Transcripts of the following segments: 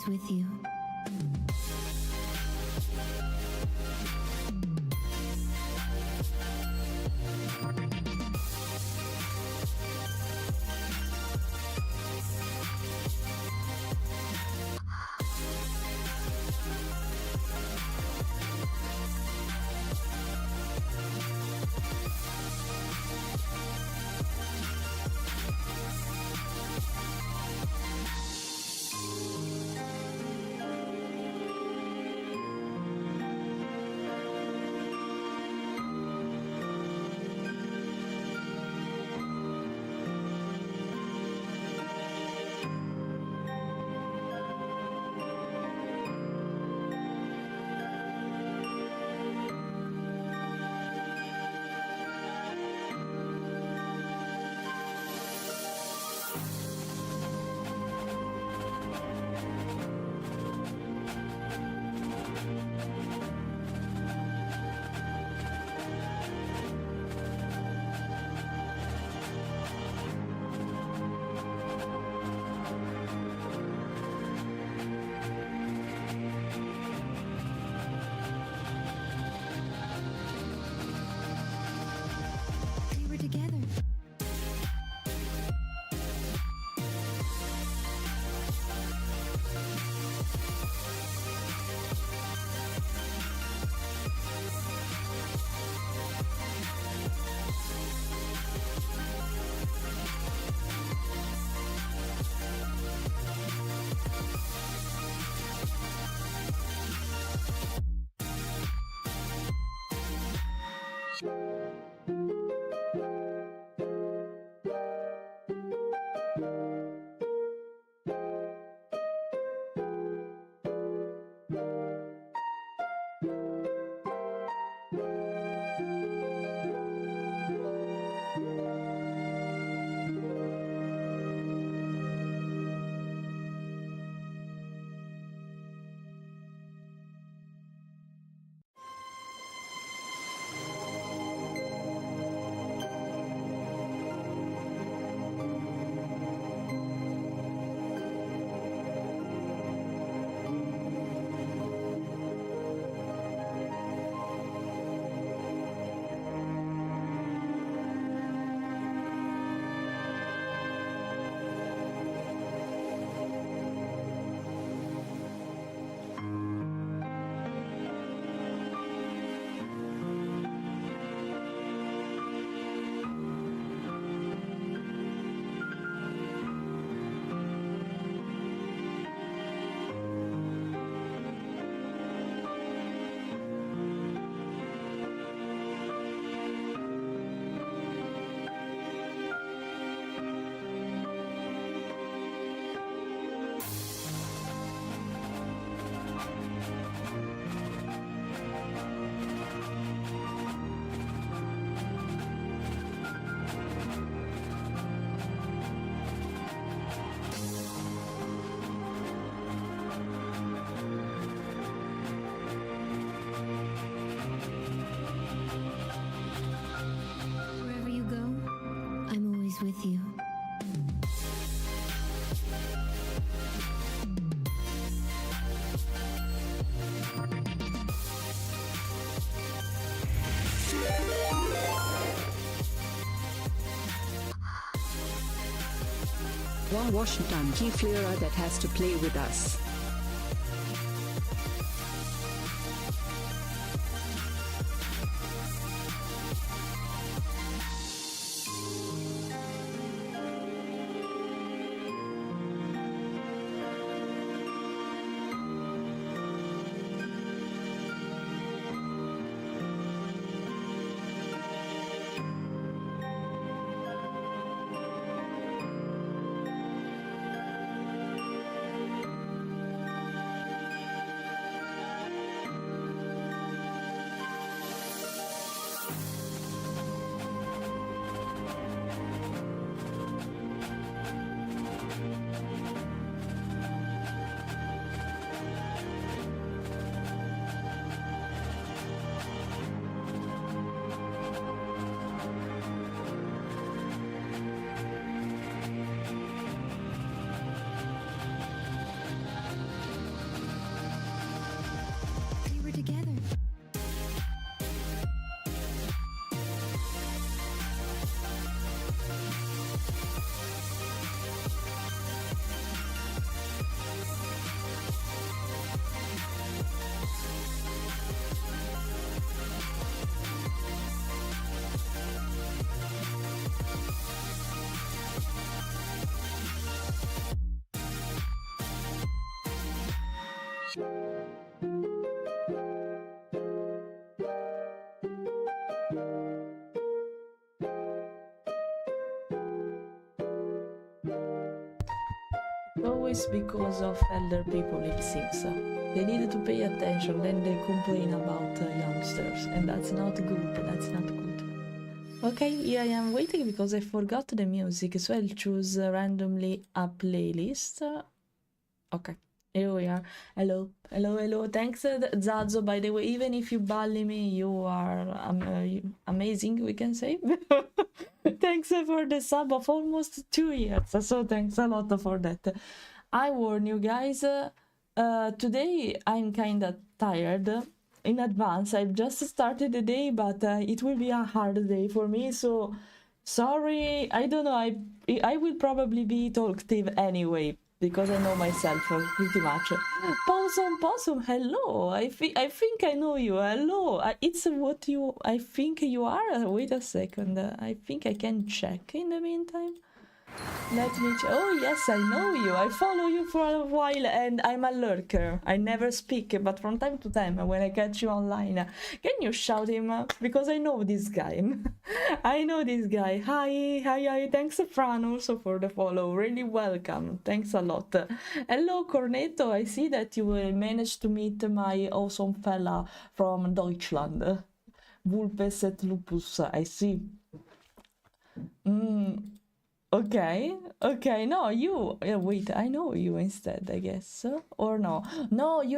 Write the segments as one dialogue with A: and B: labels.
A: always with you. With you.
B: One Washington G Fleira that has to play with us.
C: always because of elder people, it seems. They needed to pay attention, then they complain about youngsters, and that's not good, that's not good. Okay, yeah, I am waiting because I forgot the music, so I'll choose randomly a playlist. Okay, here we are. Hello, hello, hello. Thanks, Zazo, by the way. Even if you bully me, you are amazing, we can say. Thanks for the sub of almost 2 years, so thanks a lot for that. I warn you guys, today I'm kinda tired. In advance, I've just started the day, but it will be a hard day for me, so sorry. I don't know, I will probably be talkative anyway, because I know myself pretty much. Possum, hello. I think I know you. Hello. It's what you. I think you are. Wait a second. I think I can check in the meantime. Let me check. Oh yes, I know you. I follow you for a while, and I'm a lurker. I never speak, but from time to time, when I catch you online, can you shout him? Because I know this guy. I know this guy. Hi. Thanks, Fran, also for the follow. Really welcome. Thanks a lot. Hello, Cornetto. I see that you managed to meet my awesome fella from Deutschland. Vulpes et lupus. I see. Okay, no, you, wait, I know you instead, I guess, or no, no,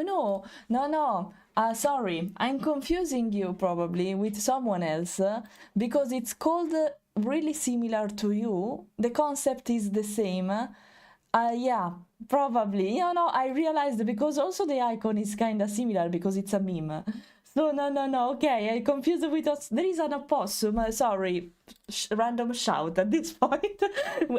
C: sorry, I'm confusing you probably with someone else, because it's called really similar to you, the concept is the same, yeah, probably, I realized because also the icon is kind of similar because it's a meme. So no, okay, I confused with us. There is an opossum, sorry, random shout at this point.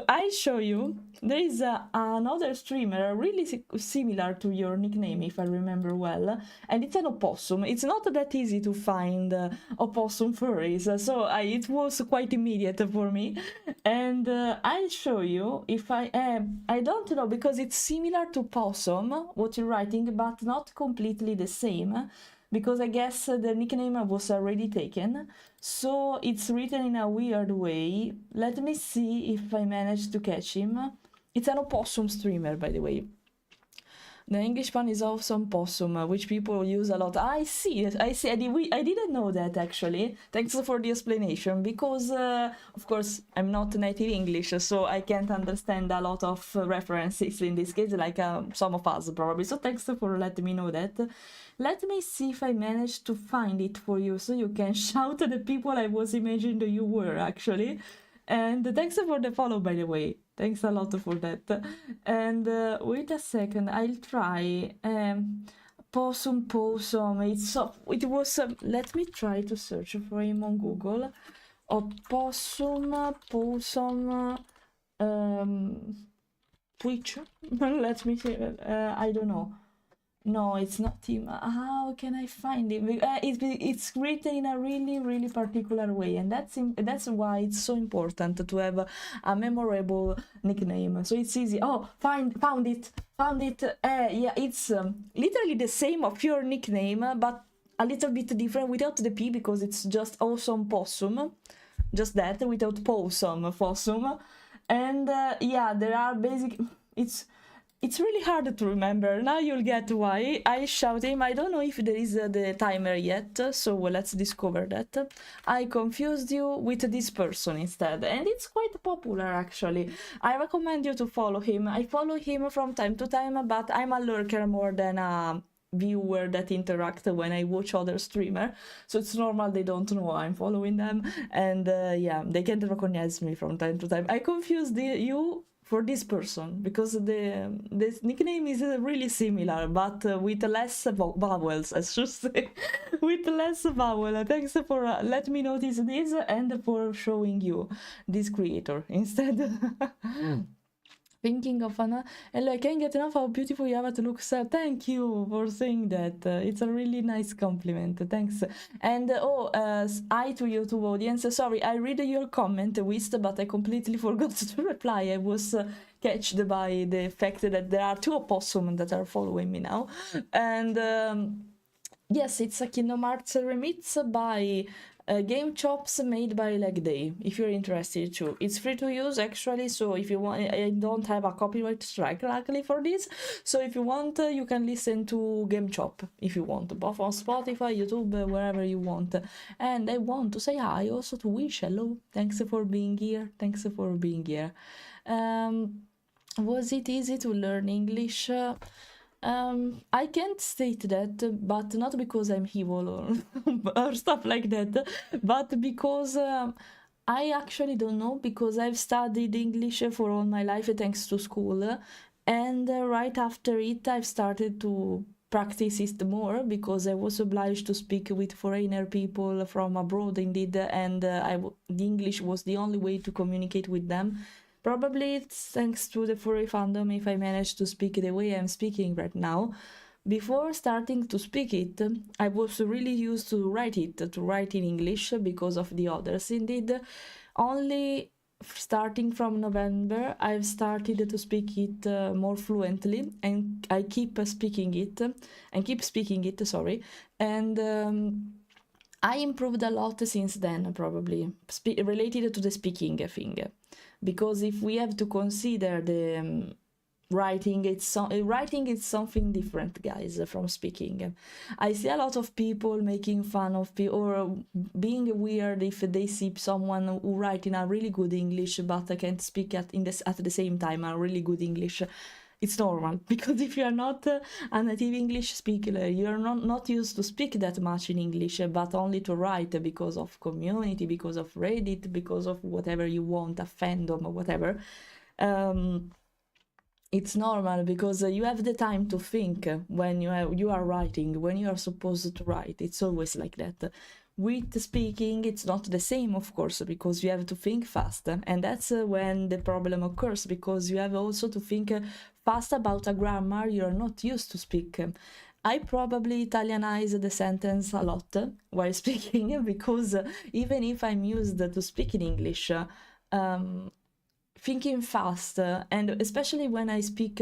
C: I show you, there is another streamer really similar to your nickname, if I remember well, and it's an opossum. It's not that easy to find opossum furries, so it was quite immediate for me. And I'll show you if I don't know, because it's similar to possum, what you're writing, but not completely the same. Because I guess the nickname was already taken, so it's written in a weird way. Let me see if I managed to catch him. It's an opossum streamer, by the way. The English one is awesome possum, which people use a lot. I see. I didn't know that, actually. Thanks for the explanation, because, of course, I'm not native English, so I can't understand a lot of references in this case, like some of us, probably. So thanks for letting me know that. Let me see if I managed to find it for you, so you can shout at the people I was imagining you were, actually. And thanks for the follow, by the way. Thanks a lot for that. And wait a second, I'll try. Possum. It was. Let me try to search for him on Google. Possum. Twitch. Let me see. I don't know. No, it's not him. How can I find him? It's written in a really particular way, and that's why it's so important to have a memorable nickname. So it's easy. Oh, found it. Yeah, it's literally the same of your nickname, but a little bit different without the P, because it's just awesome possum. Just that, without possum. And yeah, there are basic. It's really hard to remember. Now you'll get why I shout him. I don't know if there is the timer yet, so let's discover that. I confused you with this person instead, and it's quite popular, actually. I recommend you to follow him. I follow him from time to time, but I'm a lurker more than a viewer that interact when I watch other streamer, so it's normal they don't know I'm following them, and yeah, they can't recognize me from time to time. I confused you for this person because the nickname is really similar, but with less vowels, I should say. With less vowel. Thanks for letting me notice this and for showing you this creator instead. Thinking of Anna, and I can't get enough how beautiful your avatar looks. Thank you for saying that. It's a really nice compliment. Thanks. And hi to YouTube audience. Sorry, I read your comment, Wist, but I completely forgot to reply. I was catched by the fact that there are 2 opossums that are following me now. And yes, it's a Kingdom Hearts remix by Game chops made by Leg Day, if you're interested too. It's free to use actually, so if you want, I don't have a copyright strike luckily for this, so if you want, you can listen to Game Chop if you want, both on Spotify, YouTube, wherever you want. And I want to say hi also to Wish. Hello, thanks for being here. Thanks for being here. Was it easy to learn English? I can't state that, but not because I'm evil or, or stuff like that, but because I actually don't know, because I've studied English for all my life thanks to school, and right after it I've started to practice it more because I was obliged to speak with foreigner people from abroad indeed, and the English was the only way to communicate with them. Probably it's thanks to the furry fandom if I managed to speak the way I'm speaking right now. Before starting to speak it, I was really used to write in English because of the others. Indeed, only starting from November, I've started to speak it more fluently, and I keep speaking it, sorry, and I improved a lot since then, probably, related to the speaking thing. Because if we have to consider the writing, writing is something different, guys, from speaking. I see a lot of people making fun of people or being weird if they see someone who write in a really good English but can't speak at the same time a really good English. It's normal, because if you are not a native English speaker, you are not used to speak that much in English, but only to write because of community, because of Reddit, because of whatever you want, a fandom or whatever. It's normal because you have the time to think when you are writing, when you are supposed to write. It's always like that. With speaking, it's not the same, of course, because you have to think fast, and that's when the problem occurs, because you have also to think fast about a grammar you're not used to speak. I probably Italianize the sentence a lot while speaking, because even if I'm used to speak in English, thinking fast, and especially when I speak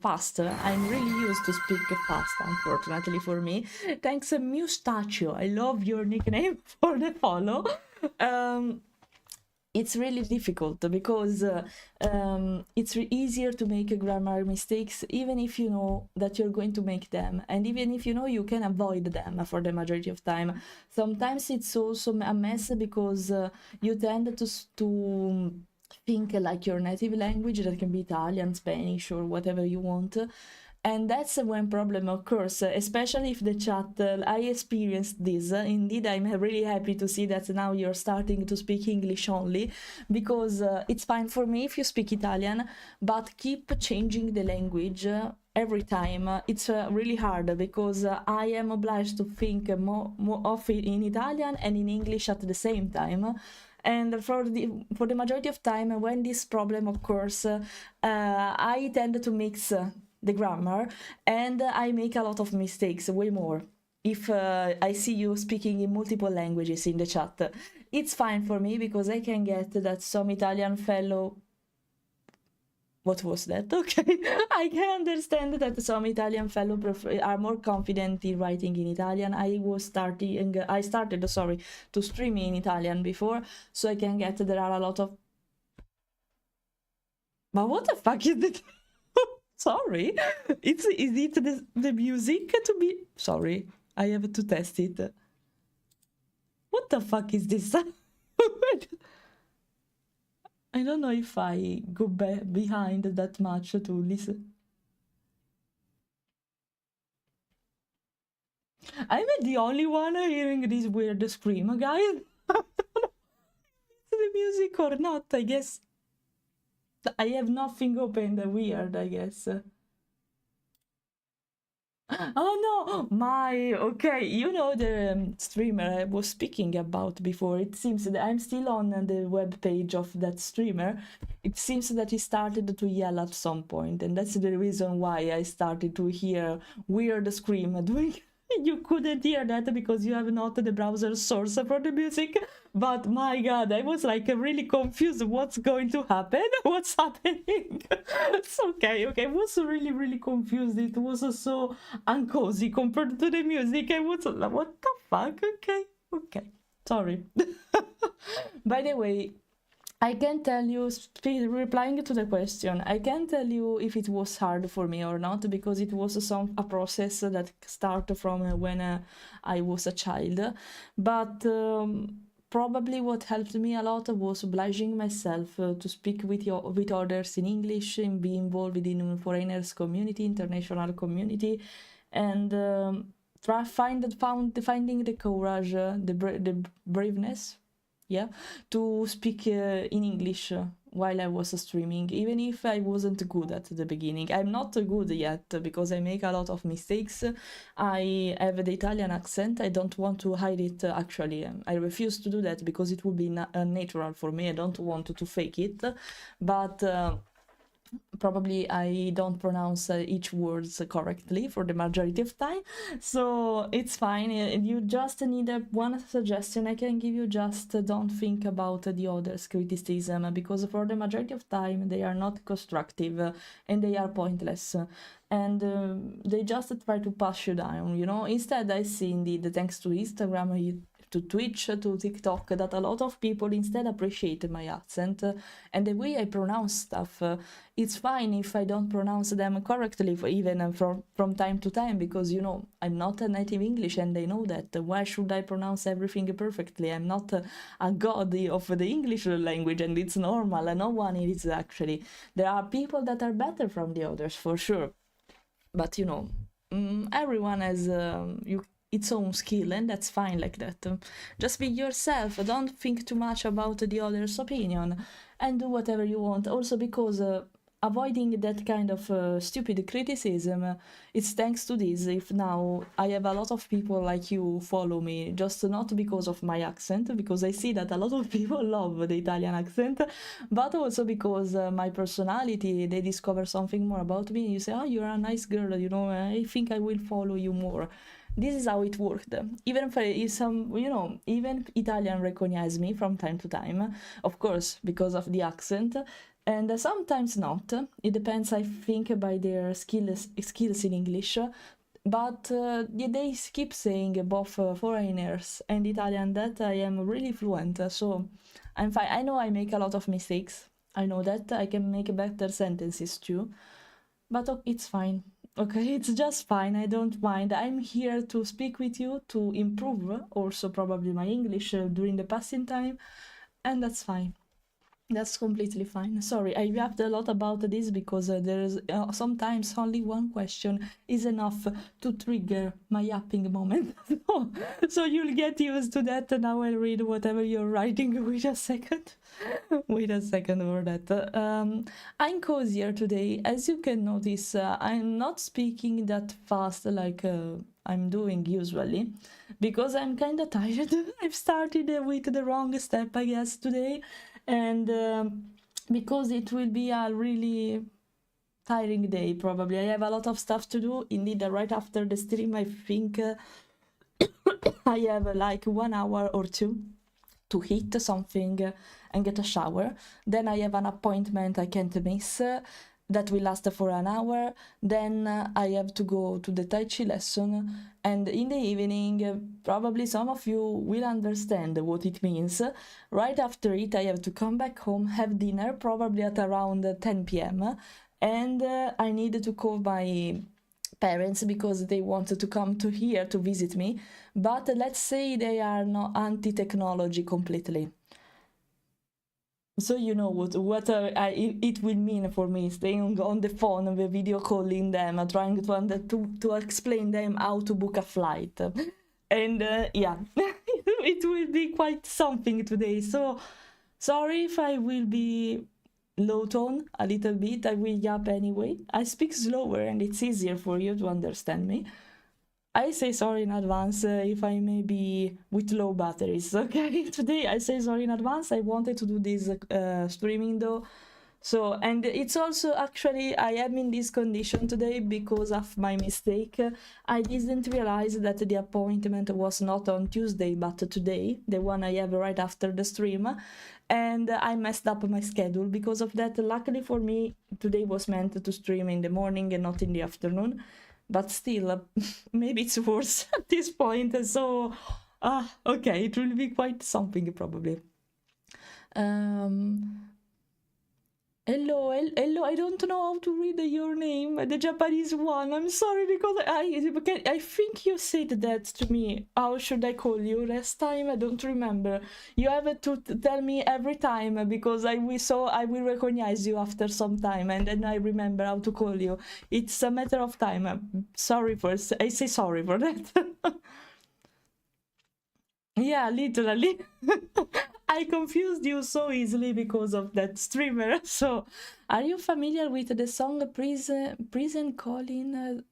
C: fast, I'm really used to speak fast, unfortunately for me. Thanks, Mustachio. I love your nickname for the follow. It's really difficult because it's easier to make grammar mistakes, even if you know that you're going to make them, and even if you know you can avoid them for the majority of time. Sometimes it's also a mess because you tend to think like your native language, that can be Italian, Spanish, or whatever you want. And that's when problem occurs, especially if the chat, I experienced this. Indeed, I'm really happy to see that now you're starting to speak English only, because it's fine for me if you speak Italian, but keep changing the language every time. It's really hard because I am obliged to think more of it in Italian and in English at the same time. And for the majority of time, when this problem occurs, I tend to mix the grammar, and I make a lot of mistakes, way more. If I see you speaking in multiple languages in the chat, it's fine for me because I can get that some Italian fellow... What was that? Okay. I can understand that some Italian fellow are more confident in writing in Italian. I started to stream in Italian before, so I can get there are a lot of... But what the fuck is that? Sorry. Is it the music to be... Sorry, I have to test it. What the fuck is this? I don't know if I go behind that much to listen. I'm the only one hearing this weird scream, guys. The music or not, I guess. I have nothing open, weird, I guess. Oh no, okay, you know the streamer I was speaking about before. It seems that I'm still on the web page of that streamer. It seems that he started to yell at some point, and that's the reason why I started to hear weird scream doing... You couldn't hear that because you have not the browser source for the music, but my god, I was like really confused. What's going to happen? What's happening? It's okay, I was really confused. It was so uncozy compared to the music. I was like, what the fuck? Okay. Sorry. By the way, I can tell you, replying to the question, I can tell you if it was hard for me or not, because it was a process that started from when I was a child. But probably what helped me a lot was obliging myself to speak with others in English and be involved in foreigners community, international community, and finding the courage, the braveness, yeah, to speak in English while I was streaming, even if I wasn't good at the beginning. I'm not good yet because I make a lot of mistakes. I have the Italian accent. I don't want to hide it, actually. I refuse to do that because it would be unnatural for me. I don't want to fake it. But probably I don't pronounce each words correctly for the majority of time, so it's fine. You just need one suggestion I can give you: just don't think about the others' criticism, because for the majority of time they are not constructive and they are pointless, and they just try to push you down, you know. Instead, I see, indeed, thanks to Instagram, to Twitch, to TikTok, that a lot of people instead appreciate my accent and the way I pronounce stuff. It's fine if I don't pronounce them correctly, even from time to time, because, you know, I'm not a native English and they know that. Why should I pronounce everything perfectly? I'm not a god of the English language, and it's normal, and no one is actually. There are people that are better from the others, for sure. But, you know, everyone has its own skill, and that's fine like that. Just be yourself, don't think too much about the other's opinion, and do whatever you want. Also, because avoiding that kind of stupid criticism, it's thanks to this if now I have a lot of people like you follow me, just not because of my accent, because I see that a lot of people love the Italian accent, but also because my personality, they discover something more about me. You say, oh, you're a nice girl, you know, I think I will follow you more. This is how it worked. Even if some, you know, even Italian recognize me from time to time, of course, because of the accent, and sometimes not. It depends, I think, by their skills in English. But they keep saying, both foreigners and Italian, that I am really fluent. So I'm fine. I know I make a lot of mistakes. I know that I can make better sentences too. But it's fine. Okay, it's just fine. I don't mind. I'm here to speak with you, to improve also probably my English during the passing time, and that's fine. That's completely fine. Sorry, I yapped a lot about this because there's sometimes only one question is enough to trigger my yapping moment. So you'll get used to that. Now I'll read whatever you're writing. Wait a second. Wait a second for that. I'm cozier today. As you can notice, I'm not speaking that fast like I'm doing usually, because I'm kind of tired. I've started with the wrong step, I guess, today. And because it will be a really tiring day, probably. I have a lot of stuff to do. Indeed, right after the stream, I think I have like 1 hour or two to eat something and get a shower. Then I have an appointment I can't miss. That will last for an hour. Then I have to go to the Tai Chi lesson, and in the evening, probably some of you will understand what it means. Right after it, I have to come back home, have dinner, probably at around 10 p.m. And I need to call my parents because they wanted to come to here to visit me. But let's say they are not anti-technology completely. So you know what it will mean for me, staying on the phone, video calling them, trying to explain them how to book a flight. And yeah, it will be quite something today. So sorry if I will be low tone a little bit. I will yap anyway. I speak slower and it's easier for you to understand me. I say sorry in advance if I may be with low batteries, okay? Today I say sorry in advance. I wanted to do this streaming though. So, and it's also actually, I am in this condition today because of my mistake. I didn't realize that the appointment was not on Tuesday, but today, the one I have right after the stream. And I messed up my schedule because of that. Luckily for me, today was meant to stream in the morning and not in the afternoon. But still, maybe it's worse at this point. So Okay, it will be quite something probably. Hello, hello. I don't know how to read your name, the Japanese one. I'm sorry because I think you said that to me. How should I call you last time? I don't remember. You have to tell me every time because I will recognize you after some time and then I remember how to call you. It's a matter of time. I say sorry for that. Yeah, literally. I confused you so easily because of that streamer. So, are you familiar with the song Prison Calling?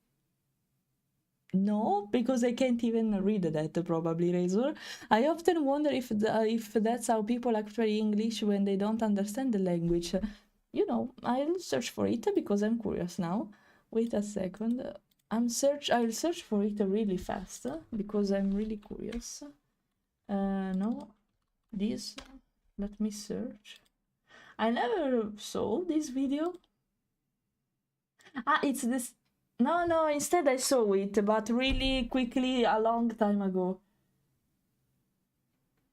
C: No, because I can't even read that, probably, Razor. I often wonder if that's how people actually English when they don't understand the language. You know, I'll search for it because I'm curious now. Wait a second. I'll search for it really fast because I'm really curious. No, this. Let me search. I never saw this video. It's this. No, instead I saw it, but really quickly a long time ago.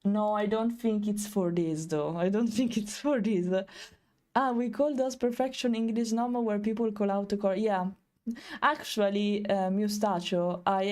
C: No, I don't think it's for this though. I don't think it's for this. We call those perfection English normal where people call out to call. Yeah, actually, Mustachio, I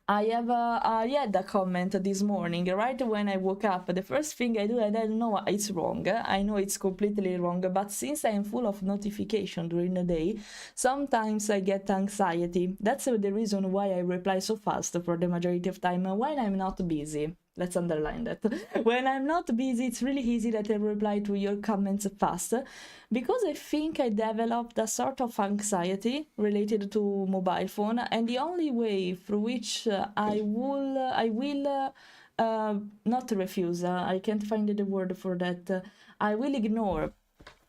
C: had a comment this morning, right when I woke up. The first thing I do, and I know it's wrong. I know it's completely wrong, but since I am full of notification during the day, sometimes I get anxiety. That's the reason why I reply so fast for the majority of time when I'm not busy. Let's underline that. When I'm not busy, it's really easy that I reply to your comments fast because I think I developed a sort of anxiety related to mobile phone, and the only way through which I will not refuse. I can't find the word for that. I will ignore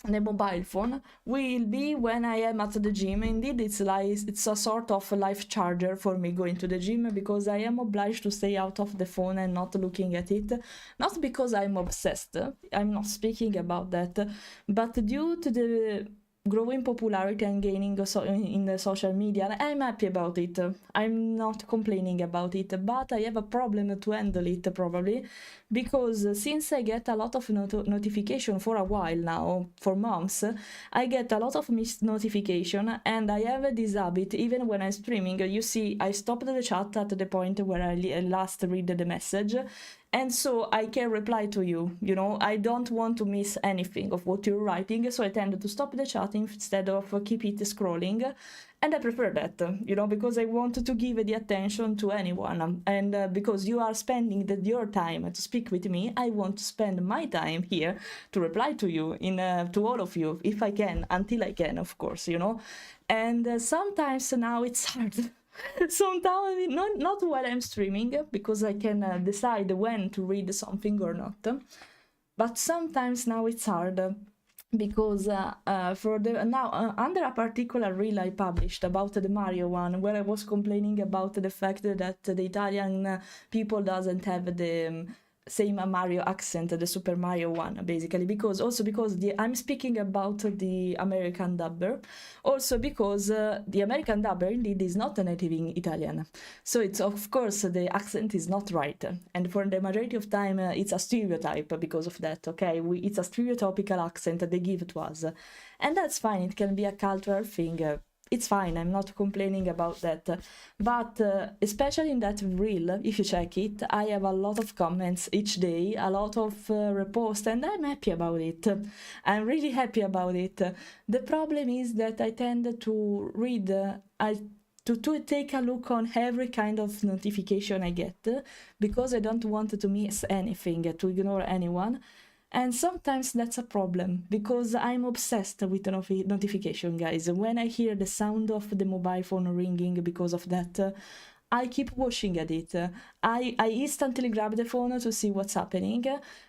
C: the mobile phone will be when I am at the gym. Indeed, it's a sort of a life charger for me going to the gym because I am obliged to stay out of the phone and not looking at it. Not because I'm obsessed, I'm not speaking about that, but due to the growing popularity and gaining in the social media, I'm happy about it. I'm not complaining about it, but I have a problem to handle it probably because since I get a lot of notification for a while now, for months, I get a lot of missed notification, and I have this habit even when I'm streaming. You see, I stopped the chat at the point where I last read the message, and so I can reply to you. You know, I don't want to miss anything of what you're writing, so I tend to stop the chat instead of keep it scrolling. And I prefer that, you know, because I want to give the attention to anyone. And because you are spending your time to speak with me, I want to spend my time here to reply to you, to all of you, if I can, until I can, of course, you know. And sometimes now it's hard. Sometimes, not while I'm streaming, because I can decide when to read something or not. But sometimes now it's hard because under a particular reel I published about the Mario one, where I was complaining about the fact that the Italian people doesn't have the same Mario accent, the Super Mario one, basically, because I'm speaking about the American dubber, also because the American dubber indeed is not a native in Italian, so it's, of course, the accent is not right, and for the majority of time it's a stereotype because of that. Okay, it's a stereotypical accent that they give to us, and that's fine. It can be a cultural thing. It's fine, I'm not complaining about that, but especially in that reel, if you check it, I have a lot of comments each day, a lot of reposts, and I'm happy about it. I'm really happy about it. The problem is that I tend to read, to take a look on every kind of notification I get, because I don't want to miss anything, to ignore anyone. And sometimes that's a problem, because I'm obsessed with the notification, guys. When I hear the sound of the mobile phone ringing because of that, I keep watching at it. I instantly grab the phone to see what's happening,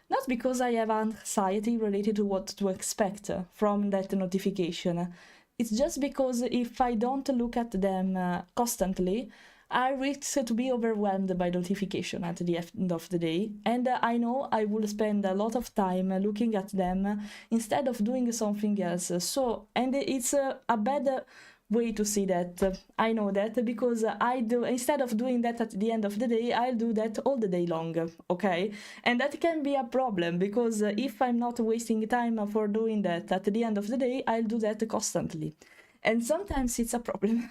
C: not because I have anxiety related to what to expect from that notification. It's just because if I don't look at them constantly, I risk to be overwhelmed by notification at the end of the day, and I know I will spend a lot of time looking at them instead of doing something else. So, and it's a bad way to see that. I know that because I do, instead of doing that at the end of the day, I'll do that all the day long, okay? And that can be a problem because if I'm not wasting time for doing that at the end of the day, I'll do that constantly. And sometimes it's a problem.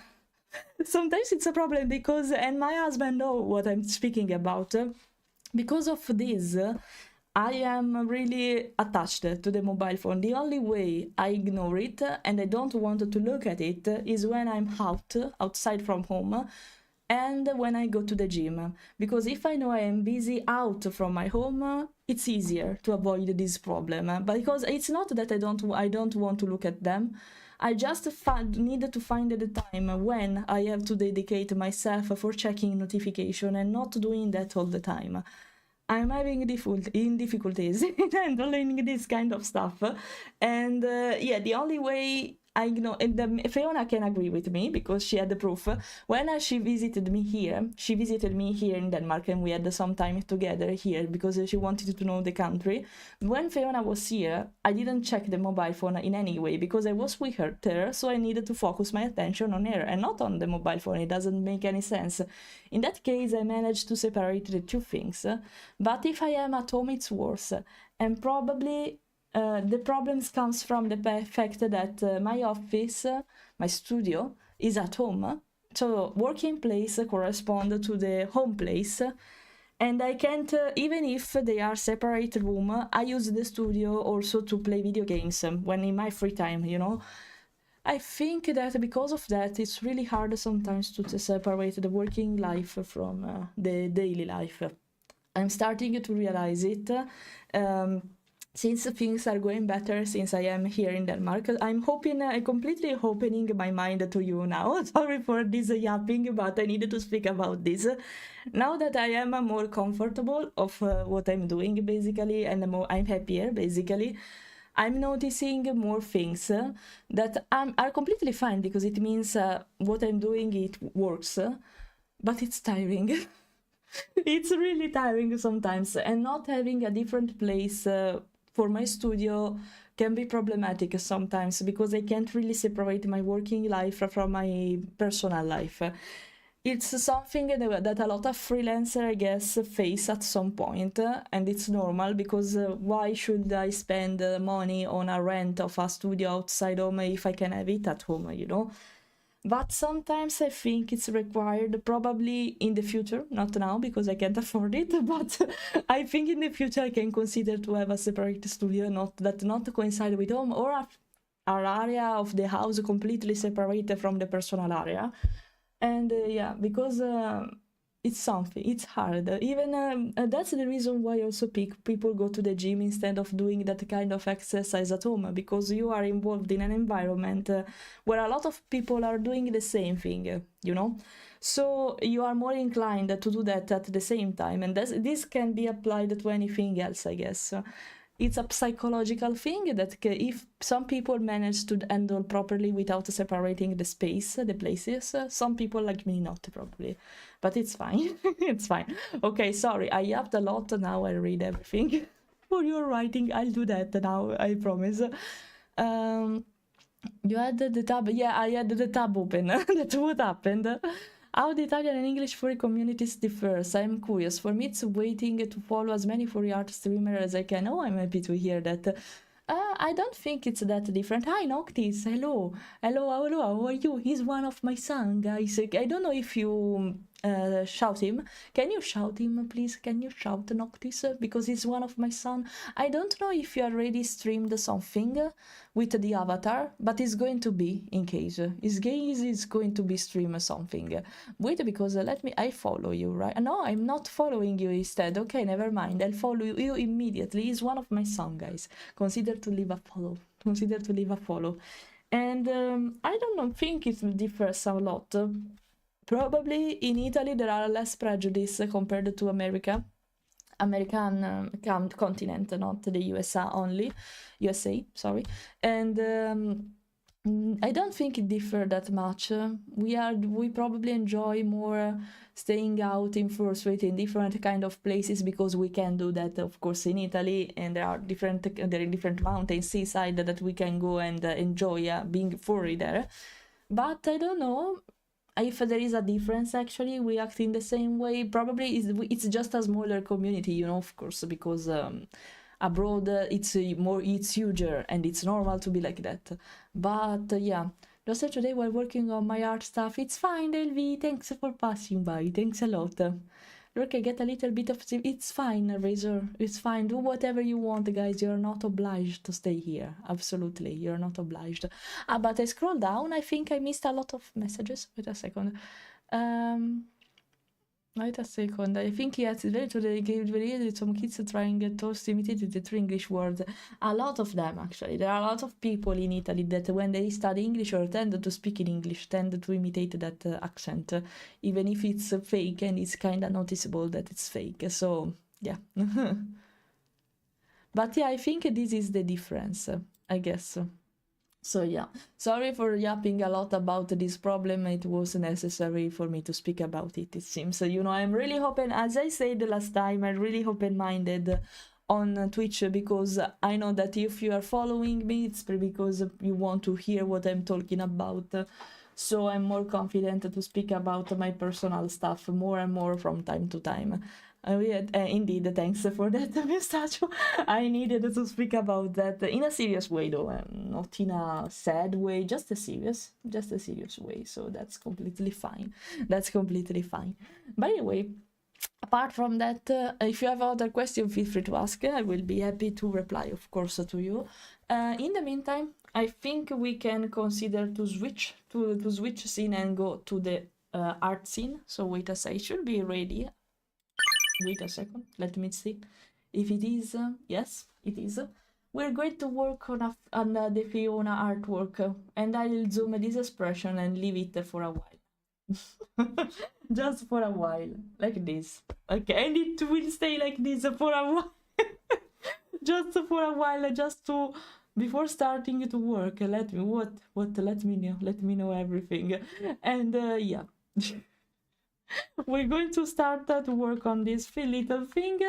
C: Sometimes it's a problem because, and my husband know what I'm speaking about, because of this, I am really attached to the mobile phone. The only way I ignore it and I don't want to look at it is when I'm outside from home, and when I go to the gym. Because if I know I am busy out from my home, it's easier to avoid this problem. Because it's not that I don't want to look at them. I just need to find the time when I have to dedicate myself for checking notification and not doing that all the time. I'm having difficulties in handling this kind of stuff. And yeah, the only way I know, and Fiona can agree with me because she had the proof. When she visited me here in Denmark, and we had some time together here because she wanted to know the country. When Fiona was here, I didn't check the mobile phone in any way because I was with her, so I needed to focus my attention on her and not on the mobile phone. It doesn't make any sense. In that case, I managed to separate the two things. But if I am at home, it's worse. And probably the problems comes from the fact that my office, my studio, is at home. So working place correspond to the home place. And I can't, even if they are separate room, I use the studio also to play video games when in my free time, you know. I think that because of that, it's really hard sometimes to separate the working life from the daily life. I'm starting to realize it. Since things are going better since I am here in Denmark, I'm hoping, completely opening my mind to you now. Sorry for this yapping, but I needed to speak about this. Now that I am more comfortable of what I'm doing, basically, and I'm happier, basically, I'm noticing more things that are completely fine because it means what I'm doing, it works, but it's tiring. It's really tiring sometimes, and not having a different place for my studio can be problematic sometimes because I can't really separate my working life from my personal life. It's something that a lot of freelancers, I guess, face at some point, and it's normal because why should I spend money on a rent of a studio outside home if I can have it at home, you know? But sometimes I think it's required, probably in the future, not now because I can't afford it, but I think in the future I can consider to have a separate studio, not coincide with home, or an area of the house completely separated from the personal area. And yeah, because it's hard. Even that's the reason why also people go to the gym instead of doing that kind of exercise at home, because you are involved in an environment where a lot of people are doing the same thing, you know? So you are more inclined to do that at the same time, and this can be applied to anything else, I guess. It's a psychological thing that if some people manage to handle properly without separating the space, the places, some people like me not probably, but it's fine. It's fine. Okay, sorry, I yapped a lot. Now I read everything for your writing. I'll do that now, I promise. You had the tab. Yeah, I had the tab open. That's what happened. How the Italian and English furry communities differ. I'm curious. For me, it's waiting to follow as many furry art streamers as I can. Oh, I'm happy to hear that. I don't think it's that different. Hi, Noctis. Hello. Hello. How are you? He's one of my son, guys. I don't know if you shout him. Can you shout him, please? Can you shout Noctis? Because he's one of my son. I don't know if you already streamed something with the avatar, but it's going to be, in case. His gaze is going to be stream something. Wait, because I follow you, right? No, I'm not following you instead. Okay, never mind. I'll follow you immediately. He's one of my son, guys. Consider to leave a follow. And I don't think it differs a lot. Probably in Italy there are less prejudice compared to American continent, not the USA, sorry. And I don't think it differs that much. We probably enjoy more staying out in fursuit in different kind of places because we can do that, of course, in Italy, and there are different mountains, seaside that we can go and enjoy being furry there. But I don't know if there is a difference. Actually, we act in the same way. Probably it's just a smaller community, you know, of course, because abroad it's huger and it's normal to be like that. But yeah, just today while working on my art stuff, it's fine, Elvi. Thanks for passing by. Thanks a lot. Look, I get a little bit of... It's fine, Razor. It's fine. Do whatever you want, guys. You're not obliged to stay here. Absolutely. You're not obliged. But I scroll down. I think I missed a lot of messages. Wait a second. Wait a second. I think yes, it's very true. They gave some kids trying to imitate the three English words. A lot of them, actually. There are a lot of people in Italy that when they study English or tend to speak in English, tend to imitate that accent, even if it's fake and it's kind of noticeable that it's fake. So, yeah. But yeah, I think this is the difference, I guess. So yeah, sorry for yapping a lot about this problem. It was necessary for me to speak about it, it seems. You know, I'm really open, as I said last time, I'm really open-minded on Twitch, because I know that if you are following me, it's because you want to hear what I'm talking about. So I'm more confident to speak about my personal stuff more and more from time to time. Indeed, thanks for that, Mustachio. I needed to speak about that in a serious way, though, not in a sad way, just a serious way. So that's completely fine. That's completely fine. By the way, apart from that, if you have other questions, feel free to ask. I will be happy to reply, of course, to you. In the meantime, I think we can consider to switch scene and go to the art scene. So wait a sec, it should be ready. Wait a second, let me see if it is. Yes, it is. We're going to work on the Fiona artwork, and I'll zoom this expression and leave it for a while. Just for a while, like this. Okay, and it will stay like this for a while. Just for a while, just to... Before starting to work, let me know everything. And yeah. We're going to start to work on this little thing.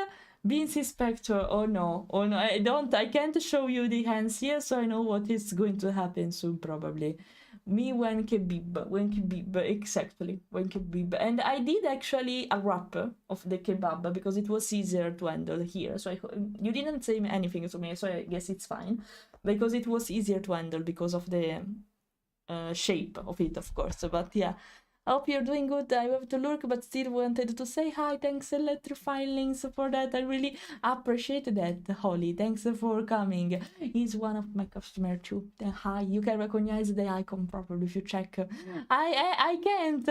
C: Beans inspector. Oh no, I can't show you the hands here, so I know what is going to happen soon, probably. Me when kebab, exactly, when kebab. And I did actually a wrap of the kebab because it was easier to handle here. So you didn't say anything to me, so I guess it's fine. Because it was easier to handle because of the shape of it, of course. But yeah. I hope you're doing good. I have to lurk, but still wanted to say hi. Thanks, Electrifylings, for that. I really appreciate that, Holly. Thanks for coming. He's one of my customers too. Hi, you can recognize the icon properly if you check. I can't.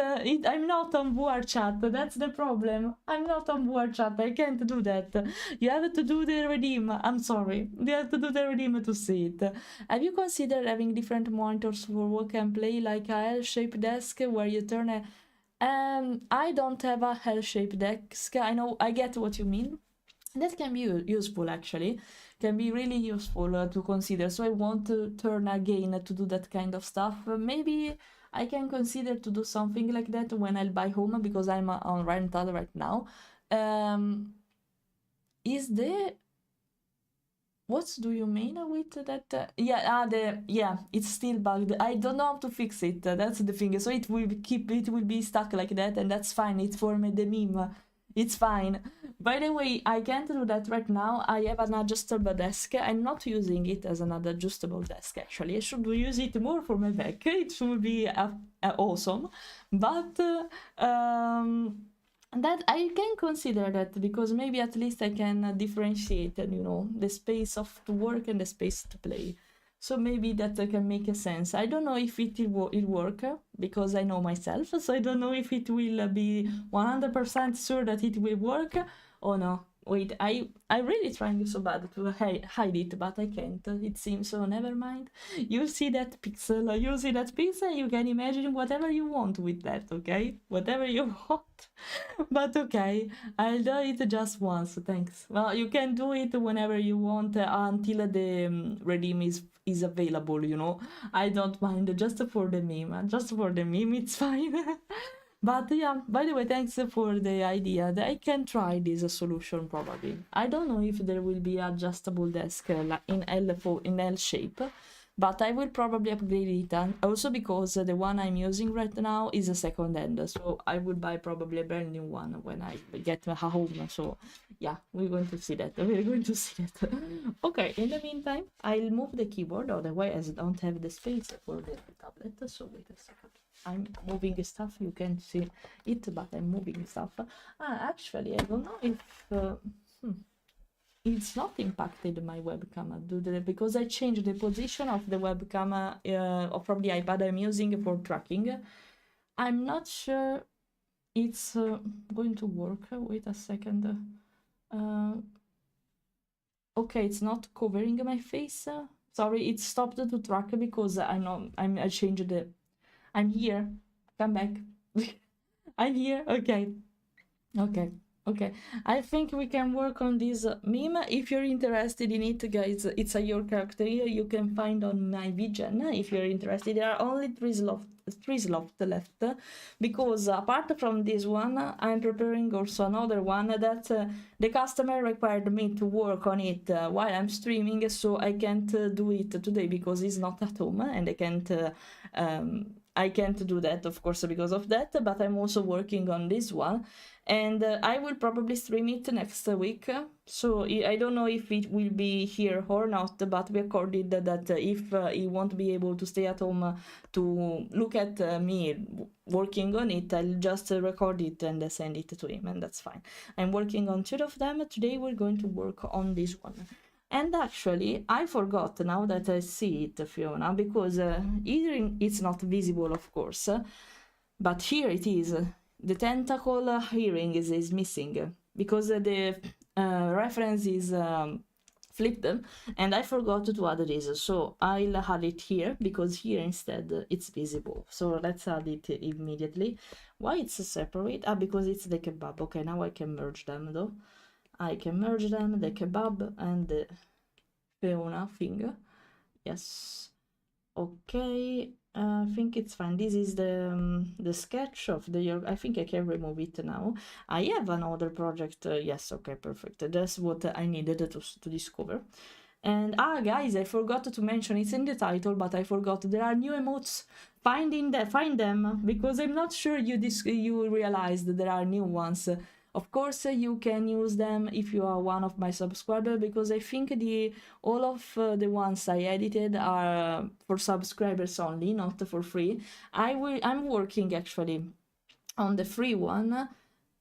C: I'm not on Boar Chat. That's the problem. I'm not on Boar Chat. I can't do that. You have to do the redeem. I'm sorry. You have to do the redeem to see it. Have you considered having different monitors for work and play, like a L-shaped desk where you turn I don't have a L-shaped desk. I get what you mean. That can be useful, actually. Can be really useful to consider. So I want to turn again to do that kind of stuff. Maybe I can consider to do something like that when I'll buy home, because I'm on rental right now. What do you mean with that? It's still bugged. I don't know how to fix it. That's the thing. So it will be stuck like that, and that's fine. It's for me, the meme. It's fine. By the way, I can't do that right now. I have an adjustable desk. I'm not using it as an adjustable desk, actually. I should use it more for my back. It should be awesome. But that I can consider that, because maybe at least I can differentiate, the space to work and the space to play. So maybe that can make a sense. I don't know if it will work, because I know myself, so I don't know if it will be 100% sure that it will work or no. Wait, I'm really trying so bad to hide it, but I can't, it seems, so never mind. You'll see that pixel, you can imagine whatever you want with that, okay? Whatever you want. But okay, I'll do it just once, thanks. Well, you can do it whenever you want until the redeem is available, I don't mind, just for the meme, it's fine. But yeah, by the way, thanks for the idea. That I can try this solution probably. I don't know if there will be adjustable desk in L shape, but I will probably upgrade it, and also because the one I'm using right now is a second hand, so I will buy probably a brand new one when I get home. So yeah, we're going to see that. We're going to see that. Okay, in the meantime, I'll move the keyboard, otherwise I don't have the space for the tablet. So wait a second. I'm moving stuff, you can't see it, but I'm moving stuff. Actually, I don't know if it's not impacted my webcam, because I changed the position of the webcam from the iPad I'm using for tracking. I'm not sure it's going to work. Wait a second. Okay, it's not covering my face. Sorry, it stopped to track because I changed the. I'm here. Come back. I'm here. Okay. Okay. Okay. I think we can work on this meme. If you're interested in it, guys, it's a your character here. You can find on my vision. If you're interested, there are only three slots left, because apart from this one, I'm preparing also another one that the customer required me to work on it while I'm streaming, so I can't do it today because he's not at home, and I can't do that, of course, because of that, but I'm also working on this one, and I will probably stream it next week. So I don't know if it will be here or not, but we accorded that if he won't be able to stay at home to look at me working on it, I'll just record it and send it to him, and that's fine. I'm working on 2 of them. Today we're going to work on this one. And actually, I forgot now that I see it, Fiona, because here it's not visible, of course, but here it is. The tentacle hearing is missing, because the reference is flipped, and I forgot to add this, so I'll add it here, because here instead it's visible. So let's add it immediately. Why it's separate? Because it's the kebab. Okay, now I can merge them though. I can merge them, the kebab and the Fiona finger. Yes. Okay, I think it's fine. This is the sketch of the. I think I can remove it now. I have another project. Yes, okay, perfect. That's what I needed to discover. And guys, I forgot to mention, it's in the title, but I forgot there are new emotes. Find them, because I'm not sure you realized there are new ones. Of course, you can use them if you are one of my subscribers, because I think all of the ones I edited are for subscribers only, not for free. I'm working actually on the free one,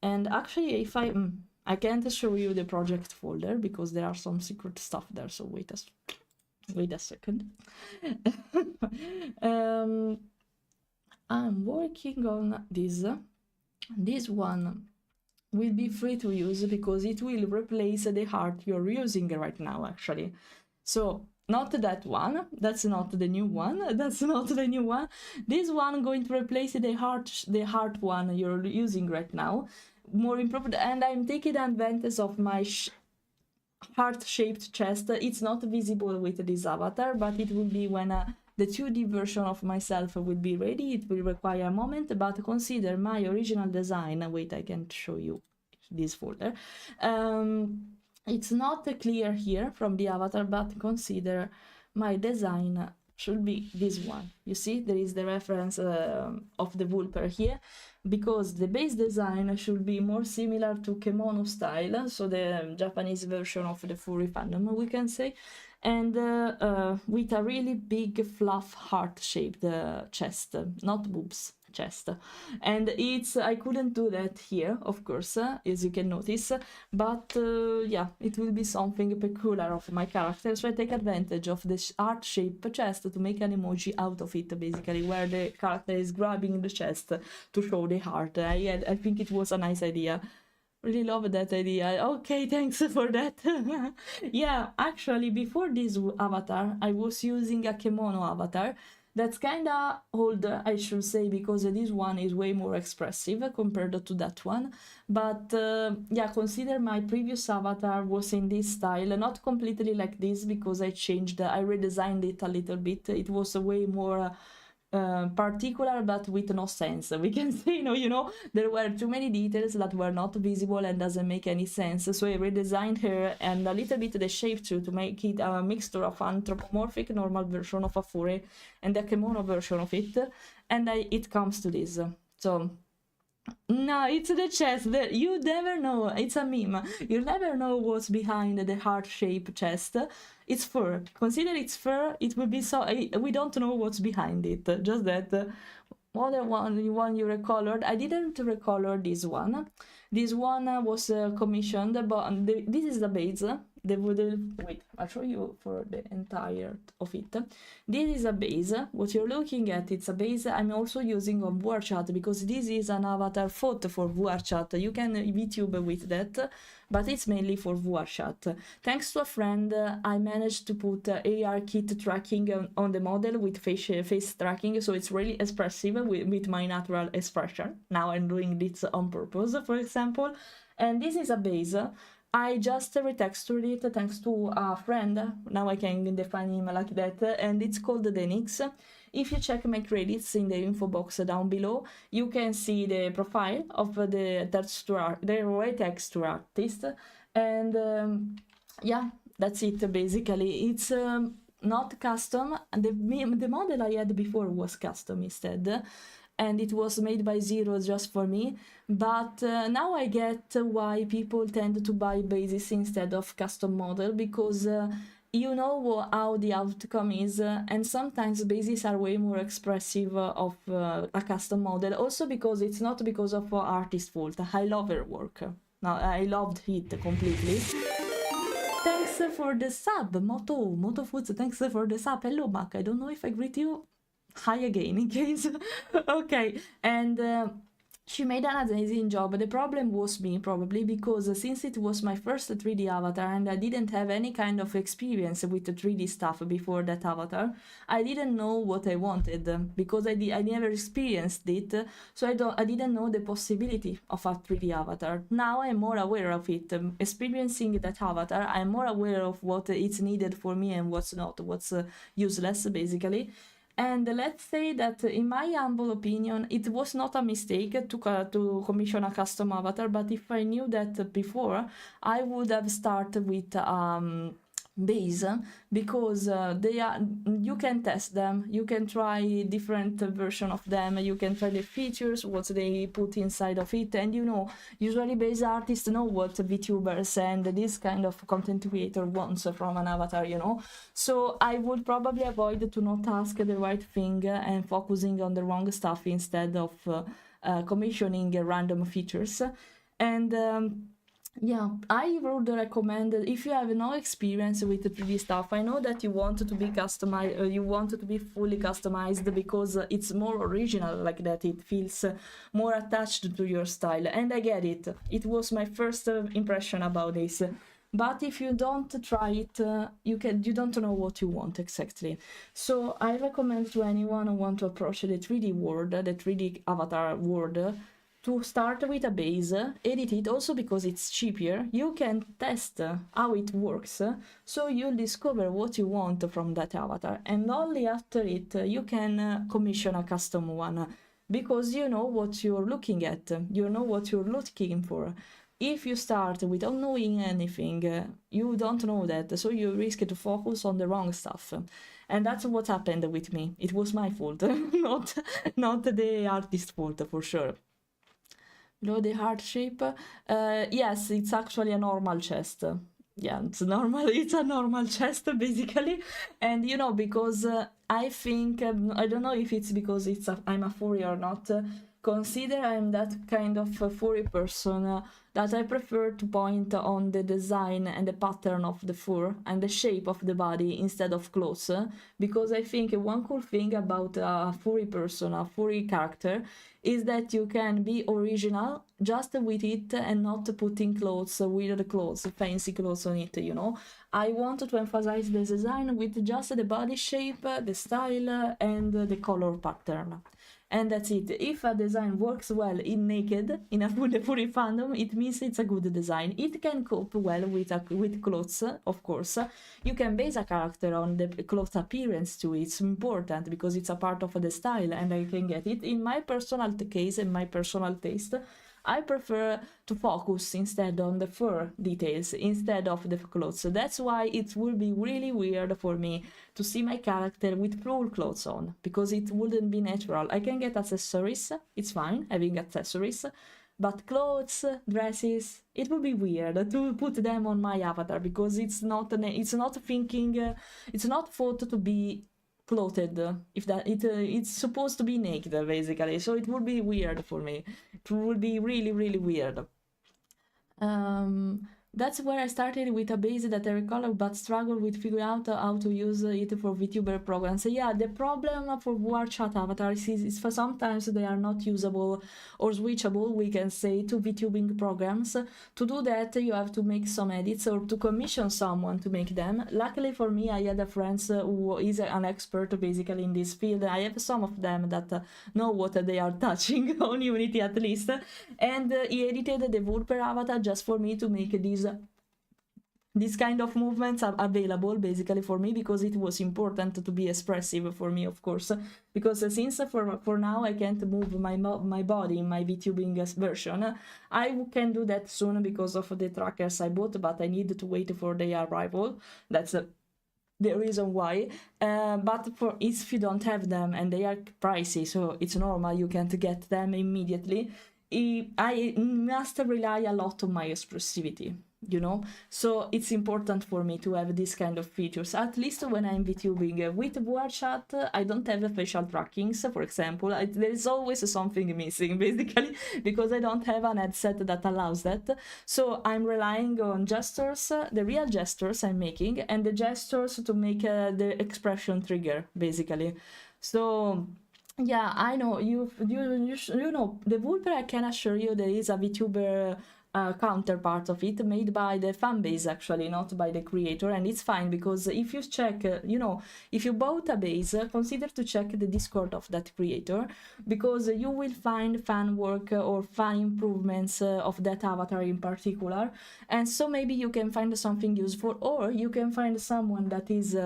C: and actually if I can't show you the project folder because there are some secret stuff there, so wait a second. I'm working on this one will be free to use because it will replace the heart you're using right now, actually. So not that one, that's not the new one, that's not the new one. This one going to replace the heart one you're using right now, more improved, and I'm taking advantage of my heart-shaped chest. It's not visible with this avatar, but it will be when the 2D version of myself will be ready. It will require a moment, but consider my original design. Wait, I can show you this folder. It's not clear here from the avatar, but consider my design should be this one. You see, there is the reference of the Vulper here, because the base design should be more similar to kimono style, so the Japanese version of the furry fandom, we can say, and with a really big fluff heart-shaped chest, not boobs, chest. And I couldn't do that here, of course, as you can notice, but yeah, it will be something peculiar of my character, so I take advantage of the heart-shaped chest to make an emoji out of it, basically, where the character is grabbing the chest to show the heart. I think it was a nice idea. Really love that idea. Okay, thanks for that. Yeah, actually, before this avatar, I was using a kimono avatar. That's kinda old, I should say, because this one is way more expressive compared to that one. But yeah, consider my previous avatar was in this style, not completely like this, because I redesigned it a little bit. It was a way more particular but with no sense. We can say, there were too many details that were not visible and doesn't make any sense. So I redesigned her and a little bit the shape too, to make it a mixture of anthropomorphic normal version of a furry and a kimono version of it. And it comes to this. So no, it's the chest. You never know. It's a meme. You never know what's behind the heart-shaped chest. It's fur. Consider it's fur. It will be so. We don't know what's behind it. Just that. Other one you recolored. I didn't recolor this one. This one was commissioned, but this is the base. Wait, I'll show you for the entire of it. This is a base. What you're looking at, it's a base I'm also using on VRChat, because this is an avatar photo for VRChat. You can VTube with that, but it's mainly for VRChat. Thanks to a friend, I managed to put ARKit tracking on the model with face tracking, so it's really expressive with my natural expression. Now I'm doing this on purpose, for example. And this is a base. I just retextured it thanks to a friend. Now I can define him like that, and it's called Denix. If you check my credits in the info box down below, you can see the profile of the texture artist, and yeah, that's it basically. It's not custom. The model I had before was custom instead, and it was made by Zero just for me. But now I get why people tend to buy bases instead of custom model, because you know how the outcome is, and sometimes bases are way more expressive of a custom model. Also because it's not because of artist's fault. I love her work. Now I loved it completely. Thanks for the sub, Moto Foods. Thanks for the sub. Hello, Mac. I don't know if I greet you. Hi again, in case. Okay, and she made an amazing job. The problem was me, probably, because since it was my first 3D avatar and I didn't have any kind of experience with the 3D stuff before that avatar, I didn't know what I wanted, because I never experienced it, so I didn't know the possibility of a 3D avatar. Now I'm more aware of it. Experiencing that avatar, I'm more aware of what is needed for me and what's not, what's useless, basically. And let's say that, in my humble opinion, it was not a mistake to commission a custom avatar, but if I knew that before, I would have started with base, because you can test them, you can try different version of them, you can try the features, what they put inside of it, and usually base artists know what VTubers and this kind of content creator wants from an avatar, so I would probably avoid to not ask the right thing and focusing on the wrong stuff instead of commissioning random features. And yeah, I would recommend, if you have no experience with the 3D stuff, I know that you want to be customized, you want to be fully customized because it's more original like that, it feels more attached to your style, and I get it. It was my first impression about this. But if you don't try it, you don't know what you want exactly. So I recommend to anyone who want to approach the 3D world, the 3D avatar world, to start with a base, edit it also because it's cheaper. You can test how it works, so you'll discover what you want from that avatar, and only after it you can commission a custom one, because you know what you're looking at, you know what you're looking for. If you start without knowing anything, you don't know that, so you risk to focus on the wrong stuff. And that's what happened with me. It was my fault, not the artist's fault, for sure. Below the heart shape, yes, it's actually a normal chest. Yeah, it's normal. It's a normal chest basically, and because I think I don't know if it's because I'm a furry or not. Consider I'm that kind of a furry person that I prefer to point on the design and the pattern of the fur and the shape of the body instead of clothes, because I think one cool thing about a furry person, a furry character, is that you can be original just with it and not putting clothes, weird clothes, fancy clothes on it, I want to emphasize the design with just the body shape, the style, and the color pattern. and that's it. If a design works well in naked, in a furry fandom, it means it's a good design. It can cope well with clothes, of course. You can base a character on the clothes appearance too. It's important because it's a part of the style, and I can get it. In my personal case and my personal taste, I prefer to focus instead on the fur details instead of the clothes. So that's why it would be really weird for me to see my character with full clothes on, because it wouldn't be natural. I can get accessories, it's fine having accessories, but clothes, dresses, it would be weird to put them on my avatar, because it's not thinking, it's not thought to be clothed, if that it's supposed to be naked basically, so it would be weird for me. It would be really, really weird. That's where I started with a base that I recall, but struggled with figuring out how to use it for VTuber programs. So yeah, the problem for WarChat avatars is for sometimes they are not usable or switchable, we can say, to VTubing programs. To do that, you have to make some edits or to commission someone to make them. Luckily for me, I had a friend who is an expert basically in this field. I have some of them that know what they are touching on Unity at least, and he edited the Vtuber avatar just for me to make these kind of movements are available basically for me, because it was important to be expressive for me, of course, because since for now I can't move my body in my VTubing version. I can do that soon because of the trackers I bought, but I need to wait for their arrival. That's the reason why. But for if you don't have them and they are pricey, so it's normal you can't get them immediately, I must rely a lot on my expressivity, you know, so it's important for me to have this kind of features, at least when I'm VTubing. With WarChat, I don't have facial trackings, for example. There is always something missing, basically, because I don't have an headset that allows that. So I'm relying on gestures, the real gestures I'm making, and the gestures to make the expression trigger, basically. So yeah, I know you know the Vtuber. I can assure you there is a VTuber counterpart of it made by the fan base, actually, not by the creator, and it's fine, because if you check, you know, if you bought a base, consider to check the Discord of that creator, because you will find fan work or fan improvements of that avatar in particular, and so maybe you can find something useful, or you can find someone that is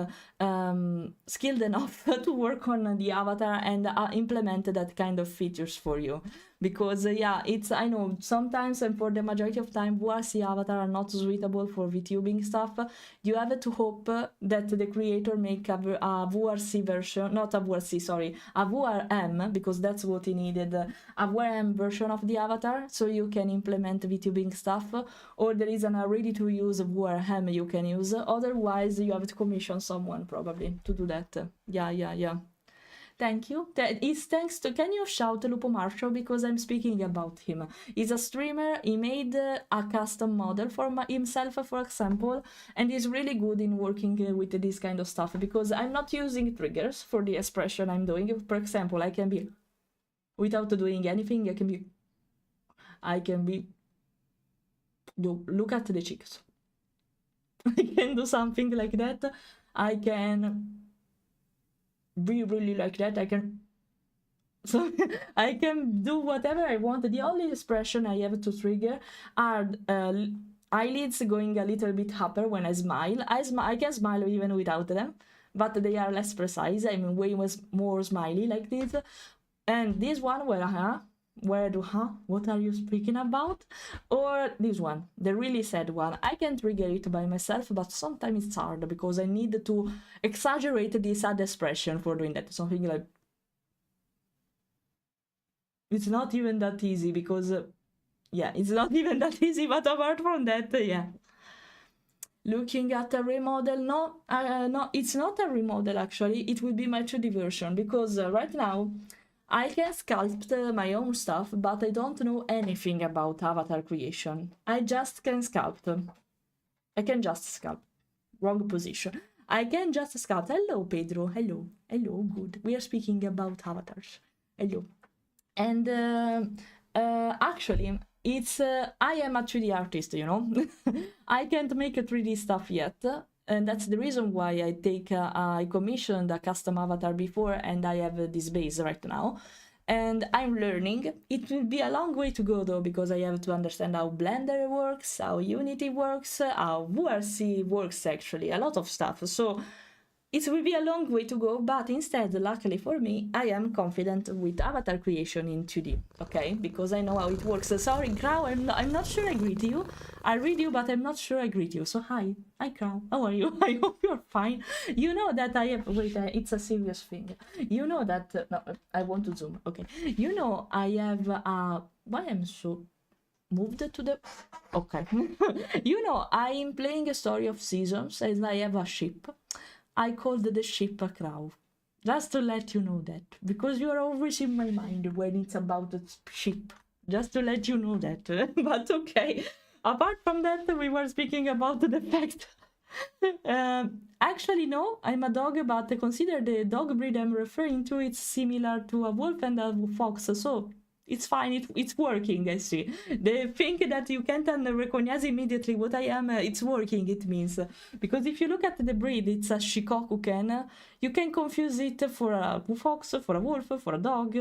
C: skilled enough to work on the avatar and implement that kind of features for you. Because yeah, it's, I know sometimes, and for the majority of time, VRC avatar are not suitable for VTubing stuff. You have to hope that the creator make a VRC version, not a VRC, sorry, a VRM, because that's what he needed, a VRM version of the avatar, so you can implement VTubing stuff, or there is a ready to use VRM you can use. Otherwise, you have to commission someone probably to do that. Yeah. Thank you. That is thanks to, can you shout Lupo Marshall, because I'm speaking about him. He's a streamer. He made a custom model for himself, for example, and he's really good in working with this kind of stuff, because I'm not using triggers for the expression I'm doing. For example, I can be, without doing anything, I can be, look at the cheeks. I can do something like that. I can be really like that. I can, so I can do whatever I want. The only expression I have to trigger are eyelids going a little bit upper when I smile. I can smile even without them, but they are less precise. I'm way more smiley like this. And this one, what are you speaking about? Or this one, the really sad one. I can trigger it by myself, but sometimes it's hard because I need to exaggerate the sad expression for doing that. Something like, it's not even that easy, because yeah, it's not even that easy. But apart from that, yeah. Looking at a remodel, no, it's not a remodel actually. It will be my 2D version, because right now I can sculpt my own stuff, but I don't know anything about avatar creation. I just can sculpt. I can just sculpt. Wrong position. I can just sculpt. Hello, Pedro. Hello. Hello, good. We are speaking about avatars. Hello. And actually, it's I am a 3D artist, you know. I can't make a 3D stuff yet. And that's the reason why I commissioned a custom avatar before, and I have this base right now. and I'm learning. It will be a long way to go though, because I have to understand how Blender works, how Unity works, how VRC works, actually, a lot of stuff. So it will be a long way to go, but instead, luckily for me, I am confident with avatar creation in 2D, okay? Because I know how it works. Sorry, Crow, I'm not sure I greet you. I read you, but I'm not sure I greet you. So hi, Crow, how are you? I hope you're fine. You know that I have, wait, it's a serious thing. You know that, no, I want to zoom, okay. You know, I have, why I'm so moved to the, okay. You know, I'm playing a Story of Seasons, and I have a ship. I called the ship a crow, just to let you know that, because you are always in my mind when it's about a ship, just to let you know that. But okay, apart from that, we were speaking about the fact. Actually, no, I'm a dog, but consider the dog breed I'm referring to, it's similar to a wolf and a fox, so it's fine, it's working, I see. The thing that you can't recognize immediately what I am, it's working, it means. Because if you look at the breed, it's a Shikokuken. You can confuse it for a fox, for a wolf, for a dog.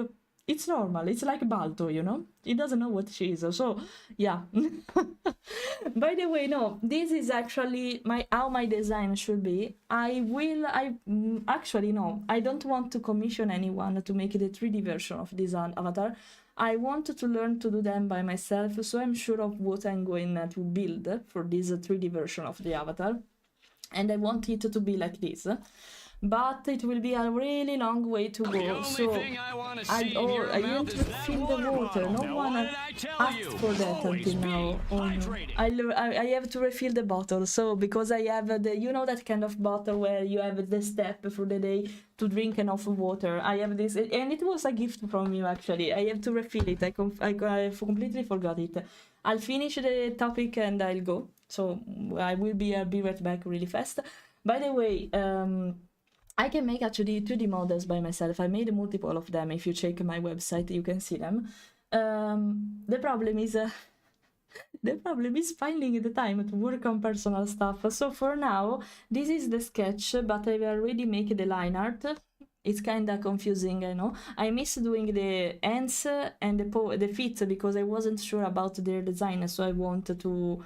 C: It's normal, it's like Balto, you know? It doesn't know what she is, so yeah. By the way, no, this is actually how my design should be. Actually, no, I don't want to commission anyone to make the 3D version of this avatar. I wanted to learn to do them by myself, so I'm sure of what I'm going to build for this 3D version of the avatar. And I want it to be like this. But it will be a really long way to go, so I didn't fill the water. No one asked for that until now. Oh no. I have to refill the bottle, so because I have the, you know, that kind of bottle where you have the step for the day to drink enough water. I have this, and it was a gift from you actually. I have to refill it. I completely forgot it. I'll finish the topic and I'll go. So I'll be right back really fast. By the way, I can make actually 2D models by myself. I made multiple of them. If you check my website, you can see them. The problem is finding the time to work on personal stuff. So for now, this is the sketch, but I already made the line art. It's kind of confusing, I know. I miss doing the hands and the feet because I wasn't sure about their design, so I wanted to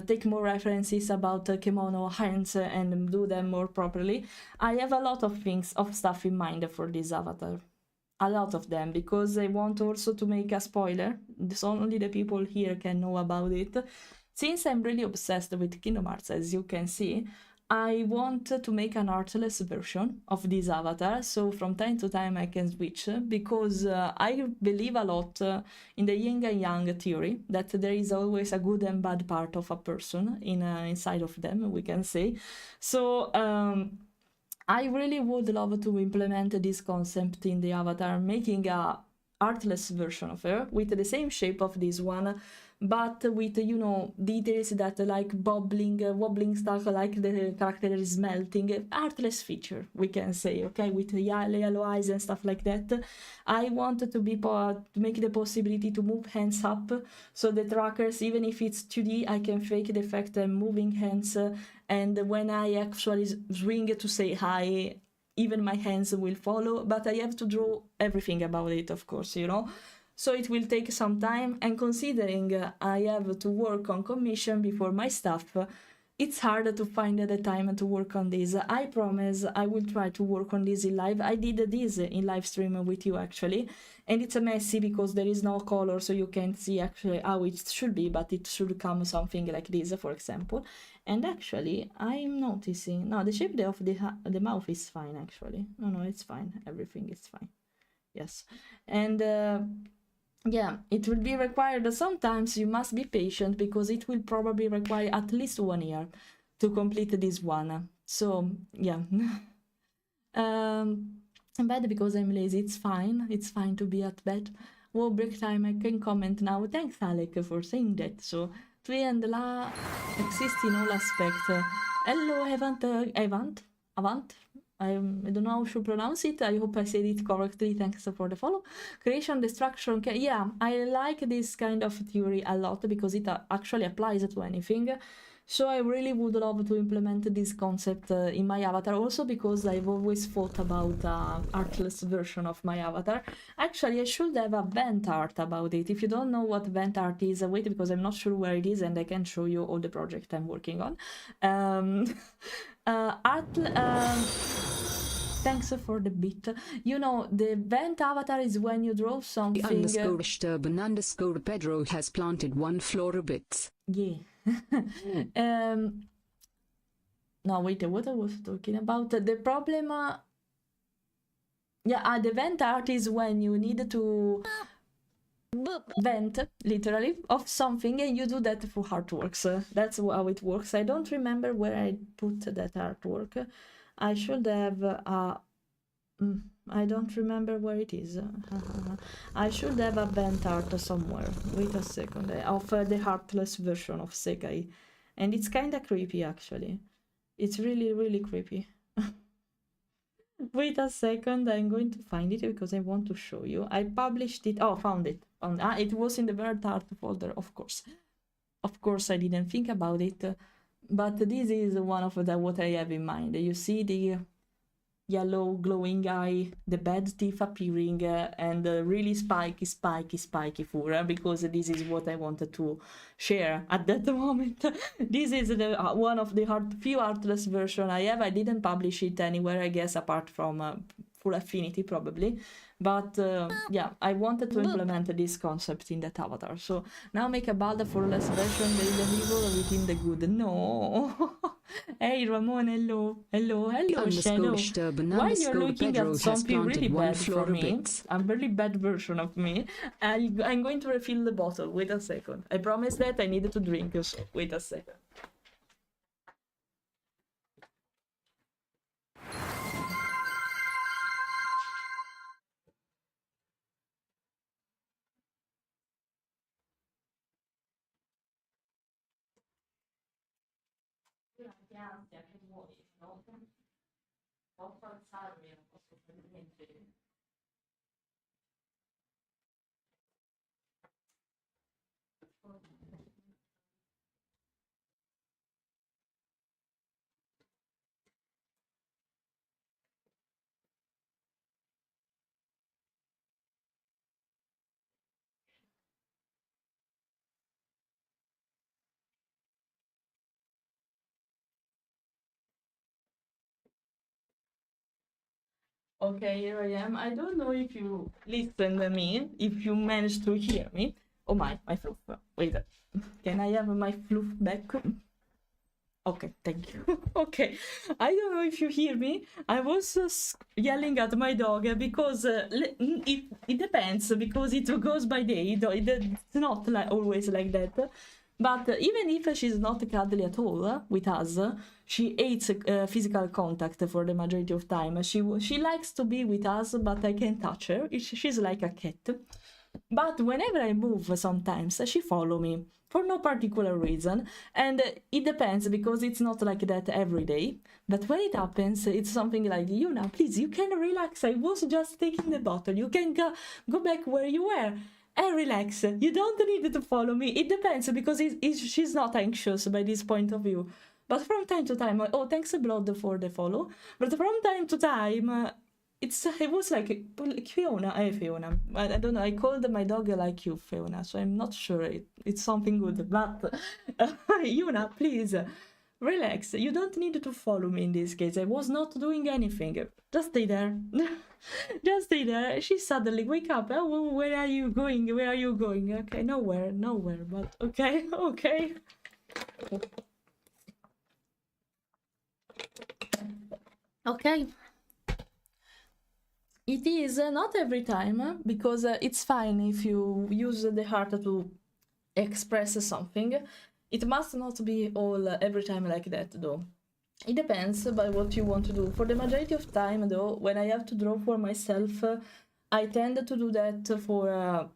C: take more references about kimono hands and do them more properly. I have a lot of stuff in mind for this avatar. A lot of them, because I want also to make a spoiler. So only the people here can know about it. Since I'm really obsessed with Kingdom Hearts, as you can see, I want to make an artless version of this avatar, so from time to time I can switch, because I believe a lot in the yin and yang theory, that there is always a good and bad part of a person inside of them, we can say. So I really would love to implement this concept in the avatar, making a artless version of her with the same shape of this one, but with, you know, details that like wobbling stuff, like the character is melting, artless feature, we can say, okay, with yellow eyes and stuff like that. I wanted to make the possibility to move hands up, so the trackers, even if it's 2D, I can fake the fact I'm moving hands, and when I actually swing to say hi, even my hands will follow, but I have to draw everything about it, of course, you know. So it will take some time, and considering I have to work on commission before my stuff, it's hard to find the time to work on this. I promise I will try to work on this in live. I did this in live stream with you actually, and it's messy because there is no color, so you can't see actually how it should be, but it should come something like this, for example. And actually, I'm noticing, no, the shape of the mouth is fine actually. No, it's fine. Everything is fine. Yes. And yeah, it will be required. Sometimes you must be patient because it will probably require at least 1 year to complete this one. So yeah. I'm bad because I'm lazy. It's fine. It's fine to be at bed. Well, break time, I can comment now. Thanks, Alec, for saying that. So, tu and la exist in all aspect. Hello, Avant. I don't know how to pronounce it. I hope I said it correctly. Thanks for the follow. Creation, destruction. Yeah, I like this kind of theory a lot because it actually applies to anything. So I really would love to implement this concept in my avatar, also because I've always thought about artless version of my avatar. Actually, I should have a vent art about it. If you don't know what vent art is, wait, because I'm not sure where it is and I can show you all the project I'm working on. Thanks for the bit. You know, the vent avatar is when you draw something.
B: _Turban_Pedro has planted 1 flora bits.
C: Yeah. No, wait, what I was talking about? The problem. The vent art is when you need to vent, literally, of something, and you do that for artworks. That's how it works. I don't remember where I put that artwork. I should have I don't remember where it is. I should have a vent art somewhere. Wait a second. Of the heartless version of Sekai. And it's kinda creepy, actually. It's really, really creepy. Wait a second, I'm going to find it because I want to show you. I published it. Oh, found it. It was in the vent art folder, of course. Of course, I didn't think about it. But this is one of what I have in mind. You see the yellow glowing eye, the bad teeth appearing, and really spiky fur, because this is what I wanted to share at that moment. This is the one of the few artless version I have. I didn't publish it anywhere, I guess, apart from Full Affinity, probably. But yeah, I wanted to implement this concept in that avatar. So now make a Balda for less version, the evil within the good. No. Hey Ramon, hello, Shadow. Why you're looking at something really bad for me? A really bad version of me. I'm going to refill the bottle. Wait a second. I promise that I needed to drink, so wait a second. Che vuoi, no? Posso alzarmi, non posso fare niente. Okay, here I am. I don't know if you listen to me, if you managed to hear me. Oh my fluff. Wait, can I have my fluff back? Okay, thank you. Okay, I don't know if you hear me. I was yelling at my dog because it depends, because it goes by day. It's not like always like that. But even if she's not cuddly at all with us, she hates physical contact for the majority of time. She likes to be with us, but I can't touch her. She's like a cat. But whenever I move, sometimes she follow me for no particular reason, and it depends, because it's not like that every day. But when it happens, it's something like, Yuna, please, you can relax. I was just taking the bottle. You can go back where you were and relax. You don't need to follow me. It depends, because she's not anxious by this point of view. But from time to time, oh, thanks Blood for the follow. But from time to time, it was like Fiona. Fiona. I don't know. I called my dog like you, Fiona. So I'm not sure it's something good. But Yuna, please relax. You don't need to follow me in this case. I was not doing anything. Just stay there. Just stay there. She suddenly wake up. Oh, where are you going? Where are you going? Okay, nowhere. But okay, okay. Okay. It is not every time, because it's fine if you use the heart to express something. It must not be all every time like that, though. It depends by what you want to do. For the majority of time, though, when I have to draw for myself, I tend to do that for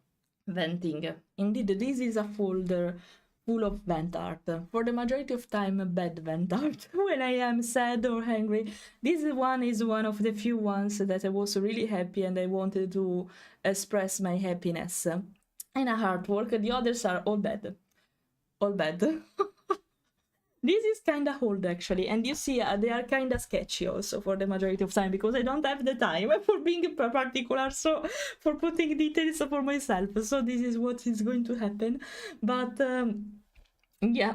C: venting. Indeed, this is a folder full of vent art. For the majority of time, bad vent art. When I am sad or angry, this one is one of the few ones that I was really happy and I wanted to express my happiness in a artwork. The others are all bad. All bad. This is kind of old actually, and you see they are kind of sketchy also for the majority of time, because I don't have the time for being particular, so for putting details for myself. So this is what is going to happen, but yeah,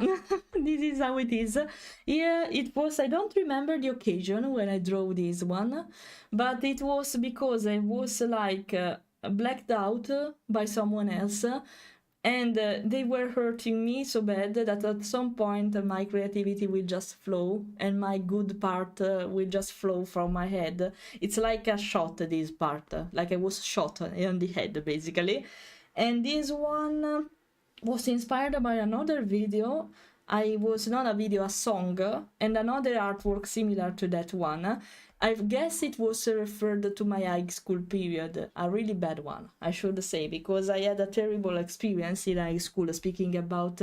C: this is how it is. Yeah, it was, I don't remember the occasion when I drew this one, but it was because I was like blacked out by someone else, and they were hurting me so bad that at some point my creativity will just flow, and my good part will just flow from my head. It's like a shot, this part, like I was shot in the head basically. And this one was inspired by another video. I was not a video, a song, and another artwork similar to that one. I guess it was referred to my high school period, a really bad one, I should say, because I had a terrible experience in high school, speaking about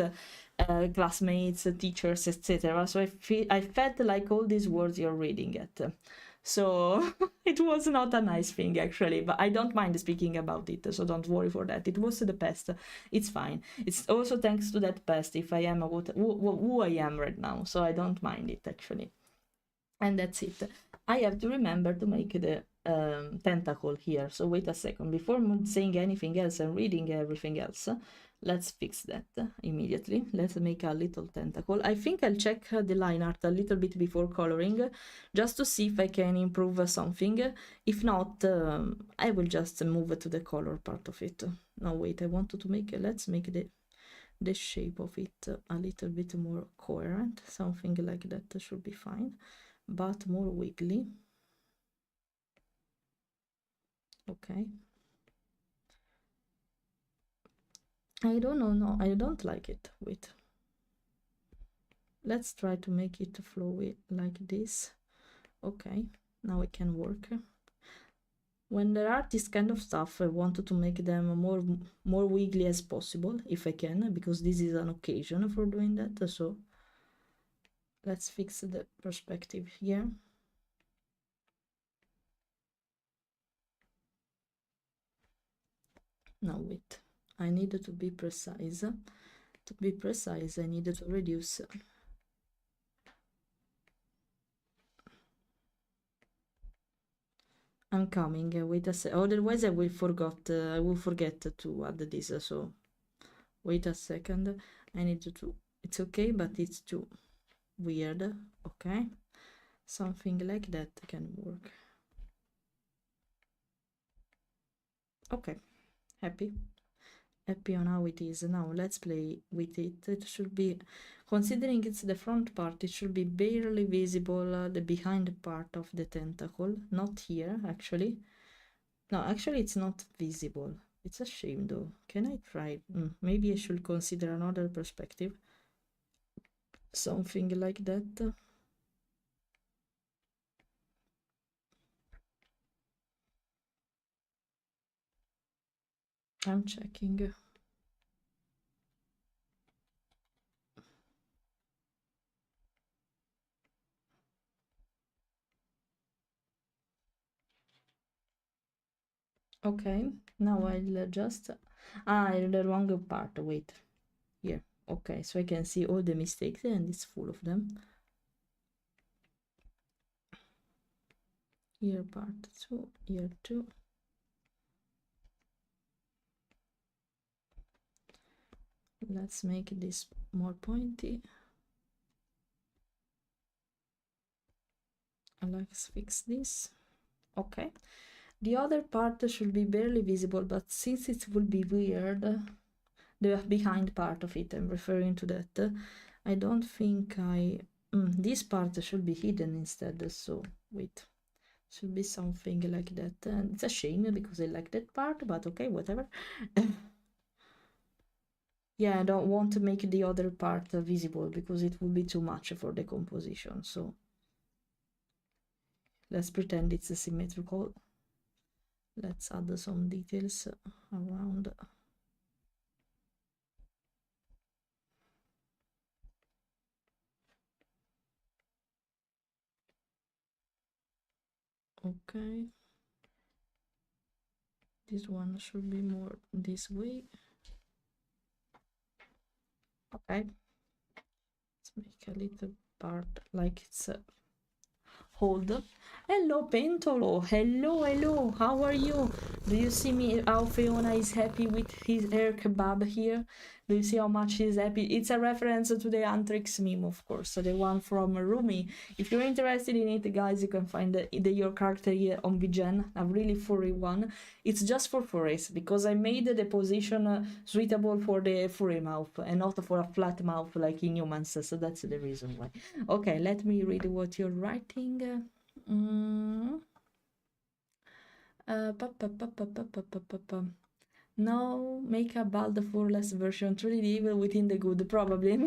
C: classmates, teachers, etc. So I felt like all these words you're reading it. So it was not a nice thing actually, but I don't mind speaking about it, so don't worry for that. It was the past, it's fine. It's also thanks to that past if I am who I am right now, so I don't mind it actually. And that's it. I have to remember to make the tentacle here, so wait a second. Before saying anything else and reading everything else, let's fix that immediately. Let's make a little tentacle. I think I'll check the line art a little bit before coloring, just to see if I can improve something. If not, I will just move to the color part of it. No, wait, I wanted to make, let's make the shape of it a little bit more coherent. Something like that should be fine, but more wiggly. Okay. I don't know, no, I don't like it. Wait. Let's try to make it flowy like this. Okay, now it can work. When there are this kind of stuff, I wanted to make them more wiggly as possible, if I can, because this is an occasion for doing that. So let's fix the perspective here. Now wait, I needed to be precise. To be precise, I needed to reduce. I'm coming. Wait a sec. Otherwise, I will forget to add this. So wait a second. I need to. It's okay, but it's too weird. Okay, something like that can work. Okay, happy on how it is. Now let's play with it. It should be, considering it's the front part, it should be barely visible, the behind part of the tentacle, not here actually. No, actually it's not visible. It's a shame though. Can I try? Maybe I should consider another perspective, something like that. I'm checking. Okay, now I'll just, the wrong part, wait, here. Okay, so I can see all the mistakes and it's full of them. Here part 2, here 2. Let's make this more pointy. Let's fix this. Okay, the other part should be barely visible, but since it will be weird, the behind part of it, I'm referring to that, I don't think this part should be hidden instead. So wait, should be something like that. And it's a shame because I like that part, but okay, whatever. Yeah, I don't want to make the other part visible because it would be too much for the composition. So let's pretend it's symmetrical. Let's add some details around. Okay, this one should be more this way. Okay, let's make a little part like it's hold. Hello Pentolo, hello, how are you? Do you see me how Fiona is happy with his hair kebab here? Do you see how much he's happy? It's a reference to the Antrix meme, of course, so the one from Rumi. If you're interested in it, guys, you can find your character here on VGen, a really furry one. It's just for furries, because I made the position suitable for the furry mouth and not for a flat mouth like in humans, so that's the reason why. Okay, let me read what you're writing. No, make a bald furless version, truly evil within the good, probably.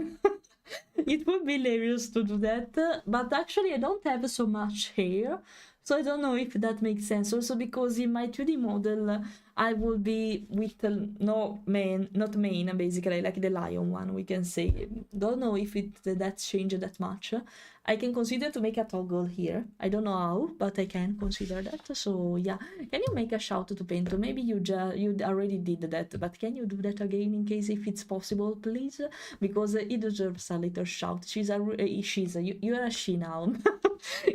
C: It would be hilarious to do that, but actually I don't have so much hair, so I don't know if that makes sense. Also because in my 2D model I will be with no mane, not mane, basically like the lion one, we can say. Don't know if that's changed that much. I can consider to make a toggle here. I don't know how, but I can consider that. So yeah, can you make a shout to Pento? Maybe you already did that, but can you do that again in case if it's possible, please? Because he deserves a little shout. You're a she now.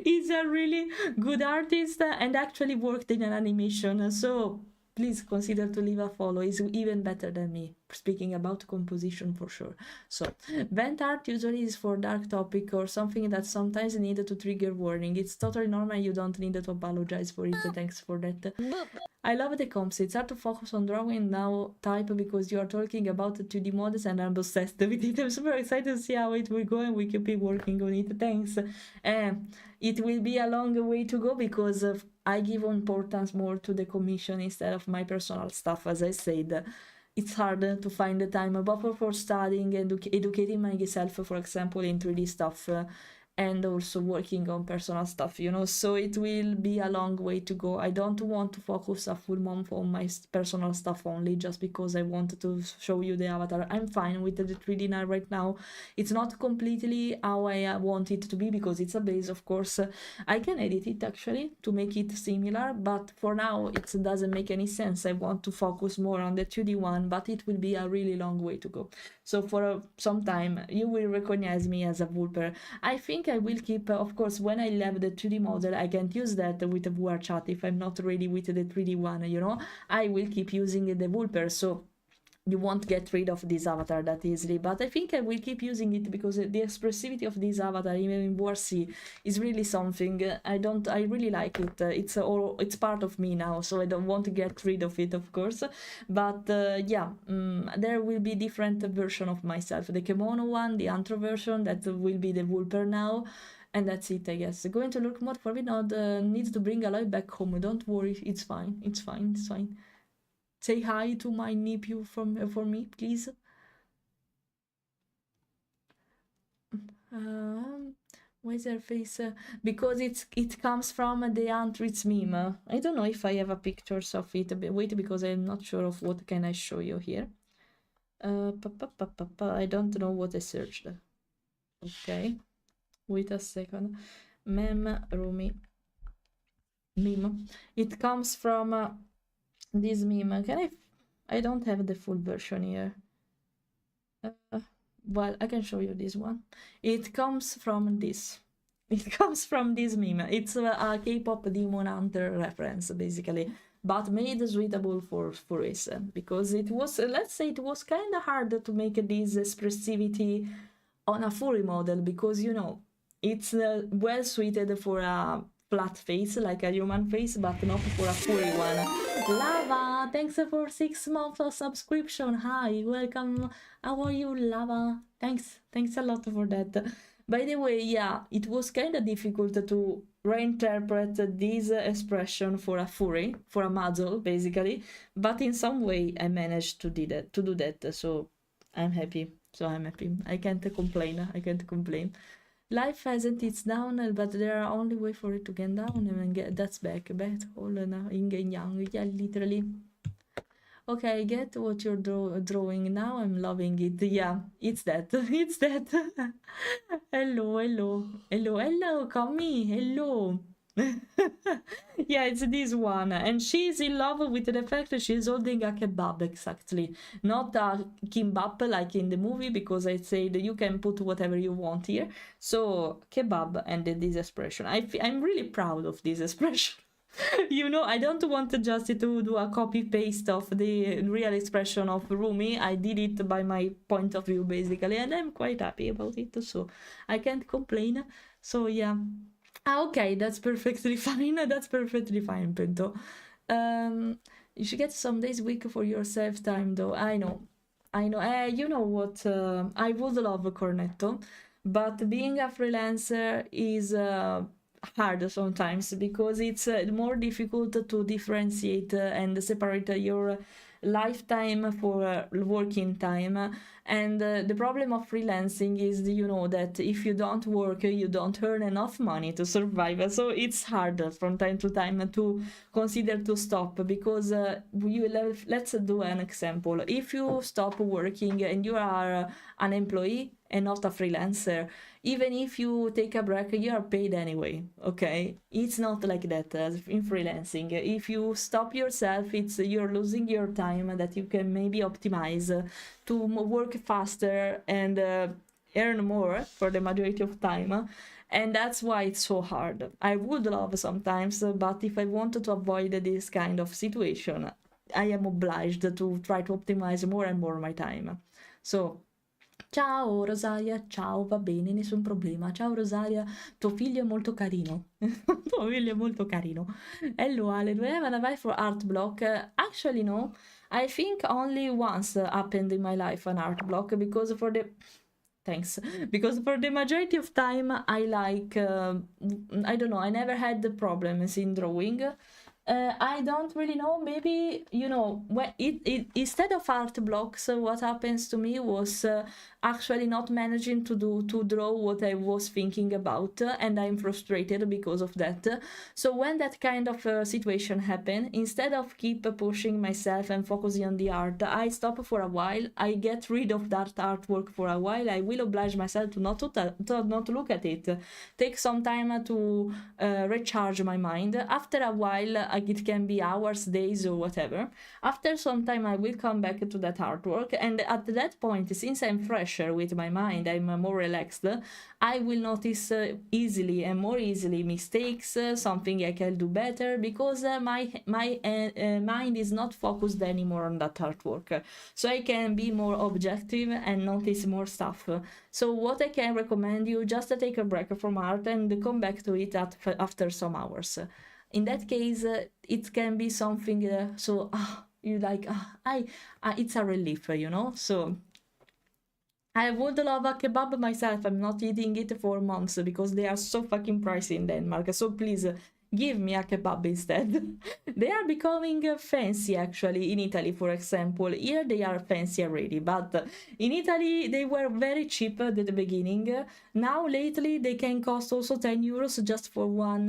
C: He's a really good artist and actually worked in an animation. So please consider to leave a follow. He's even better than me, speaking about composition for sure. So vent art usually is for dark topic or something that sometimes needed to trigger warning. It's totally normal, you don't need to apologize for it. Thanks for that. I love the comps. It's hard to focus on drawing now type because you are talking about the 2D models and I'm obsessed with it. I'm super excited to see how it will go and we can be working on it. Thanks. It will be a long way to go because I give importance more to the commission instead of my personal stuff. As I said, it's hard to find the time, but for studying and educating myself, for example, in 3D stuff, and also working on personal stuff, you know, so it will be a long way to go. I don't want to focus a full month on my personal stuff only just because I wanted to show you the avatar. I'm fine with the 3D now right now. It's not completely how I want it to be because it's a base, of course. I can edit it actually to make it similar, but for now it doesn't make any sense. I want to focus more on the 2D one, but it will be a really long way to go. So for some time you will recognize me as a Vulper. I think I will keep, of course, when I have the 2D model, I can't use that with the VR chat if I'm not ready with the 3D one, you know. I will keep using the Vulper, so you won't get rid of this avatar that easily, but I think I will keep using it because the expressivity of this avatar, even in WarC, is really something. I really like it. It's part of me now, so I don't want to get rid of it, of course. But there will be different version of myself. The kimono one, the antro version, that will be the Vulper now. And that's it, I guess. Going to look more for not needs to bring Aloy back home. Don't worry, it's fine. It's fine. Say hi to my nephew for me, please. Where's her face? Because it comes from the Antritz meme. I don't know if I have a pictures of it. Wait, because I'm not sure of what can I show you here. I don't know what I searched. Okay, wait a second. Rumi meme. It comes from this meme. I don't have the full version here. Well, I can show you this one. It comes from this. It comes from this meme. It's a K-pop Demon Hunter reference, basically, but made suitable for furries because it was, let's say, it was kind of hard to make this expressivity on a furry model because, you know, it's well suited for a flat face like a human face, but not for a furry one. Lava, thanks for 6 months of subscription. Hi, welcome. How are you, Lava? Thanks a lot for that. By the way, yeah, it was kind of difficult to reinterpret this expression for a furry, for a muzzle, basically, but in some way I managed to do that. So I'm happy. I can't complain. Life hasn't its down, but there are only way for it to get down and get that's back all in yang. Yeah, literally. Okay, I get what you're drawing now. I'm loving it. Yeah, it's that. Hello, Kami. Hello. Yeah, it's this one, and she's in love with the fact that she's holding a kebab, exactly, not a kimbap like in the movie, because I said you can put whatever you want here. So kebab, and this expression, I'm really proud of this expression. You know, I don't want just to do a copy paste of the real expression of Rumi. I did it by my point of view, basically, and I'm quite happy about it, so I can't complain. So yeah. Okay, that's perfectly fine. That's perfectly fine, Pinto. You should get some days week for yourself time, though. I know. You know what? I would love Cornetto, but being a freelancer is hard sometimes, because it's more difficult to differentiate and separate your lifetime for working time. And the problem of freelancing is, you know, that if you don't work, you don't earn enough money to survive. So it's hard from time to time to consider to stop, because let's do an example. If you stop working and you are an employee and not a freelancer, even if you take a break, you are paid anyway. Okay, it's not like that in freelancing. If you stop yourself, it's you're losing your time that you can maybe optimize to work faster and earn more for the majority of time. And that's why it's so hard. I would love sometimes, but if I wanted to avoid this kind of situation, I am obliged to try to optimize more and more my time. So ciao Rosaria, ciao, va bene, nessun problema. Ciao Rosaria, tuo figlio è molto carino. Tuo figlio è molto carino. Hello Ale, do I have an advice for art block? Actually no, I think only once happened in my life an art block, because for the... Thanks. Because for the majority of time I like, I don't know, I never had the problems in drawing. I don't really know, maybe, you know, when instead of art blocks, what happens to me was actually not managing to draw what I was thinking about, and I'm frustrated because of that. So when that kind of situation happen, instead of keep pushing myself and focusing on the art, I stop for a while. I get rid of that artwork for a while. I will oblige myself to not look at it, take some time to recharge my mind. After a while, it can be hours, days, or whatever. After some time, I will come back to that artwork, and at that point, since I'm fresher with my mind, I'm more relaxed, I will notice easily and more easily mistakes, something I can do better, because my mind is not focused anymore on that artwork. So I can be more objective and notice more stuff. So what I can recommend you, just to take a break from art and come back to it after some hours. In that case, it can be something you like, it's a relief, you know? So I would love a kebab myself. I'm not eating it for months because they are so fucking pricey in Denmark. So please, give me a kebab instead. They are becoming fancy, actually, in Italy, for example. Here they are fancy already, but in Italy they were very cheap at the beginning. Now, lately, they can cost also 10 euros just for one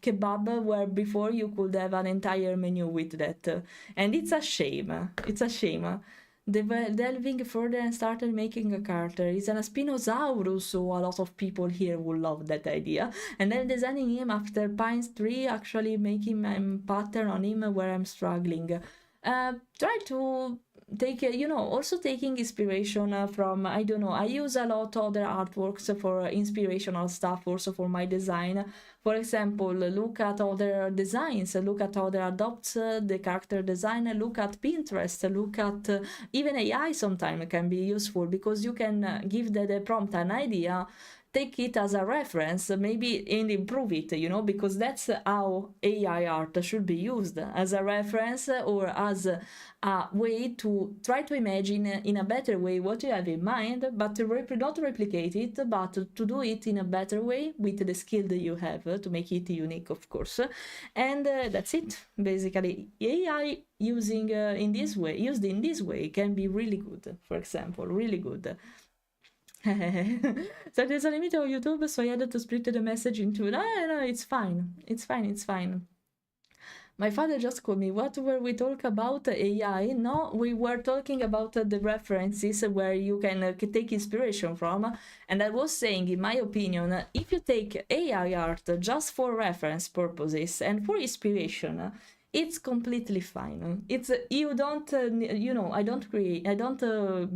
C: kebab, where before you could have an entire menu with that. And it's a shame. It's a shame. They were delving further and started making a character. He's an Spinosaurus, so a lot of people here will love that idea. And then designing him after Pines 3, actually making a pattern on him where I'm struggling. Try to take, also taking inspiration from, I don't know, I use a lot of other artworks for inspirational stuff, also for my design. For example, look at other designs, look at other adopts the character design, look at Pinterest, look at even AI sometimes can be useful, because you can give the prompt an idea, take it as a reference, maybe, and improve it, because that's how AI art should be used, as a reference or as a way to try to imagine in a better way what you have in mind, but not replicate it, but to do it in a better way with the skill that you have to make it unique, of course. And that's it. Basically, AI used in this way can be really good, for example, really good. So there's a limit on YouTube, so I had to split the message into no, it's fine. My father just called me. What were we talking about? AI? No, we were talking about the references where you can take inspiration from. And I was saying, in my opinion, if you take AI art just for reference purposes and for inspiration, it's completely fine. It's you don't I don't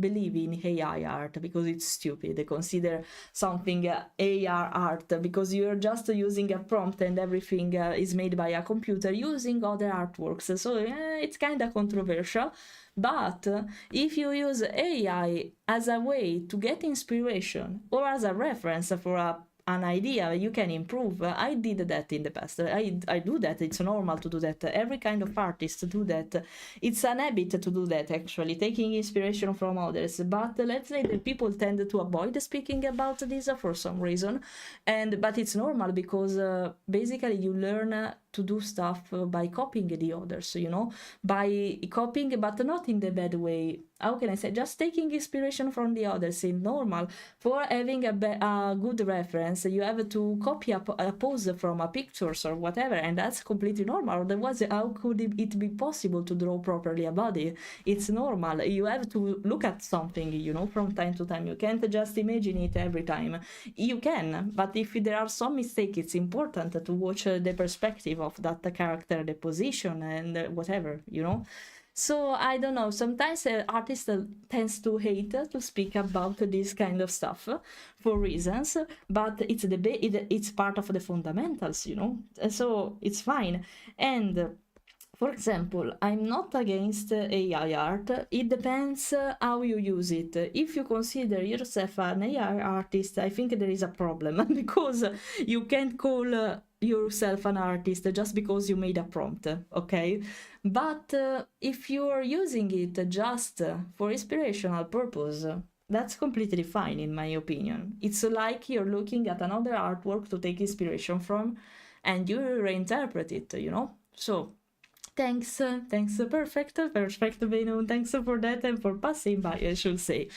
C: believe in AI art because it's stupid. They consider something AR art because you're just using a prompt and everything is made by a computer using other artworks. So it's kind of controversial. But if you use AI as a way to get inspiration or as a reference for an idea you can improve, I did that in the past. I do that. It's normal to do that. Every kind of artist do that. It's an habit to do that, actually, taking inspiration from others. But let's say that people tend to avoid speaking about this for some reason, but it's normal because basically you learn to do stuff by copying the others, by copying, but not in the bad way. How can I say? Just taking inspiration from the others is normal. For having a good reference, you have to copy a pose from a pictures or whatever, and that's completely normal. Otherwise, how could it be possible to draw properly a body? It's normal. You have to look at something, from time to time. You can't just imagine it every time. You can, but if there are some mistakes, it's important to watch the perspective of that character, the position, and whatever. So I don't know, sometimes artists tends to hate to speak about this kind of stuff for reasons, but it's part of the fundamentals, so it's fine. And for example, I'm not against AI art. It depends how you use it. If you consider yourself an AI artist, I think there is a problem because you can't call yourself an artist just because you made a prompt, okay? But if you're using it just for inspirational purpose, that's completely fine in my opinion. It's like you're looking at another artwork to take inspiration from and you reinterpret it. So thanks, perfect, Beno. Thanks for that and for passing by, I should say.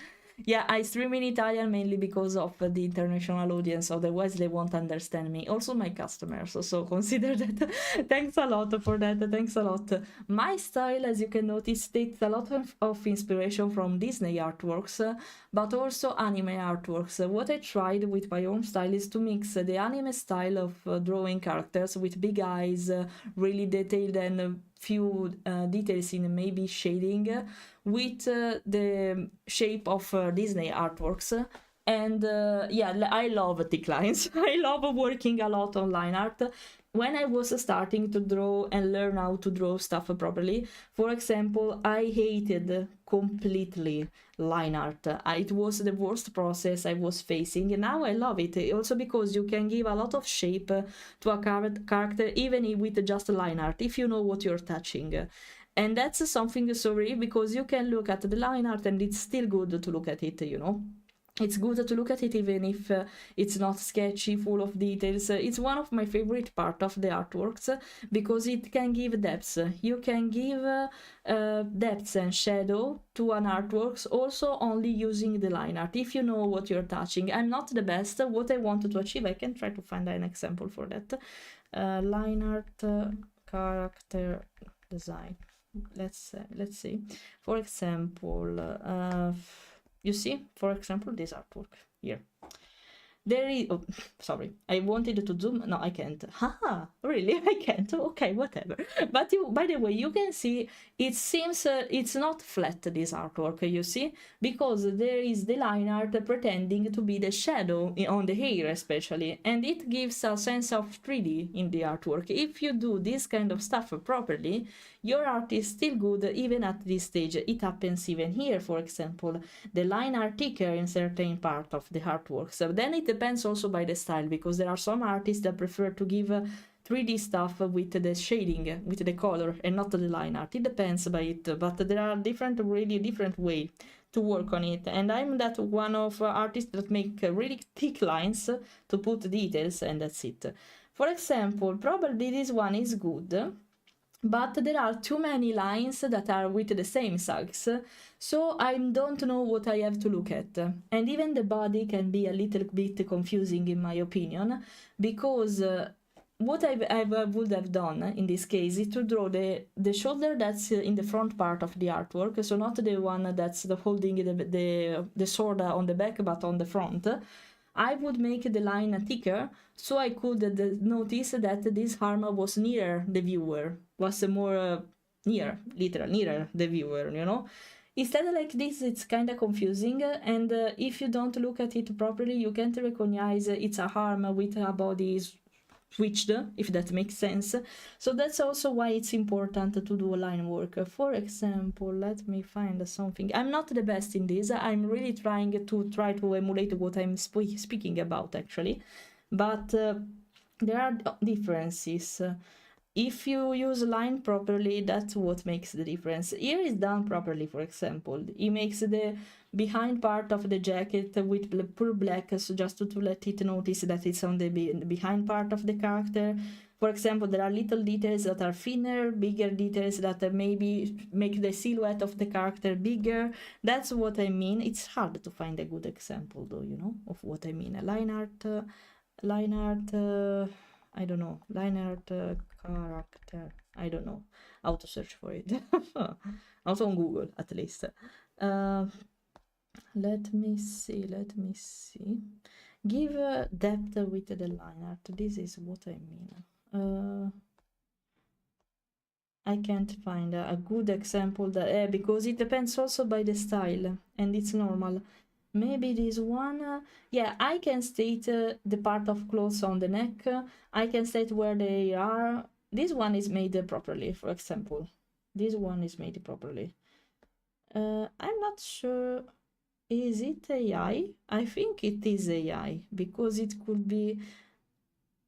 C: Yeah, I stream in Italian mainly because of the international audience, otherwise they won't understand me. Also my customers, so consider that. Thanks a lot for that, thanks a lot. My style, as you can notice, takes a lot of inspiration from Disney artworks, but also anime artworks. What I tried with my own style is to mix the anime style of drawing characters with big eyes, really detailed and few details in maybe shading with the shape of Disney artworks. And I love thick lines. I love working a lot on line art. When I was starting to draw and learn how to draw stuff properly, for example, I hated completely line art. It was the worst process I was facing, and now I love it. Also because you can give a lot of shape to a character even with just line art, if you know what you're touching. And that's something sorry, because you can look at the line art and it's still good to look at it, It's good to look at it even if it's not sketchy, full of details. It's one of my favorite part of the artworks because it can give depth. You can give depth and shadow to an artwork also only using the line art, if you know what you're touching. I'm not the best. What I wanted to achieve, I can try to find an example for that. Line art, character design. Let's see. For example, you see, for example, this artwork here. There is, oh, sorry, I wanted to zoom, no, I can't. Haha, really, I can't, okay, whatever. But by the way, you can see, it seems it's not flat, this artwork, you see, because there is the line art pretending to be the shadow on the hair, especially, and it gives a sense of 3D in the artwork. If you do this kind of stuff properly, your art is still good even at this stage. It happens even here, for example, the line art thicker in certain part of the artwork. So then it depends also by the style, because there are some artists that prefer to give 3D stuff with the shading, with the color, and not the line art. It depends by it, but there are really different way to work on it. And I'm that one of artists that make really thick lines to put details, and that's it. For example, probably this one is good, but there are too many lines that are with the same size, so I don't know what I have to look at. And even the body can be a little bit confusing in my opinion, because what I would have done in this case is to draw the shoulder that's in the front part of the artwork, so not the one that's holding the sword on the back, but on the front. I would make the line thicker, so I could notice that this arm was near the viewer, was more near the viewer, you know. Instead, like this, it's kind of confusing, and if you don't look at it properly, you can't recognize it's a arm with a body switched, if that makes sense. So that's also why it's important to do line work. For example, let me find something. I'm not the best in this. I'm really trying to emulate what I'm speaking about, actually. But there are differences. If you use line properly, that's what makes the difference. Here is done properly, for example. It makes the behind part of the jacket with pure black, so just to let it notice that it's on the behind part of the character. For example, there are little details that are thinner, bigger details that maybe make the silhouette of the character bigger. That's what I mean. It's hard to find a good example, though, you know, of what I mean. Line art, I don't know, line art character. I don't know how to search for it. Also on Google, at least. Let me see. Give depth with the line art. This is what I mean. I can't find a good example that because it depends also by the style, and it's normal. Maybe this one, yeah, I can state the part of clothes on the neck. I can state where they are. This one is made properly, for example. This one is made properly. I'm not sure. Is it AI? I think it is AI, because it could be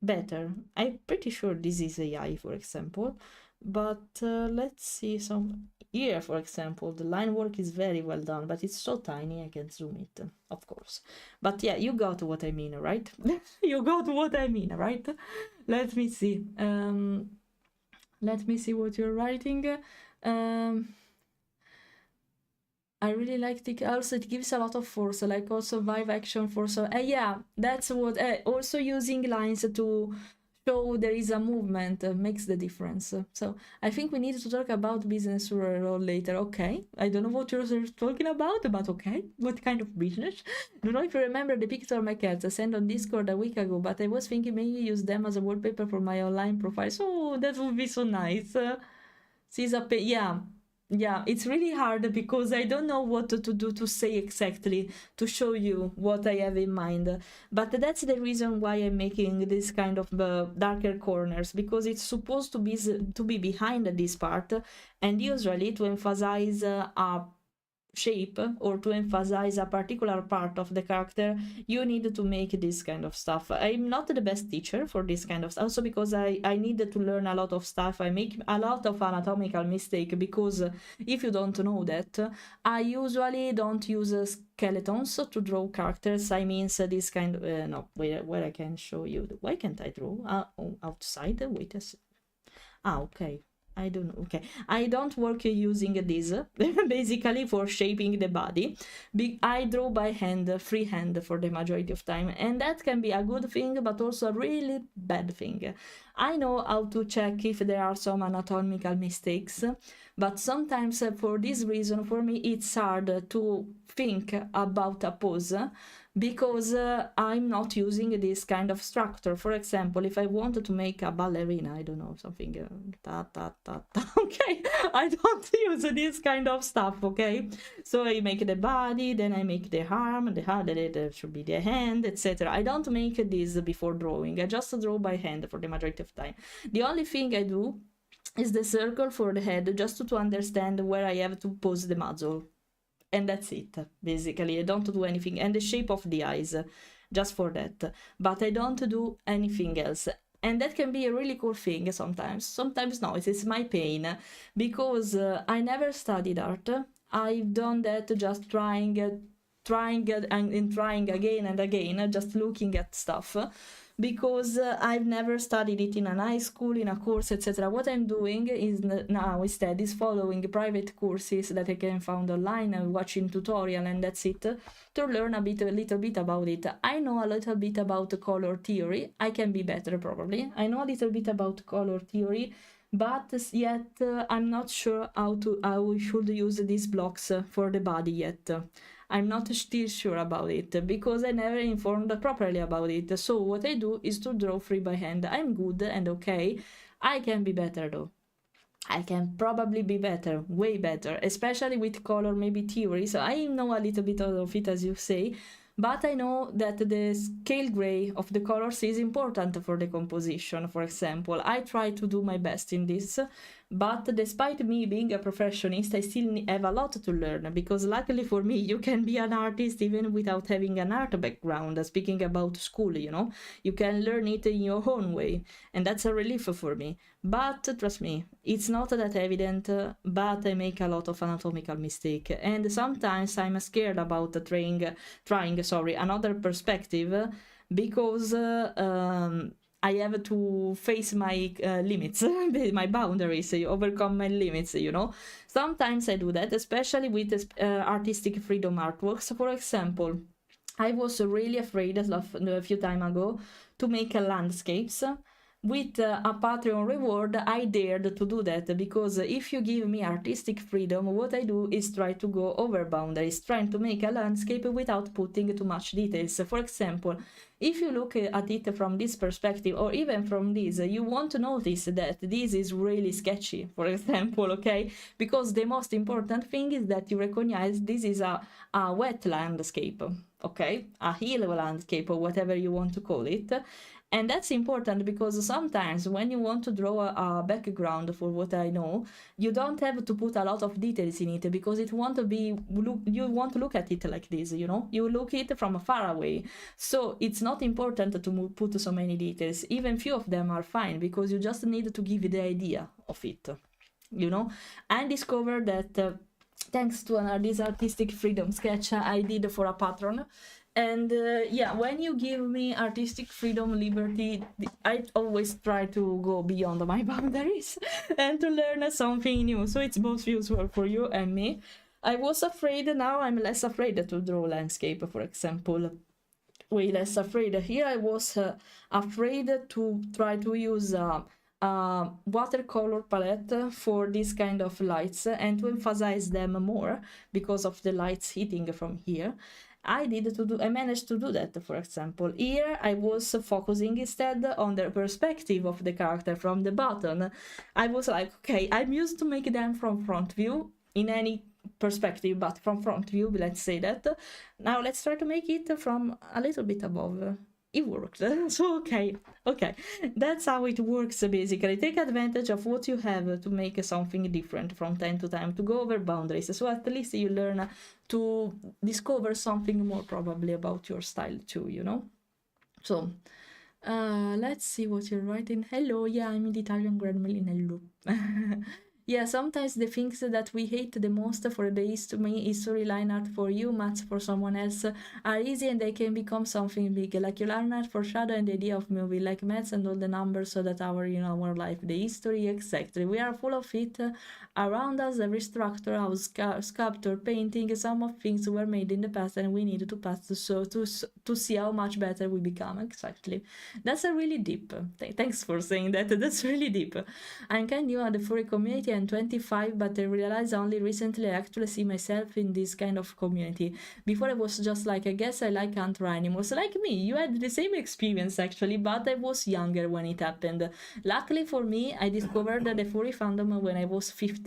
C: better. I'm pretty sure this is AI, for example. But let's see some. Here, for example, the line work is very well done, but it's so tiny I can zoom it, of course. But yeah, you got what I mean, right? You got what I mean, right? Let me see. Let me see what you're writing. I really like it. Also, it gives a lot of force, like also vibe action force. Yeah, that's what. Also using lines to show there is a movement makes the difference. So I think we need to talk about business role later. Okay, I don't know what you're talking about, but okay, what kind of business? Don't know if you remember the picture of my cats I sent on Discord a week ago, but I was thinking maybe use them as a wallpaper for my online profile. So that would be so nice. Yeah, it's really hard because I don't know what to do to say exactly to show you what I have in mind. But that's the reason why I'm making this kind of darker corners, because it's supposed to be behind this part, and usually to emphasize a shape or to emphasize a particular part of the character, you need to make this kind of stuff. I'm not the best teacher for this kind of stuff, also because I needed to learn a lot of stuff. I make a lot of anatomical mistake, because if you don't know that, I usually don't use skeletons to draw characters. I mean this kind of no, where I can show you. Why can't I draw outside? Wait a okay, I don't know. Okay, I don't work using this basically for shaping the body. I draw by hand, freehand for the majority of time, and that can be a good thing, but also a really bad thing. I know how to check if there are some anatomical mistakes, but sometimes for this reason, for me, it's hard to think about a pose, because I'm not using this kind of structure. For example, if I wanted to make a ballerina, I don't know, something okay, I don't use this kind of stuff, okay? So I make the body, then I make the arm, there should be the hand, etc. I don't make this before drawing. I just draw by hand for the majority of time. The only thing I do is the circle for the head, just to understand where I have to pose the muzzle. And that's it, basically. I don't do anything. And the shape of the eyes, just for that. But I don't do anything else. And that can be a really cool thing sometimes. Sometimes no, it's my pain. Because I never studied art. I've done that just trying again and again, just looking at stuff. because I've never studied it in a high school, in a course, etc. What I'm doing is now instead is following private courses that I can find online and watching tutorial, and that's it, to learn a little bit about it. I know a little bit about color theory. I can be better probably. I know a little bit about color theory, but yet I'm not sure how we should use these blocks for the body yet. I'm not still sure about it because I never informed properly about it. So what I do is to draw free by hand. I'm good and okay. I can be better though. I can probably be better, way better, especially with color maybe theory. So I know a little bit of it, as you say, but I know that the scale gray of the colors is important for the composition, for example. I try to do my best in this, but despite me being a perfectionist, I still have a lot to learn, because luckily for me, you can be an artist even without having an art background. Speaking about school, you know, you can learn it in your own way, and that's a relief for me. But trust me, it's not that evident, but I make a lot of anatomical mistake, and sometimes I'm scared about trying another perspective, because I have to face my limits, my boundaries, overcome my limits, you know. Sometimes I do that, especially with artistic freedom artworks. For example, I was really afraid a few time ago to make landscapes. With a Patreon reward, I dared to do that, because if you give me artistic freedom, what I do is try to go over boundaries, trying to make a landscape without putting too much details. For example, if you look at it from this perspective, or even from this, you won't notice that this is really sketchy, for example, okay? Because the most important thing is that you recognize this is a wet landscape, okay? A hill landscape, or whatever you want to call it. And that's important because sometimes when you want to draw a background, for what I know, you don't have to put a lot of details in it, because you want to look at it like this, you know? You look it from far away. So it's not important to put so many details. Even few of them are fine, because you just need to give the idea of it, you know? I discovered that thanks to this artistic freedom sketch I did for a patron. And yeah, when you give me artistic freedom, liberty, I always try to go beyond my boundaries and to learn something new. So it's both useful for you and me. I was afraid, now I'm less afraid to draw landscape, for example. Way less afraid. Here I was afraid to try to use watercolor palette for this kind of lights and to emphasize them more because of the lights hitting from here. I managed to do that, for example. Here I was focusing instead on the perspective of the character from the bottom. I was like, okay, I'm used to make them from front view in any perspective, but from front view, let's say that. Now let's try to make it from a little bit above. It worked. So okay, that's how it works basically. Take advantage of what you have to make something different from time to time, to go over boundaries, so at least you learn to discover something more probably about your style too, you know. So let's see what you're writing. Hello, yeah, I'm the Italian Grand Millennial. Yeah, sometimes the things that we hate the most for the history line art for you, maths for someone else, are easy and they can become something big. Like you learn art for shadow and the idea of movie, like maths and all the numbers so that our, you know, our life, the history, exactly. We are full of it around us, every structure, house, sculpture, painting, some of things were made in the past and we need to pass to see how much better we become, exactly. That's a really deep. Thanks for saying that, that's really deep. I'm kind new at the furry community. I'm 25, but I realized only recently I actually see myself in this kind of community. Before I was just like, I guess I like hunter animals. Like me, you had the same experience actually, but I was younger when it happened. Luckily for me, I discovered the furry fandom when I was 15.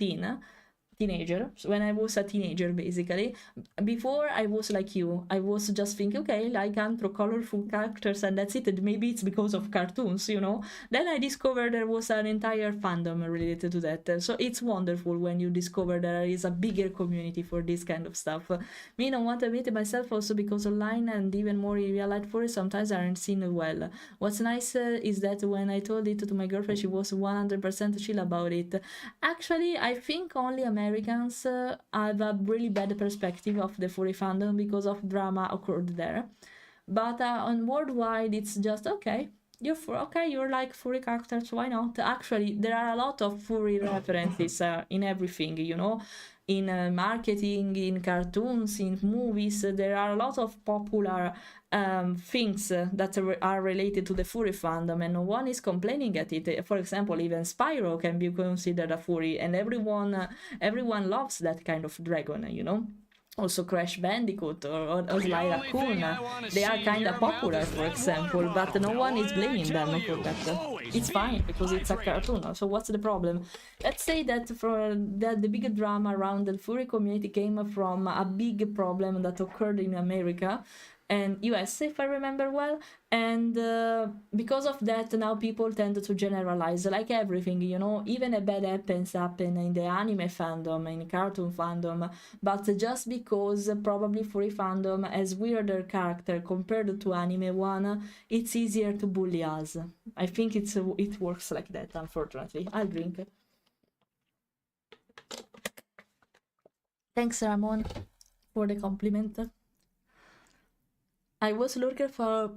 C: Teenager, when I was a teenager basically. Before I was like you, I was just thinking, okay, like colorful characters and that's it, and maybe it's because of cartoons, you know. Then I discovered there was an entire fandom related to that, so it's wonderful when you discover there is a bigger community for this kind of stuff. Me don't want to admit it myself also because online and even more in real life for sometimes aren't seen well. What's nice is that when I told it to my girlfriend, she was 100% chill about it. Actually, I think only Americans have a really bad perspective of the furry fandom because of drama occurred there. But on worldwide, it's just okay. you're like furry characters, why not? Actually, there are a lot of furry references in everything, you know, in marketing, in cartoons, in movies. There are a lot of popular things that are related to the furry fandom, and no one is complaining at it. For example, even Spyro can be considered a furry, and everyone loves that kind of dragon, you know. Also Crash Bandicoot or Sly Raccoon, they are kind of popular, for example, but no one is blaming them for that. It's fine because it's a cartoon, so what's the problem? Let's say that the big drama around the furry community came from a big problem that occurred in America and US, if I remember well, and because of that now people tend to generalize like everything, you know, even a bad happen in the anime fandom, in cartoon fandom, but just because probably furry fandom has weirder character compared to anime one, it's easier to bully us. I think it works like that, unfortunately. I'll drink. Thanks, Ramon, for the compliment. I was looking for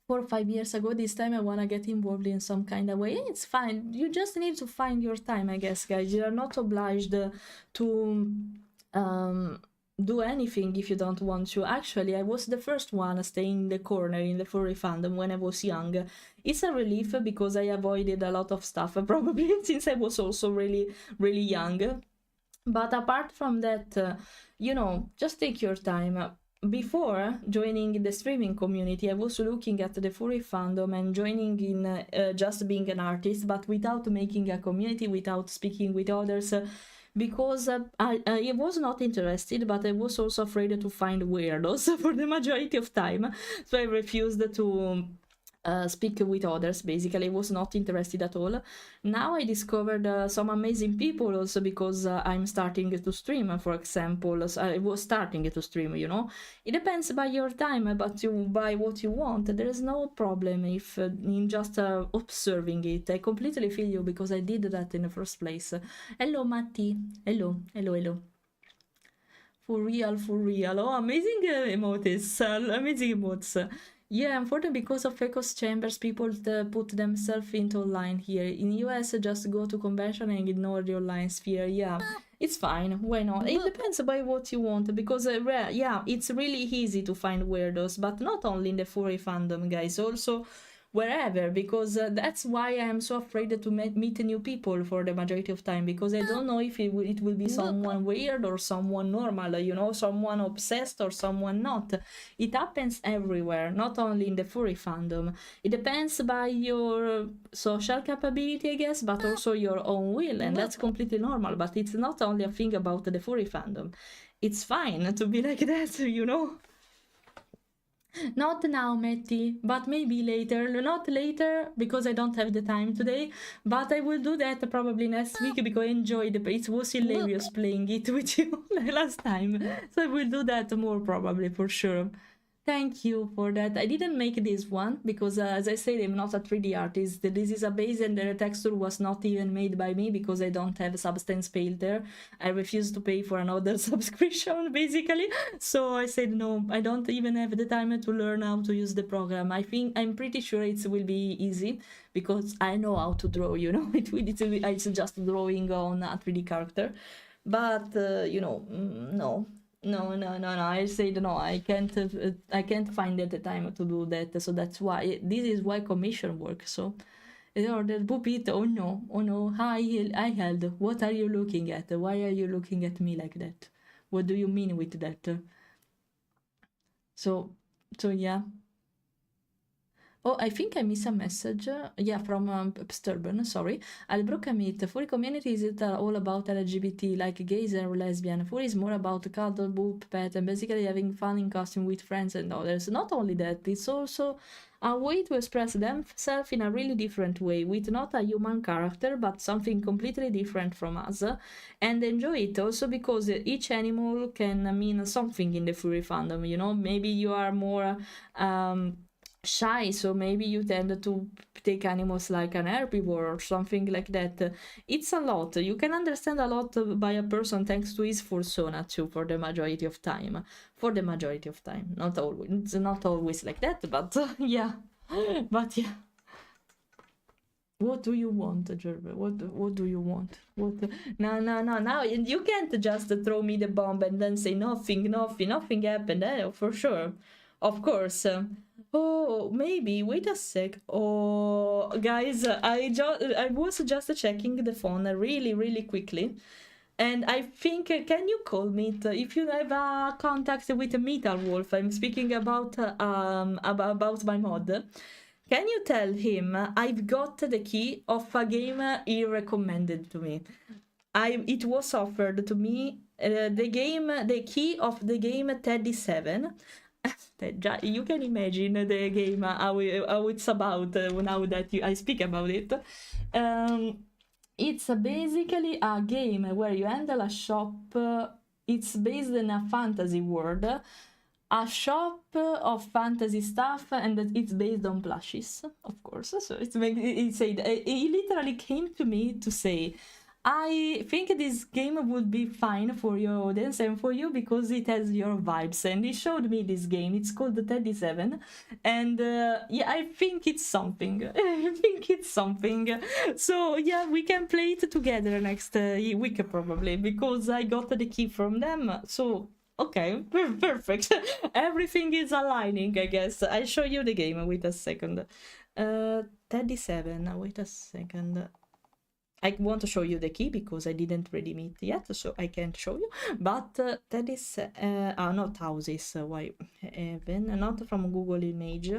C: 4 or 5 years ago. This time I want to get involved in some kind of way. It's fine. You just need to find your time, I guess, guys. You are not obliged to do anything if you don't want to. Actually, I was the first one staying in the corner in the furry fandom when I was young. It's a relief because I avoided a lot of stuff, probably since I was also really, really young. But apart from that, you know, just take your time. Before joining the streaming community, I was looking at the furry fandom and joining in just being an artist, but without making a community, without speaking with others, because I was not interested, but I was also afraid to find weirdos for the majority of time, so I refused to speak with others. Basically, I was not interested at all. Now I discovered some amazing people also because I'm starting to stream, for example. So I was starting to stream, you know. It depends by your time, but you buy what you want. There is no problem if in just observing it. I completely feel you because I did that in the first place. Hello, Matti. Hello, hello, hello. For real, for real. Oh, amazing emotes. Amazing emotes. Yeah, unfortunately, because of echo chambers, people put themselves into online here. In US, just go to convention and ignore the online sphere. Yeah, it's fine. Why not? It depends by what you want, because yeah, it's really easy to find weirdos, but not only in the furry fandom, guys. Also wherever, because that's why I'm so afraid to meet new people for the majority of time, because I don't know if it will be someone weird or someone normal, you know, someone obsessed or someone not. It happens everywhere, not only in the furry fandom. It depends by your social capability, I guess, but also your own will, and that's completely normal. But it's not only a thing about the furry fandom. It's fine to be like that, you know. Not now, Matty, but maybe later. Not later, because I don't have the time today, but I will do that probably next week because I enjoyed it. It was hilarious playing it with you last time. So I will do that more probably, for sure. Thank you for that. I didn't make this one because, as I said, I'm not a 3D artist. This is a base and the texture was not even made by me because I don't have Substance Painter. I refused to pay for another subscription, basically. So I said, no, I don't even have the time to learn how to use the program. I'm pretty sure it will be easy because I know how to draw, you know. It's just drawing on a 3D character. But, you know, no. No. I said no. I can't find the time to do that. So that's why this is why commission works. So, or the puppet. Oh no. I held. What are you looking at? Why are you looking at me like that? What do you mean with that? So yeah. Oh, I think I missed a message. Yeah, from Sturban, sorry. Albrook Meet. Furry community is it all about LGBT, like gays and lesbian. Furry is more about cuddle, boop, pet, and basically having fun in costume with friends and others. Not only that, it's also a way to express themselves in a really different way, with not a human character, but something completely different from us. And enjoy it also because each animal can mean something in the furry fandom, you know? Maybe you are more shy, so maybe you tend to take animals like an herbivore or something like that. It's a lot. You can understand a lot by a person thanks to his persona too, for the majority of time. Not always. It's not always like that, but yeah. But yeah. What do you want, Gerber? What do you want? What? No, no, no, no. You can't just throw me the bomb and then say nothing happened. For sure, of course. Oh, maybe. Wait a sec. Oh, guys, I was just checking the phone really quickly, and I think can you call me if you have a contact with Metal Wolf? I'm speaking about my mod. Can you tell him I've got the key of a game he recommended to me? It was offered to me the key of the game Teddy 7. You can imagine the game how it's about now that I speak about it. It's basically a game where you handle a shop. It's based in a fantasy world, a shop of fantasy stuff, and it's based on plushies, of course. So it said he literally came to me to say, I think this game would be fine for your audience and for you because it has your vibes. And he showed me this game. It's called the Teddy 7. And yeah, I think it's something. I think it's something. So yeah, we can play it together next week probably because I got the key from them. So okay, perfect. Everything is aligning, I guess. I'll show you the game. Wait a second. Teddy 7. Wait a second. I want to show you the key because I didn't redeem it yet, so I can't show you. But that is not houses. Why? Even not from Google Image.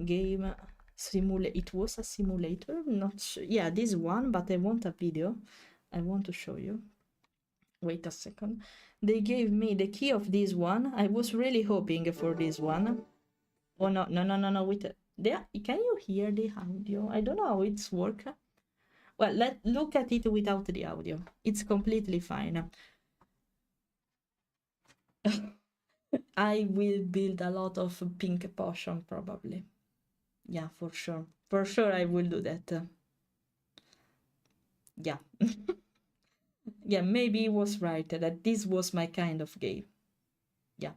C: Game simulate. It was a simulator. Not yeah, this one. But I want a video. I want to show you. Wait a second. They gave me the key of this one. I was really hoping for this one. Oh no. Wait. There. Can you hear the audio? I don't know how it's work. Well, let's look at it without the audio. It's completely fine. I will build a lot of pink potion, probably. Yeah, for sure. For sure, I will do that. Yeah. Yeah, maybe he was right that this was my kind of game. Yeah,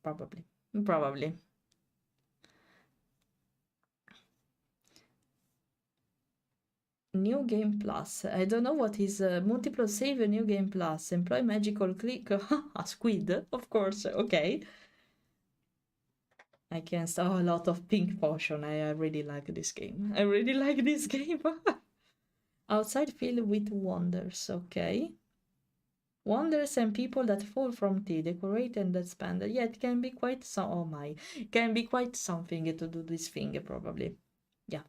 C: probably. Probably. New game plus. I don't know what is multiple save new game plus. Employ magical click. A squid, of course. Okay. I can saw a lot of pink potion. I really like this game. I really like this game. Outside filled with wonders. Okay. Wonders and people that fall from tea, decorate and expand. Yeah, it can be quite oh my. It can be quite something to do this thing, probably. Yeah.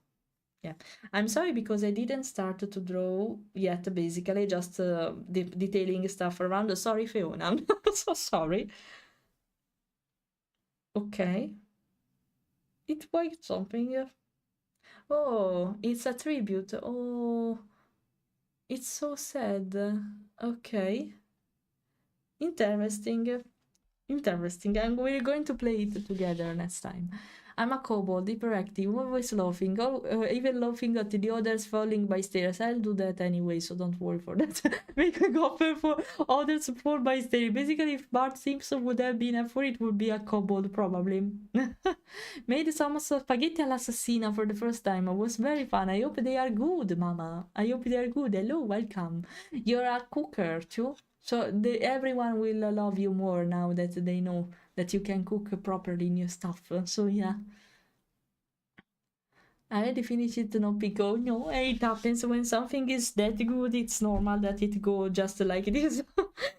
C: Yeah, I'm sorry because I didn't start to draw yet, basically, just detailing stuff around. Sorry, Fiona, I'm so sorry. Okay. It's quite something. Oh, it's a tribute. Oh, it's so sad. Okay. Interesting. Interesting. We're going to play it together next time. I'm a kobold, hyperactive, always laughing, even laughing at the others falling by stairs. I'll do that anyway, so don't worry for that. Make a gopher for others fall by stairs. Basically, if Bart Simpson would have been a furry, it would be a kobold, probably. Made some spaghetti all'assassina for the first time. It was very fun. I hope they are good, Mama. I hope they are good. Hello, welcome. You're a cooker, too? So everyone will love you more now that they know that you can cook properly new stuff. So yeah. I already finished it, no pico. No, it happens when something is that good. It's normal that it go just like this.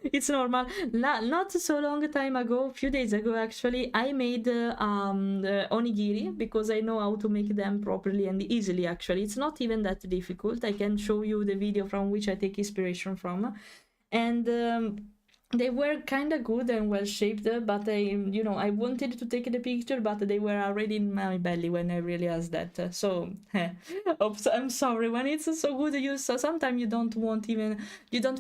C: It's normal. Not so long time ago, a few days ago actually, I made onigiri because I know how to make them properly and easily. Actually, it's not even that difficult. I can show you the video from which I take inspiration from. And they were kind of good and well shaped, but I wanted to take the picture, but they were already in my belly when I realized that. So oops, I'm sorry. When it's so good, sometimes you don't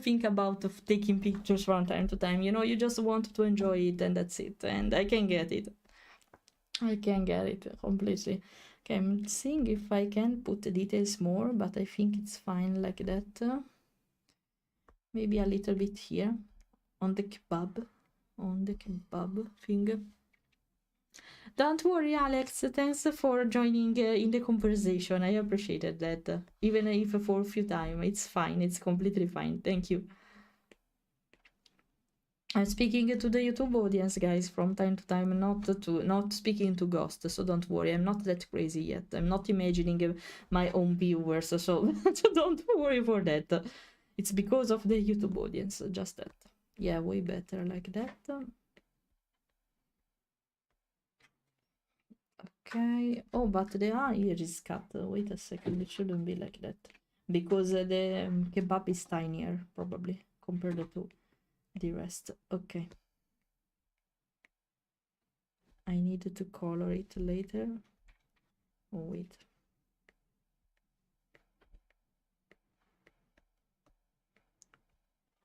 C: think about taking pictures from time to time. You just want to enjoy it, and that's it. And I can get it. I can get it completely. Okay, I'm seeing if I can put the details more, but I think it's fine like that. Maybe a little bit here on the kebab thing. Don't worry, Alex. Thanks for joining in the conversation. I appreciated that. Even if for a few times, it's fine. It's completely fine. Thank you. I'm speaking to the YouTube audience, guys, from time to time, not speaking to ghosts. So don't worry, I'm not that crazy yet. I'm not imagining my own viewers, so don't worry for that. It's because of the YouTube audience, just that. Yeah, way better like that. Okay. Oh, but the here is cut. Wait a second, it shouldn't be like that because the kebab is tinier probably compared to the rest. Okay. I needed to color it later. Oh, wait.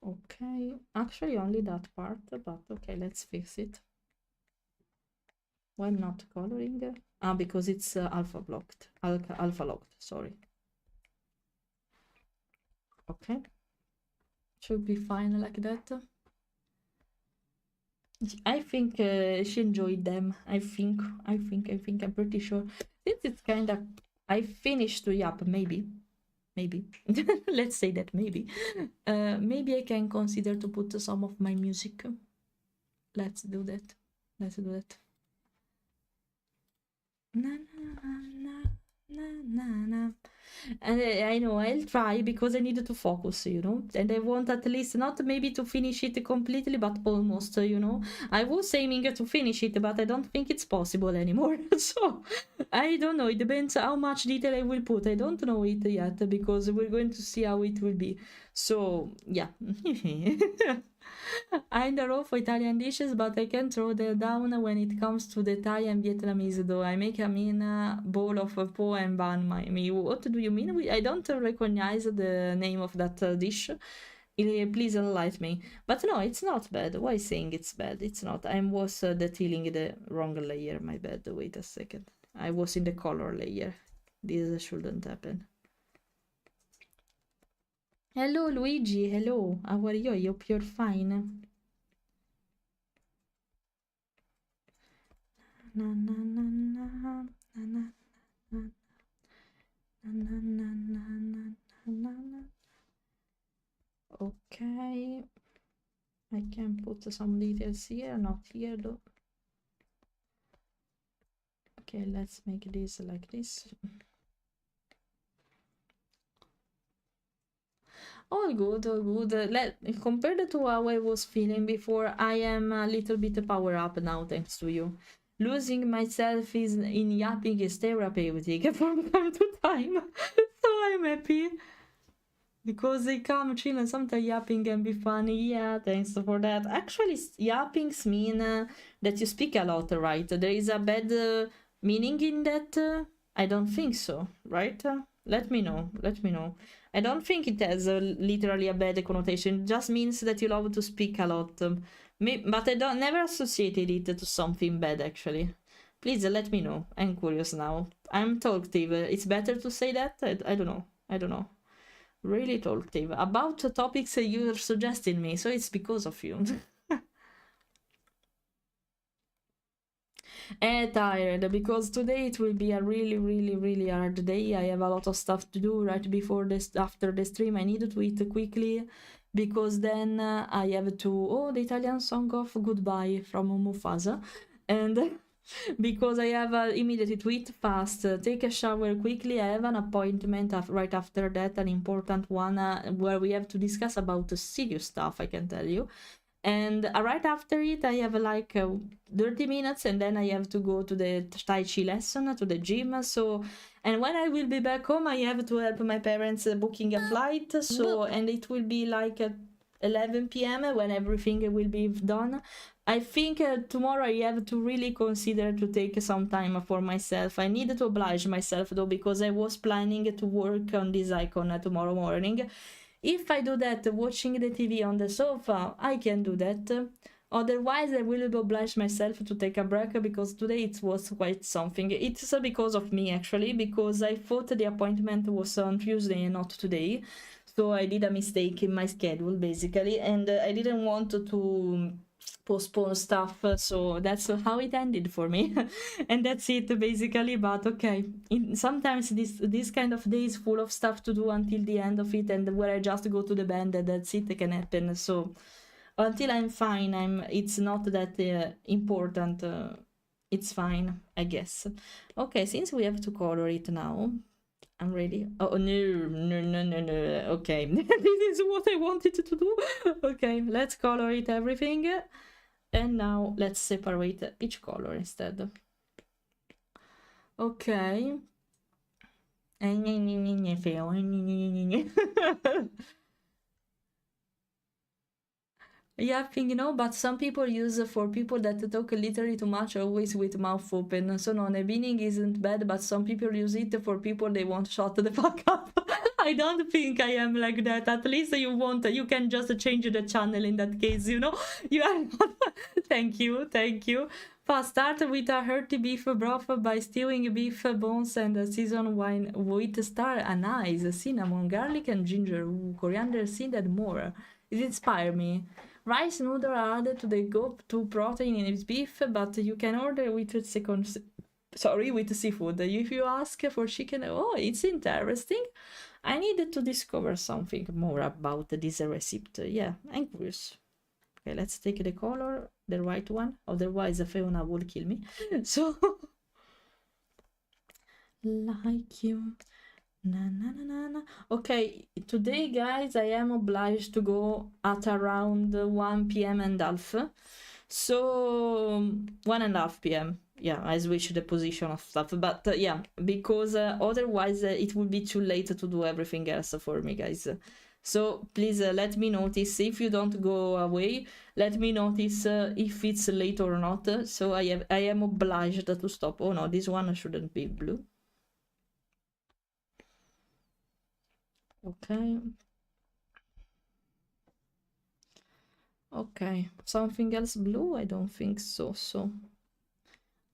C: Okay, actually only that part, but okay, let's fix it. Why I'm not coloring? Ah, because it's alpha blocked. Alpha locked, sorry. Okay. Should be fine like that. I think she enjoyed them. I'm pretty sure. Since it's kind of, I finished to yap, maybe. Let's say that maybe. Maybe I can consider to put some of my music. Let's do that. Na na na na na na. And I know I'll try because I need to focus, and I want at least not maybe to finish it completely, but almost, I was aiming to finish it, but I don't think it's possible anymore. So I don't know, it depends how much detail I will put. I don't know it yet because we're going to see how it will be. So yeah. I know for Italian dishes, but I can throw them down when it comes to the Thai and Vietnamese though. I make a mean bowl of po and ban me. What do you mean? I don't recognize the name of that dish. Please enlighten me. But no, it's not bad. Why saying it's bad? It's not. I was detailing the wrong layer. My bad. Wait a second. I was in the color layer. This shouldn't happen. Hello Luigi, hello. How are you? I hope you're fine. Na na na na na na na na na na na na. Okay. I can put some details here, not here though. Okay, let's make this like this. All good, all good. Compared to how I was feeling before, I am a little bit power up now, thanks to you. Losing myself in yapping is therapeutic from time to time, so I'm happy. Because they come chill and sometimes yapping can be funny. Yeah, thanks for that. Actually, yappings mean that you speak a lot, right? There is a bad meaning in that? I don't think so, right? Let me know. I don't think it has literally a bad connotation. It just means that you love to speak a lot. But I don't never associated it to something bad, actually. Please let me know. I'm curious now. I'm talkative. It's better to say that? I don't know. Really talkative. About topics you're suggesting me, so it's because of you. Tired because today it will be a really hard day. I have a lot of stuff to do right before this, after the stream. I need to eat quickly because then I have to the Italian song of goodbye from Mufasa, and because I have immediately to eat fast, take a shower quickly. I have an appointment right after that, an important one where we have to discuss about serious stuff, I can tell you. And right after it, I have like 30 minutes, and then I have to go to the Tai Chi lesson, to the gym. So, and when I will be back home, I have to help my parents booking a flight. So, and it will be like at 11 p.m. when everything will be done. I think tomorrow I have to really consider to take some time for myself. I need to oblige myself though, because I was planning to work on this icon tomorrow morning. If I do that watching the TV on the sofa, I can do that. Otherwise, I will oblige myself to take a break because today it was quite something. It's because of me actually, because I thought the appointment was on Tuesday and not today. So I did a mistake in my schedule basically, and I didn't want to postpone stuff, so that's how it ended for me. And that's it basically. But okay, sometimes this kind of day is full of stuff to do until the end of it, and where I just go to the band and that's it can happen. So until I'm fine, it's not that important. It's fine, I guess. Okay, since we have to color it now, I'm ready. Oh, no. Okay, this is what I wanted to do. Okay, let's color it everything. And now let's separate each color instead. Okay. Yeah, I think, but some people use for people that talk literally too much, always with mouth open. So no, nebbing isn't bad, but some people use it for people they want shut the fuck up. I don't think I am like that. At least you can just change the channel in that case, You are not... Thank you. First, start with a hearty beef broth by stewing beef bones and seasoned wine with star anise, cinnamon, garlic, and ginger, coriander seed, and more. It inspired me. Rice noodles are added to the go-to protein in its beef, but you can order with with seafood. If you ask for chicken, oh, it's interesting. I needed to discover something more about this recipe. Yeah, I'm curious. Okay, let's take the color, the right one. Otherwise, Fiona will kill me. So, like you. Na. Okay, today, guys, I am obliged to go at around 1 p.m. and half. So, 1.5 p.m. Yeah, I switched the position of stuff. But yeah, because otherwise it would be too late to do everything else for me, guys. So please let me notice if you don't go away. Let me notice if it's late or not. So I am obliged to stop. Oh no, this one shouldn't be blue. Okay. Okay, something else blue? I don't think so. So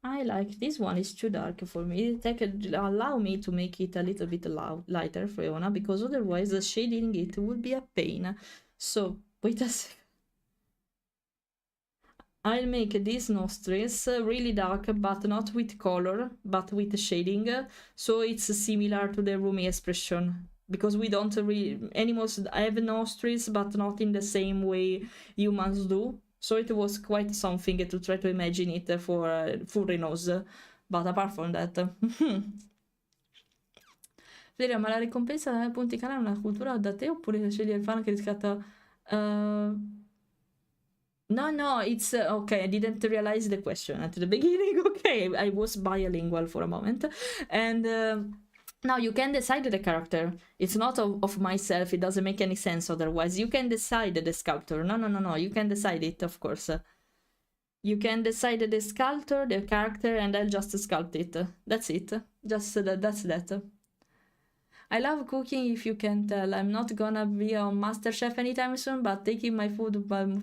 C: I like this one. Is too dark for me. It could allow me to make it a little bit lighter, Fiona, because otherwise shading it would be a pain. So wait a second. I'll make these nostrils really dark, but not with color, but with shading, so it's similar to the roomy expression. Because we don't really... Animals have nostrils, but not in the same way humans do. So it was quite something to try to imagine it for furry nose. But apart from that... Fleira, ma la ricompensa da punti canale è una cultura da te oppure scegli il fan che riscatta... No, it's... okay, I didn't realize the question at the beginning. Okay, I was bilingual for a moment. And... now you can decide the character. It's not of myself. It doesn't make any sense otherwise. You can decide the sculptor. No. You can decide it, of course. You can decide the sculptor, the character, and I'll just sculpt it. That's it. That's that. I love cooking, if you can tell. I'm not gonna be on MasterChef anytime soon, but taking my food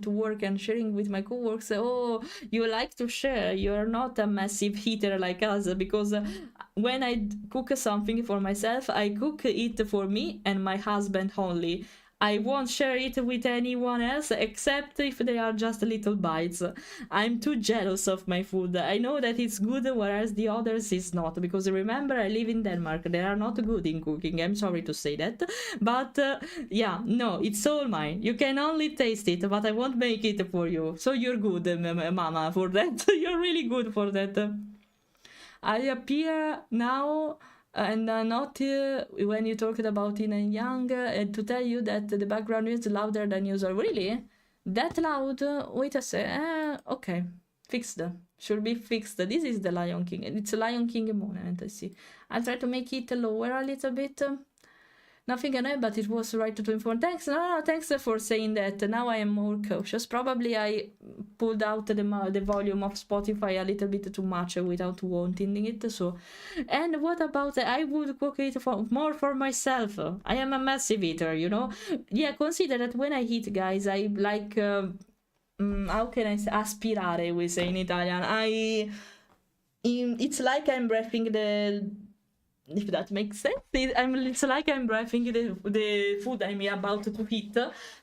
C: to work and sharing with my co-workers. Oh, you like to share. You're not a massive eater like us, because when I cook something for myself, I cook it for me and my husband only. I won't share it with anyone else except if they are just little bites. I'm too jealous of my food. I know that it's good, whereas the others is not. Because remember, I live in Denmark. They are not good in cooking. I'm sorry to say that. But yeah, no, it's all mine. You can only taste it, but I won't make it for you. So you're good, mama, for that. You're really good for that. I appear now... and not when you talked about Yin and Yang, to tell you that the background is louder than usual. Really? That loud? Wait a sec. Okay. Fixed. Should be fixed. This is the Lion King. It's a Lion King moment, I see. I'll try to make it lower a little bit. Nothing annoying, but it was right to inform. Thanks. No, thanks for saying that. Now I am more cautious. Probably I pulled out the volume of Spotify a little bit too much without wanting it. So, and what about I would cook it more for myself. I am a massive eater, Yeah, consider that when I eat, guys, I like. How can I say? Aspirare, we say in Italian. It's like I'm breathing if that makes sense. It's like I'm breathing the food I'm about to eat,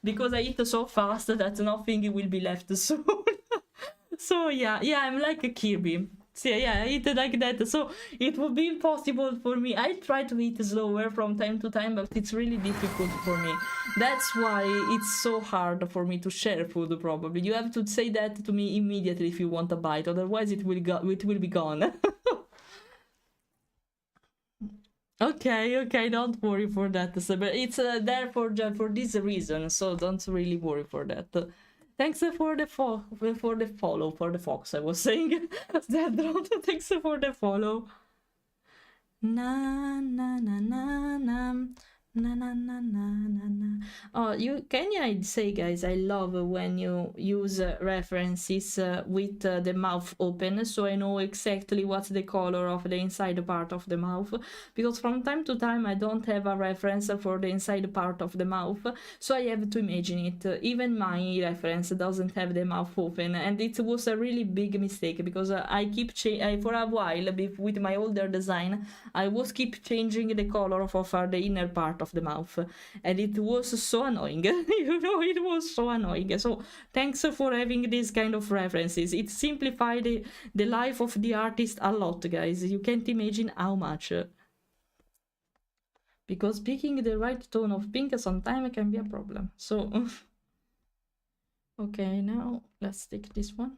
C: because I eat so fast that nothing will be left soon. So yeah, I'm like a Kirby. So yeah, I eat like that. So it would be impossible for me. I try to eat slower from time to time, but it's really difficult for me. That's why it's so hard for me to share food. Probably you have to say that to me immediately if you want a bite. Otherwise, it will be gone. Okay, don't worry for that. So, but it's there for this reason, so don't really worry for that. Thanks for the follow for the fox. I was saying that. Thanks for the follow. Na na na na na. Na na na na na na. Oh, can I say, guys, I love when you use references with the mouth open, so I know exactly what's the color of the inside part of the mouth, because from time to time I don't have a reference for the inside part of the mouth, so I have to imagine it. Even my reference doesn't have the mouth open, and it was a really big mistake, because I keep for a while with my older design I was keep changing the color of the inner part of the mouth, and it was so annoying. It was so annoying. So thanks for having this kind of references. It simplified the life of the artist a lot, guys. You can't imagine how much. Because picking the right tone of pink sometimes can be a problem. So okay, now let's take this one.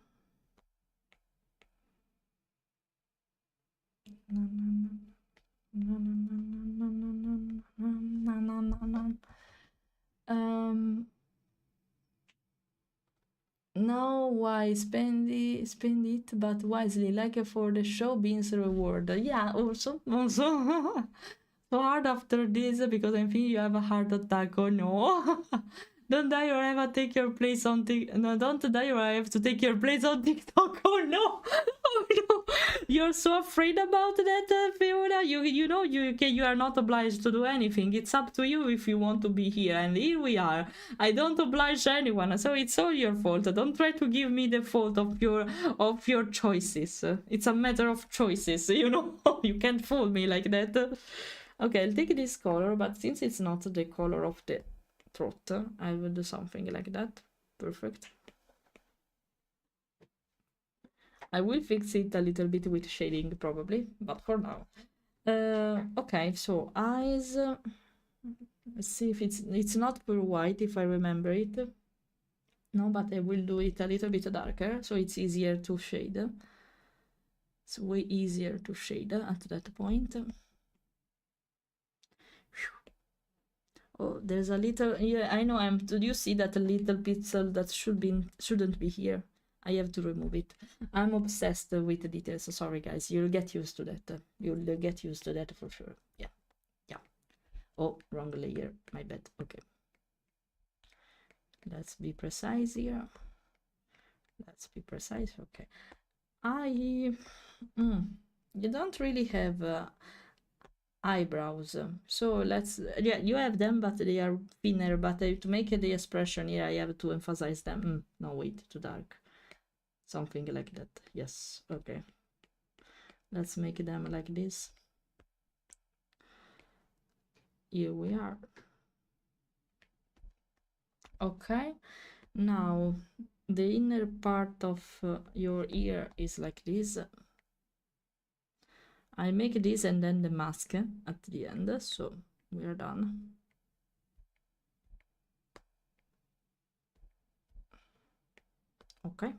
C: Now why spend it, but wisely, like for the show beans reward. Yeah, also so hard after this, because I think you have a heart attack. Oh no. Don't die or I have to take your place on TikTok. No, don't die or I have to take your place on TikTok. Oh no. Oh no. You're so afraid about that, Fiona. You know you are not obliged to do anything. It's up to you if you want to be here, and here we are. I don't oblige anyone, so it's all your fault. Don't try to give me the fault of your choices. It's a matter of choices, you know. You can't fool me like that. Okay, I'll take this color, but since it's not the color of the throat, I will do something like that. Perfect. I will fix it a little bit with shading probably, but for now. Okay, so eyes. Let's see if it's not pure white, if I remember it. No, but I will do it a little bit darker, so it's easier to shade. It's way easier to shade at that point. Oh, there's a little, yeah, I know. Do you see that little pixel that shouldn't be here? I have to remove it. I'm obsessed with the details. Sorry, guys. You'll get used to that. You'll get used to that for sure. Yeah. Oh, wrong layer. My bad. Okay. Let's be precise here. Let's be precise. Okay. You don't really have eyebrows, so you have them, but they are thinner. But to make the expression here, I have to emphasize them. No, wait, too dark. Something like that. Yes. Okay, let's make them like this. Here we are. Okay, now the inner part of your ear is like this. I make this and then the mask at the end, so we are done. Okay.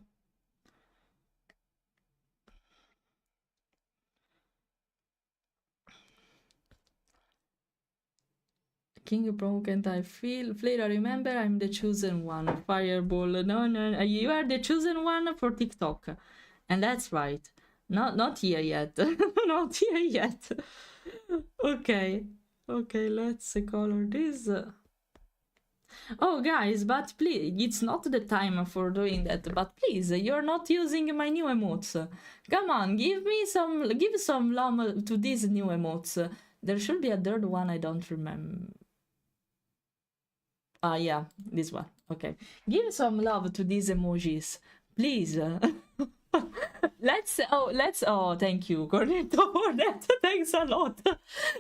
C: King broken, I feel. Fleira, remember, I'm the chosen one. Fireball. No, you are the chosen one for TikTok. And that's right. Not here yet. Not here yet. Okay, let's color this. Oh, guys, but please, it's not the time for doing that. But please, you're not using my new emotes. Come on, give some love to these new emotes. There should be a third one, I don't remember. Yeah, this one. Okay, give some love to these emojis, please. Oh, thank you, Cornetto, for that. Thanks a lot.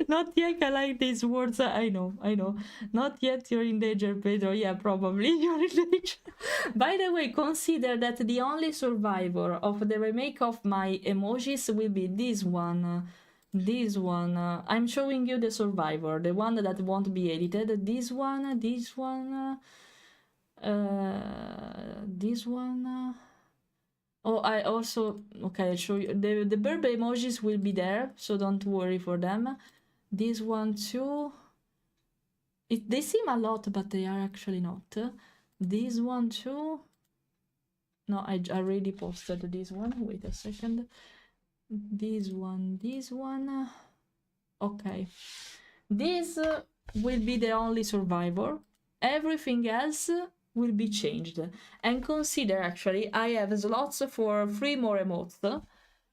C: Not yet, I like these words. I know. Not yet, you're in danger, Pedro. Yeah, probably you're in danger. By the way, consider that the only survivor of the remake of my emojis will be this one. This one. I'm showing you the survivor, the one that won't be edited. This one, this one, this one. Oh, I also, okay, I'll show you. The burb emojis will be there, so don't worry for them. This one too. They seem a lot, but they are actually not. This one too. No, I already posted this one. Wait a second. This one. Okay. This will be the only survivor. Everything else will be changed. And consider, actually, I have slots for 3 more emotes,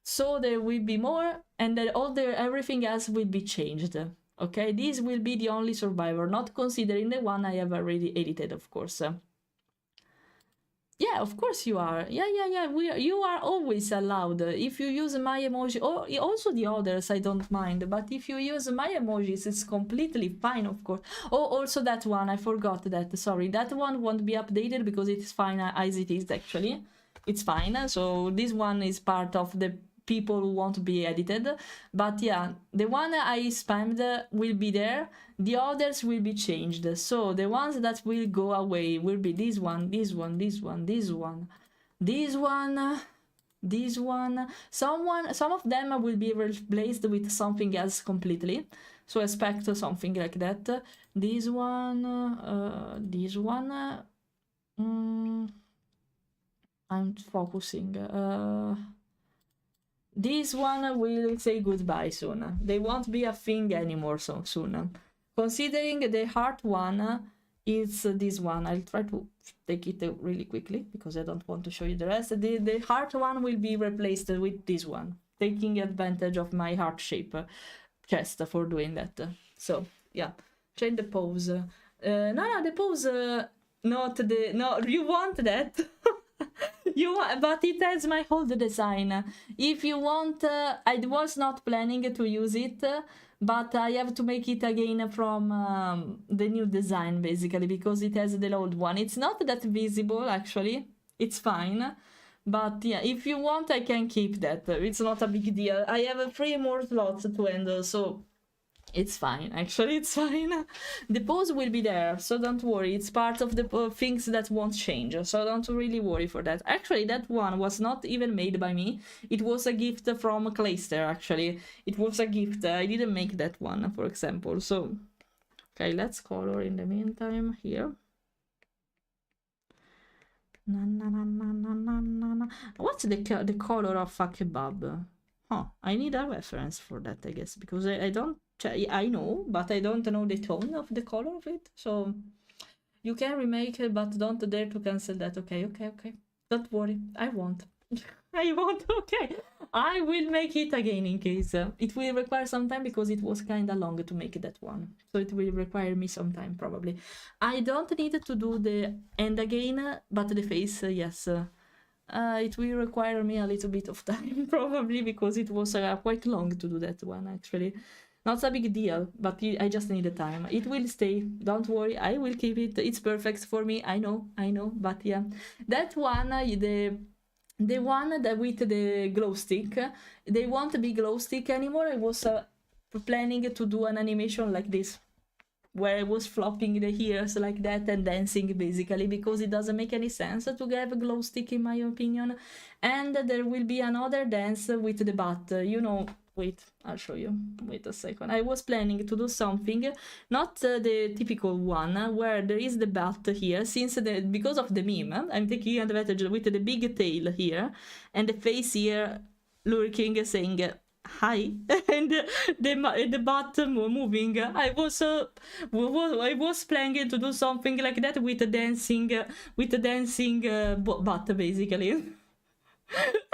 C: so there will be more, and then everything else will be changed. Okay, this will be the only survivor, not considering the one I have already edited, of course. Yeah, of course you are. Yeah. You are always allowed. If you use my emoji, or also the others, I don't mind. But if you use my emojis, it's completely fine, of course. Oh, also that one, I forgot that. Sorry, that one won't be updated because it's fine as it is, actually. It's fine. So this one is part of the people who won't be edited. But yeah, the one I spammed will be there. The others will be changed. So the ones that will go away will be this one, this one, this one, this one, this one, this one. Some of them will be replaced with something else completely. So expect something like that. This one, this one. I'm focusing. This one will say goodbye soon. They won't be a thing anymore so soon. Considering the heart one is this one. I'll try to take it really quickly because I don't want to show you the rest. The heart one will be replaced with this one, taking advantage of my heart shape chest for doing that. So yeah, change the pose. No, the pose. No, you want that? But it has my whole design. If you want, I was not planning to use it, but I have to make it again from the new design, basically, because it has the old one. It's not that visible, actually. It's fine. But yeah, if you want, I can keep that. It's not a big deal. I have 3 more slots to handle, so it's fine. Actually, it's fine. The pose will be there, so don't worry. It's part of the things that won't change, so don't really worry for that. Actually, that one was not even made by me. It was a gift from Clayster, actually. It was a gift. I didn't make that one, for example. So, okay, let's color in the meantime here. What's the color of a kebab? Huh, I need a reference for that, I guess, because I don't... I know, but I don't know the tone of the color of it, so you can remake it, but don't dare to cancel that. Okay. Don't worry, I won't. I won't, okay. I will make it again in case. It will require some time because it was kind of long to make that one. So it will require me some time, probably. I don't need to do the end again, but the face, yes. It will require me a little bit of time, probably, because it was quite long to do that one, actually. Not a big deal, but I just need the time. It will stay. Don't worry, I will keep it. It's perfect for me. I know. But yeah, that one, the one that with the glow stick, they won't be glow stick anymore. I was planning to do an animation like this, where I was flopping the ears like that and dancing, basically, because it doesn't make any sense to have a glow stick, in my opinion. And there will be another dance with the butt, Wait, I'll show you. Wait a second. I was planning to do something, not the typical one, where there is the butt here, because of the meme, I'm taking advantage with the big tail here, and the face here lurking, saying hi, and the butt moving. I was planning to do something like that with the dancing butt, basically.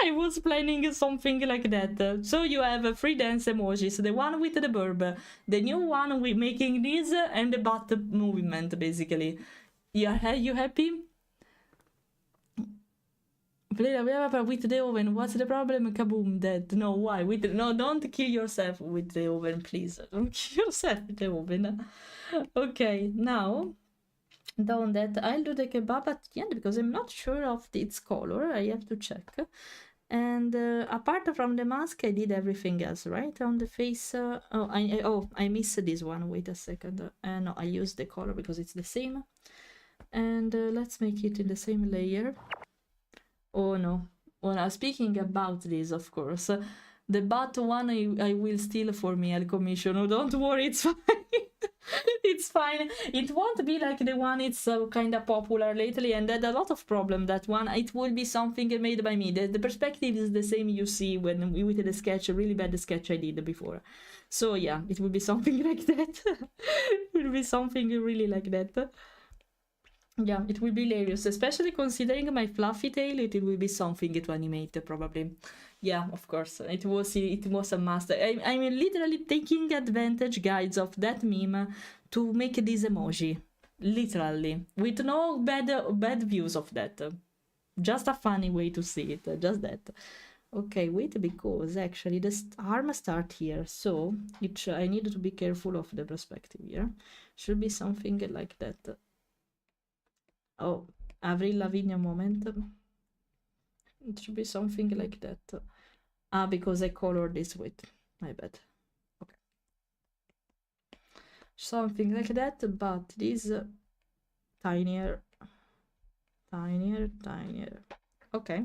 C: I was planning something like that. So you have 3 dance emojis, the one with the burb, the new one with making this, and the butt movement, basically. Yeah, you happy? Fleira, we have a problem with the oven. What's the problem? Kaboom, dead. No, why? No, don't kill yourself with the oven, please. Don't kill yourself with the oven. Okay, now, done that, I'll do the kebab at the end because I'm not sure of its color. I have to check. And apart from the mask, I did everything else, right? On the face. I missed this one. Wait a second. No, I used the color because it's the same. And let's make it in the same layer. Oh no. Well, speaking about this, of course, the bat one I will steal for me, I'll commission. Oh, don't worry, it's fine. It's fine. It won't be like the one it's kind of popular lately and had a lot of problem. That one, it will be something made by me. The perspective is the same you see when with the sketch, a really bad sketch I did before. So yeah, it will be something like that. It will be something really like that. Yeah, it will be hilarious, especially considering my fluffy tail. It will be something to animate, probably. Yeah, of course. It was a must. I'm literally taking advantage, guys, of that meme to make this emoji. Literally. With no bad views of that. Just a funny way to see it. Just that. Okay, wait, because actually the arm start here. So I need to be careful of the perspective here. Should be something like that. Oh, Avril Lavigne moment. It should be something like that. Ah, because I colored this with. My bad. Okay. Something like that, but this tinier. Okay.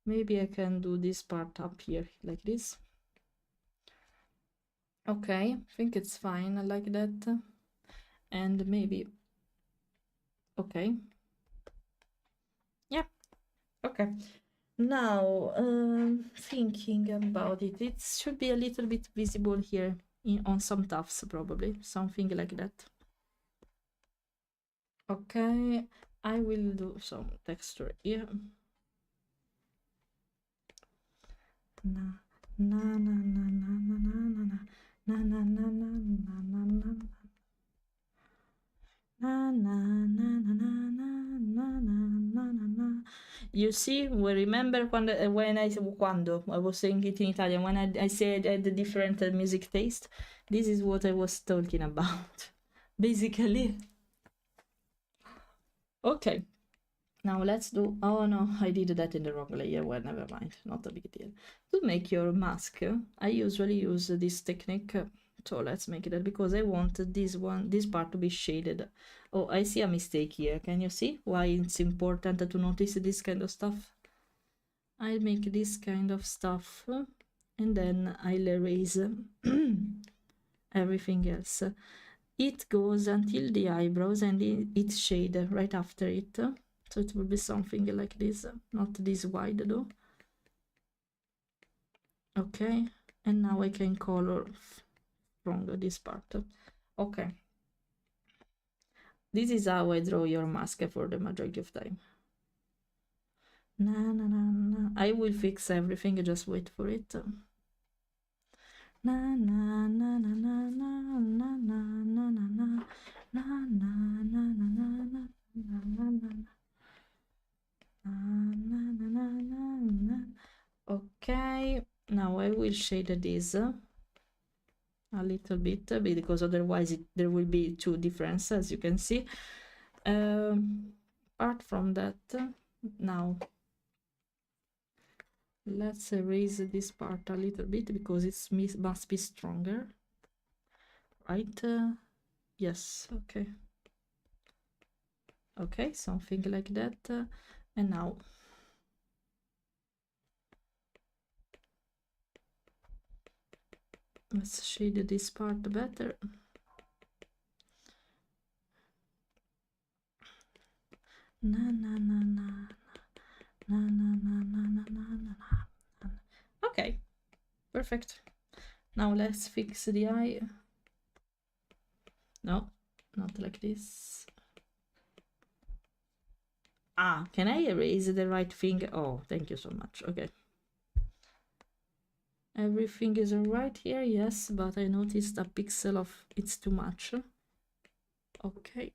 C: Maybe I can do this part up here like this. Okay, I think it's fine like that. And maybe. Okay. Yeah. Okay. Now, thinking about it, it should be a little bit visible here on some tufts, probably. Something like that. Okay, I will do some texture here. Na na na na na na na na na na na na na na na. Na, na, na, na, na, na, na, na, na. You see, we remember when I was saying it in Italian, when I said I had a different music taste, this is what I was talking about, basically. Okay, now let's do, oh no, I did that in the wrong layer, well, never mind, not a big deal. To make your mask, I usually use this technique. So let's make that because I want this part to be shaded. Oh, I see a mistake here. Can you see why it's important to notice this kind of stuff? I'll make this kind of stuff and then I'll erase everything else. It goes until the eyebrows and it's shaded right after it. So it will be something like this, not this wide though. Okay, and now I can color from this part. Okay, this is how I draw your mask for the majority of time. Na na na na. I will fix everything, just wait for it. Na na na na na na na na na na na na na na na na na na na. Okay, now I will shade this a little bit because otherwise there will be two differences, as you can see. Apart from that, now let's erase this part a little bit because it must be stronger, right? Yes, okay. Okay, something like that. And now let's shade this part better. Na na na na na na na na na na na. Okay, perfect. Now let's fix the eye. No, not like this. Ah, can I erase the right thing? Oh, thank you so much. Okay. Everything is alright here, yes, but I noticed a pixel of it's too much. Okay.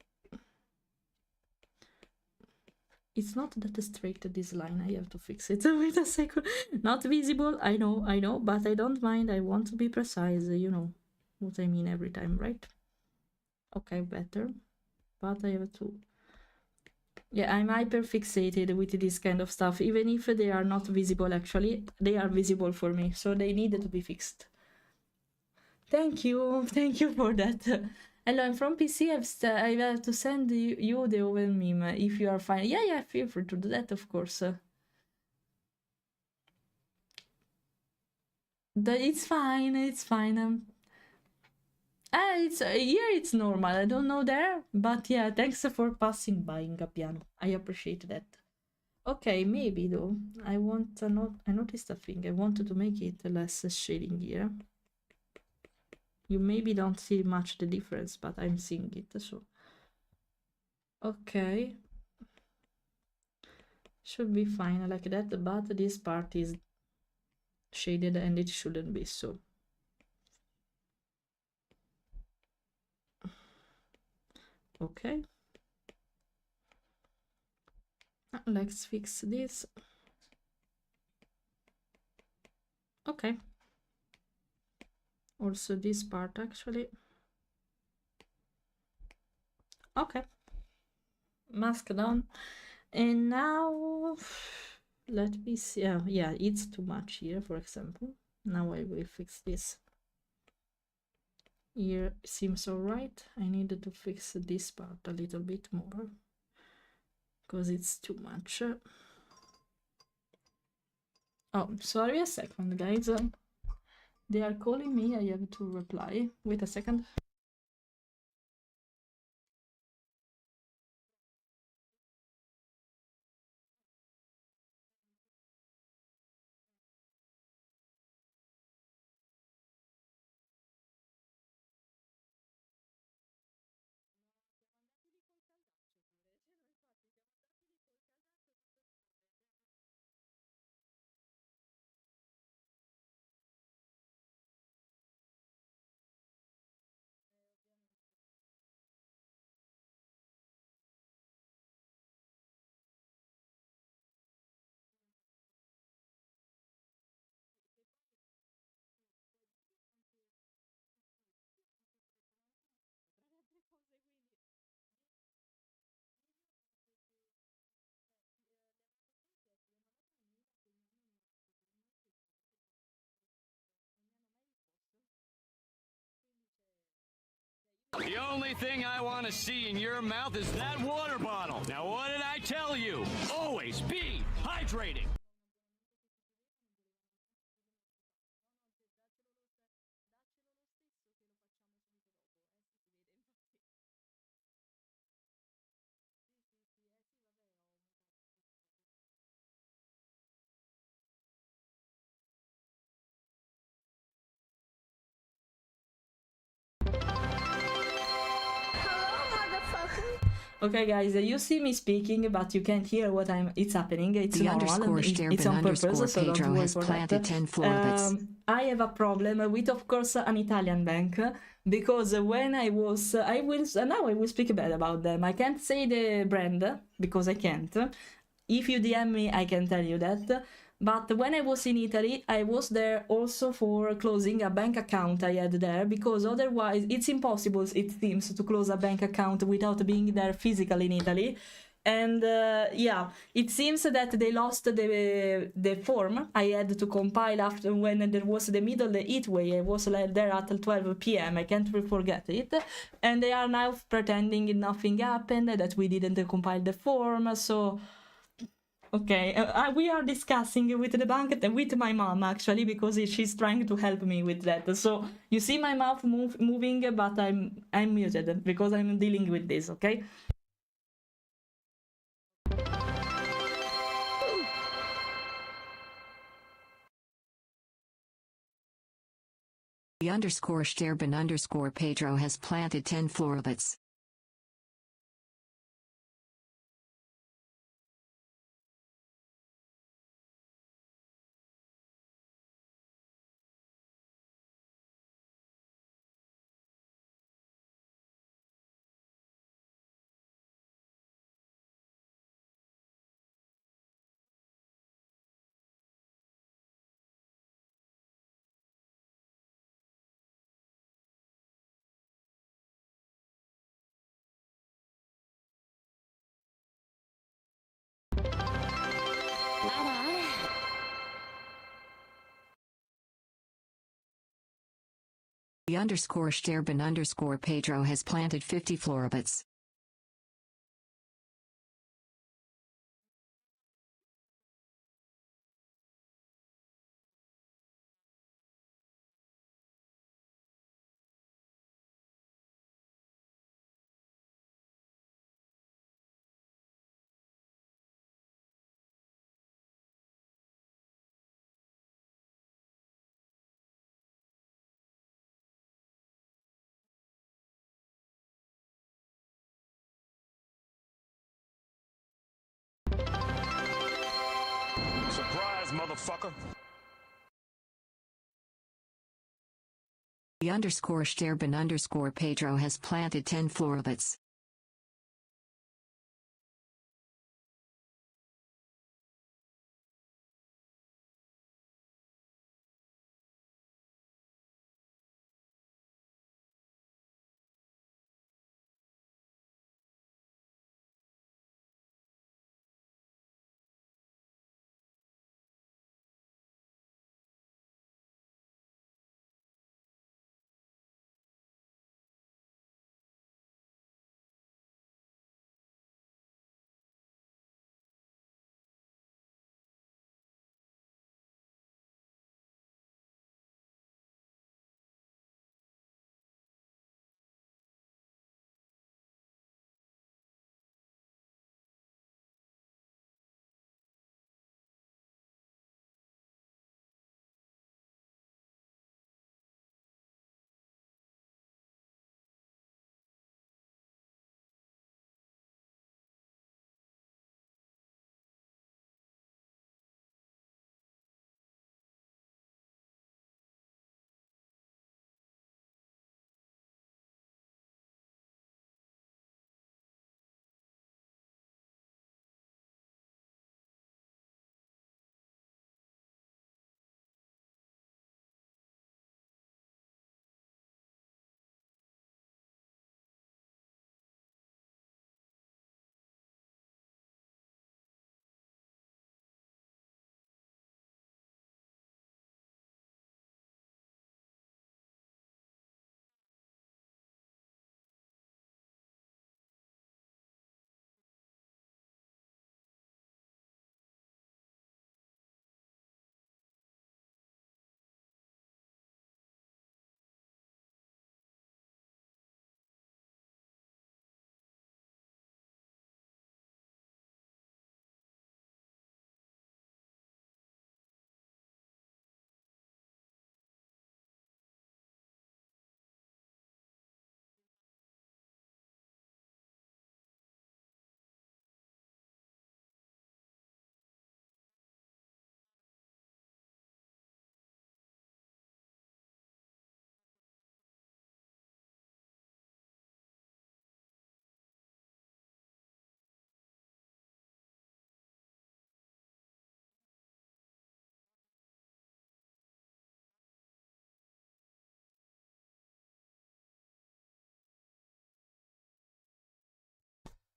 D: It's not that strict, this line. I have to fix it. Wait a second. Not visible, I know, but I don't mind. I want to be precise, you know what I mean every time, right? Okay, better. But I have to... Yeah, I'm hyper fixated with this kind of stuff. Even if they are not visible, actually, they are visible for me. So they needed to be fixed. Thank you for that. Hello, I'm from PC. I have to send you the oven meme if you are fine. Yeah, feel free to do that, of course. It's fine. It's here. It's normal. I don't know there, but yeah. Thanks for passing by, Gapiano. I appreciate that. Okay, maybe though. I want to not. I noticed a thing. I wanted to make it less shading here. You maybe don't see much the difference, but I'm seeing it. So okay, should be fine like that. But this part is shaded, and it shouldn't be so. Okay. Let's fix this. Okay. Also this part actually. Okay. Mask down. And now let me see. Yeah, it's too much here, for example. Now I will fix this. Here seems alright. I needed to fix this part a little bit more because it's too much. Oh, sorry, a second, guys. They are calling me. I have to reply. Wait a second.
E: The only thing I want to see in your mouth is that water bottle. Now, what did I tell you? Always be hydrating.
C: Okay, guys, you see me speaking, but you can't hear what it's happening. It's
B: The
C: normal.
B: underscore
C: It's on purpose,
B: Sterben
C: so don't
B: Pedro
C: worry
B: has
C: for
B: planted
C: that.
B: 10 Floribits.
C: I have a problem with, of course, an Italian bank because when I was, now I will speak bad about them. I can't say the brand because I can't. If you DM me, I can tell you that. But when I was in Italy, I was there also for closing a bank account I had there because otherwise it's impossible, it seems, to close a bank account without being there physically in Italy. And yeah, it seems that they lost the form I had to compile after when there was the middle heat wave. I was there at 12 p.m. I can't forget it. And they are now pretending nothing happened, that we didn't compile the form. So okay, we are discussing with the bank, with my mom actually, because she's trying to help me with that. So you see my mouth moving, but I'm muted because I'm dealing with this. Okay.
B: The underscore Sterben underscore Pedro has planted 10 Floribits. The underscore Sterben underscore Pedro has planted 50 floribus.
F: Surprise, motherfucker.
B: The underscore Sterben underscore Pedro has planted 10 floribus.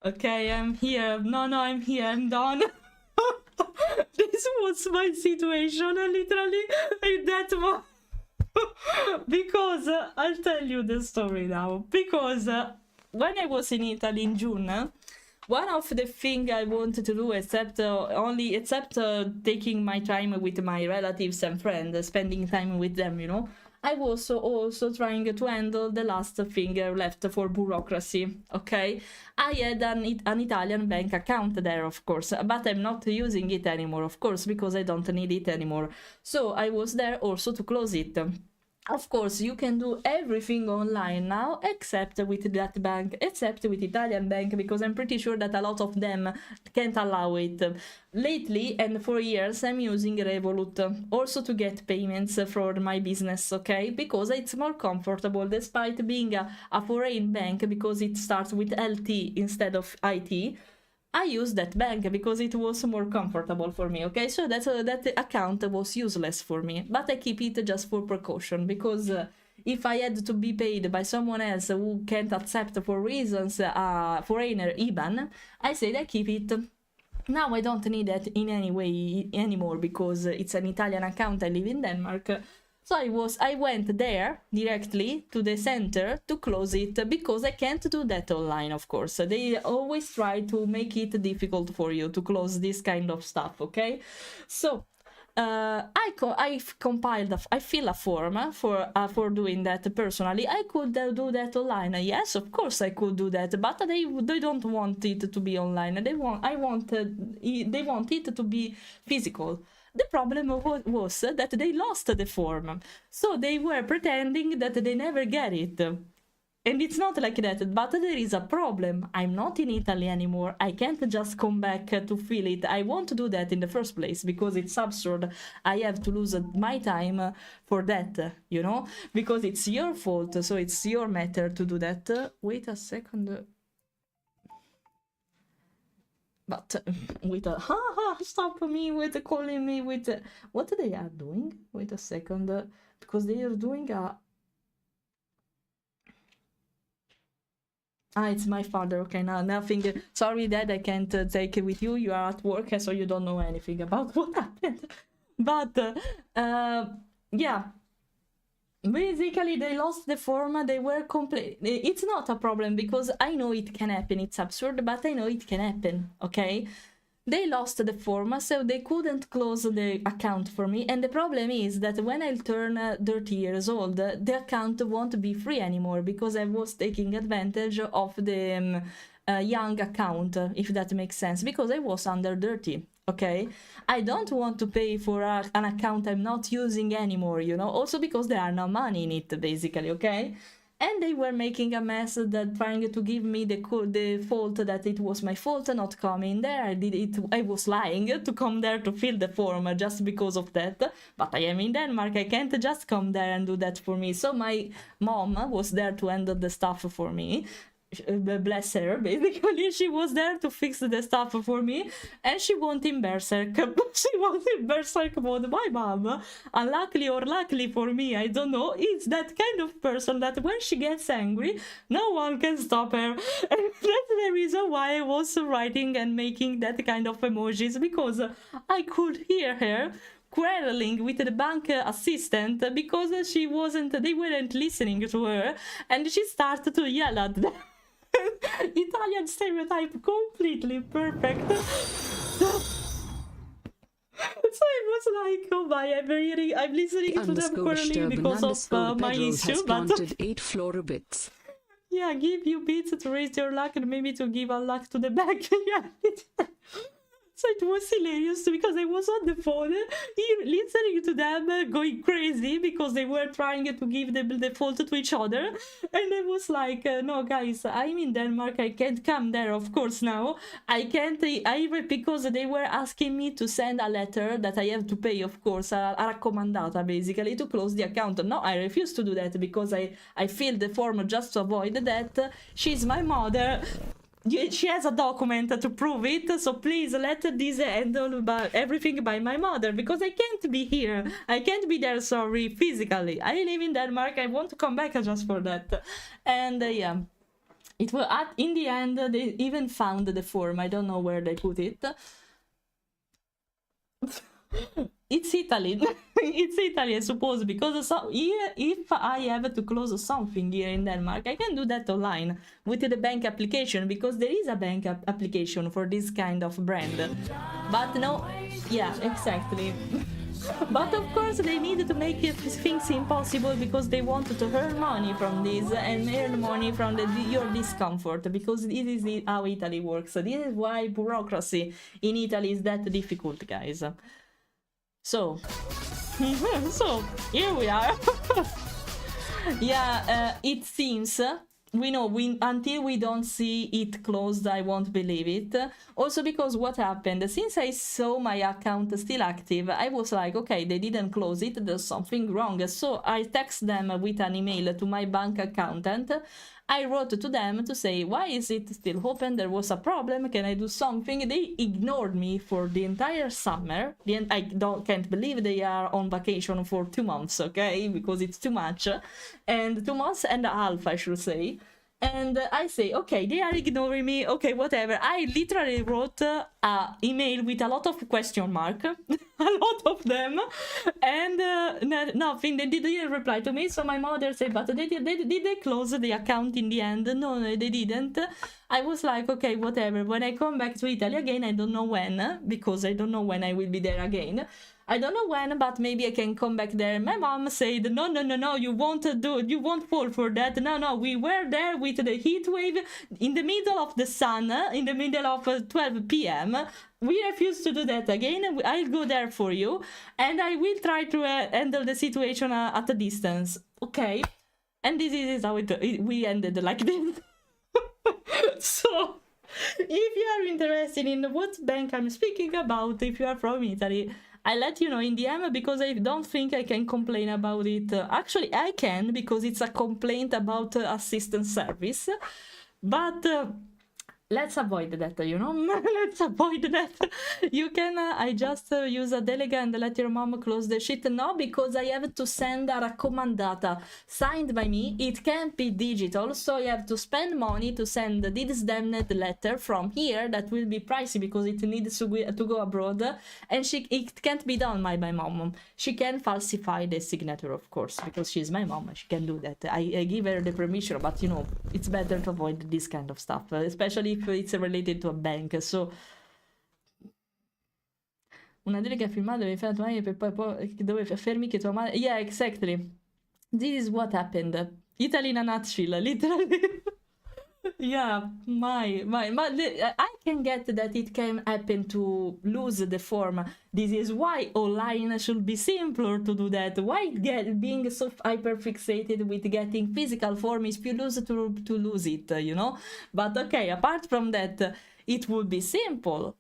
D: Okay, I'm here. No, I'm here. I'm done. This was my situation, literally, in that moment. Because I'll tell you the story now. Because when I was in Italy in June, one of the things I wanted to do, except taking my time with my relatives and friends, spending time with them, I was also trying to handle the last finger left for bureaucracy, okay? I had an Italian bank account there, of course, but I'm not using it anymore, of course, because I don't need it anymore. So I was there also to close it. Of course, you can do everything online now, except with that bank, except with Italian bank, because I'm pretty sure that a lot of them can't allow it. Lately, and for years, I'm using Revolut, also to get payments for my business, okay? Because it's more comfortable, despite being a foreign bank, because it starts with LT instead of IT. I use that bank because it was more comfortable for me, okay? So that account was useless for me, but I keep it just for precaution, because if I had to be paid by someone else who can't accept for reasons foreigner IBAN, I said I keep it Now I don't need that in any way anymore because it's an Italian account. I live in Denmark. So I went there directly to the center to close it because I can't do that online, of course. They always try to make it difficult for you to close this kind of stuff, okay? So I've compiled, I fill a form for doing that personally. I could do that online. Yes, of course I could do that, but they don't want it to be online. They want it to be physical. The problem was that they lost the form, so they were pretending that they never get it. And it's not like that, but there is a problem. I'm not in Italy anymore. I can't just come back to fill it. I won't do that in the first place because it's absurd. I have to lose my time for that, you know? Because it's your fault, so it's your matter to do that. Wait a second. But stop me with calling me with what they are doing. Wait a second, because they are doing a. It's my father. Okay, now nothing. Sorry, Dad, I can't take it with you. You are at work, so you don't know anything about what happened. But yeah. Basically, they lost the form. They were complete. It's not a problem because I know it can happen. It's absurd, but I know it can happen. Okay, they lost the form, so they couldn't close the account for me. And the problem is that when I turn 30 years old, the account won't be free anymore because I was taking advantage of the young account, if that makes sense, because I was under 30. Okay, I don't want to pay for an account I'm not using anymore, you know, also because there are no money in it, basically, okay? And they were making a mess that trying to give me the fault that it was my fault not coming there. I was lying to come there to fill the form just because of that. But I am in Denmark, I can't just come there and do that for me. So my mom was there to handle the stuff for me. Bless her, basically. She was there to fix the stuff for me, and she went in berserk. She was in berserk mode. My mom, unluckily or luckily for me, I don't know, it's that kind of person that when she gets angry, no one can stop her. And that's the reason why I was writing and making that kind of emojis, because I could hear her quarreling with the bank assistant because they weren't listening to her, and she started to yell at them. Italian stereotype, completely perfect. So I was like, oh my, I'm listening to them quarreling because of my issue, but
B: 8 Flora bits.
D: Yeah, give you bits to raise your luck and maybe to give a luck to the bank. Yeah. So it was hilarious because I was on the phone listening to them going crazy because they were trying to give the fault to each other. And I was like, no, guys, I'm in Denmark. I can't come there, of course, now. I can't, because they were asking me to send a letter that I have to pay, of course, a raccomandata, basically, to close the account. No, I refuse to do that because I filled the form just to avoid that. She's my mother. She has a document to prove it, so please let this handle everything by my mother, because I can't be here. I can't be there, sorry, physically. I live in Denmark. I want to come back just for that. And yeah, it was in the end, they even found the form. I don't know where they put it. It's Italy. It's Italy, I suppose, because if I have to close something here in Denmark, I can do that online with the bank application, because there is a bank application for this kind of brand. But no, yeah, exactly. But of course they needed to make things impossible because they wanted to earn money from this and earn money from your discomfort, because this is how Italy works. This is why bureaucracy in Italy is that difficult, guys. So here we are. Yeah, it seems until we don't see it closed, I won't believe it. Also because what happened, since I saw my account still active, I was like, okay, they didn't close it, there's something wrong. So I text them with an email to my bank accountant. I wrote to them to say, why is it still open? There was a problem. Can I do something? They ignored me for the entire summer. I can't believe they are on vacation for 2 months, okay? Because it's too much. And 2 months and a half, I should say. And I say, okay, they are ignoring me. Okay, whatever. I literally wrote a email with a lot of question mark, a lot of them, and nothing. They didn't reply to me. So my mother said, but did they close the account in the end? No, they didn't. I was like, okay, whatever. When I come back to Italy again, I don't know when, because I don't know when I will be there again. I don't know when, but maybe I can come back there. My mom said, no, you won't fall for that. No, we were there with the heat wave in the middle of the sun, in the middle of 12 p.m. We refuse to do that again. I'll go there for you, and I will try to handle the situation at a distance. Okay? And this is how we ended like this. So, if you are interested in what bank I'm speaking about, if you are from Italy, I'll let you know in DM, because I don't think I can complain about it. Actually, I can, because it's a complaint about assistance service. But let's avoid that, let's avoid that. You can, I just use a delega and let your mom close the shit. No, because I have to send a raccomandata signed by me. It can't be digital, so you have to spend money to send this damned letter from here that will be pricey because it needs to go abroad. And it can't be done by my mom. She can falsify the signature, of course, because she's my mom. She can do that. I give her the permission, but it's better to avoid this kind of stuff, especially if it's related to a bank. So una delega filmata dove fai la tua madre per poi dove affermi che tua madre, yeah, exactly, this is what happened. Italy in a nutshell, literally. Yeah, I can get that it can happen to lose the form. This is why online should be simpler to do that. Why being so hyper fixated with getting physical form is you lose to lose it, But okay, apart from that, it would be simple.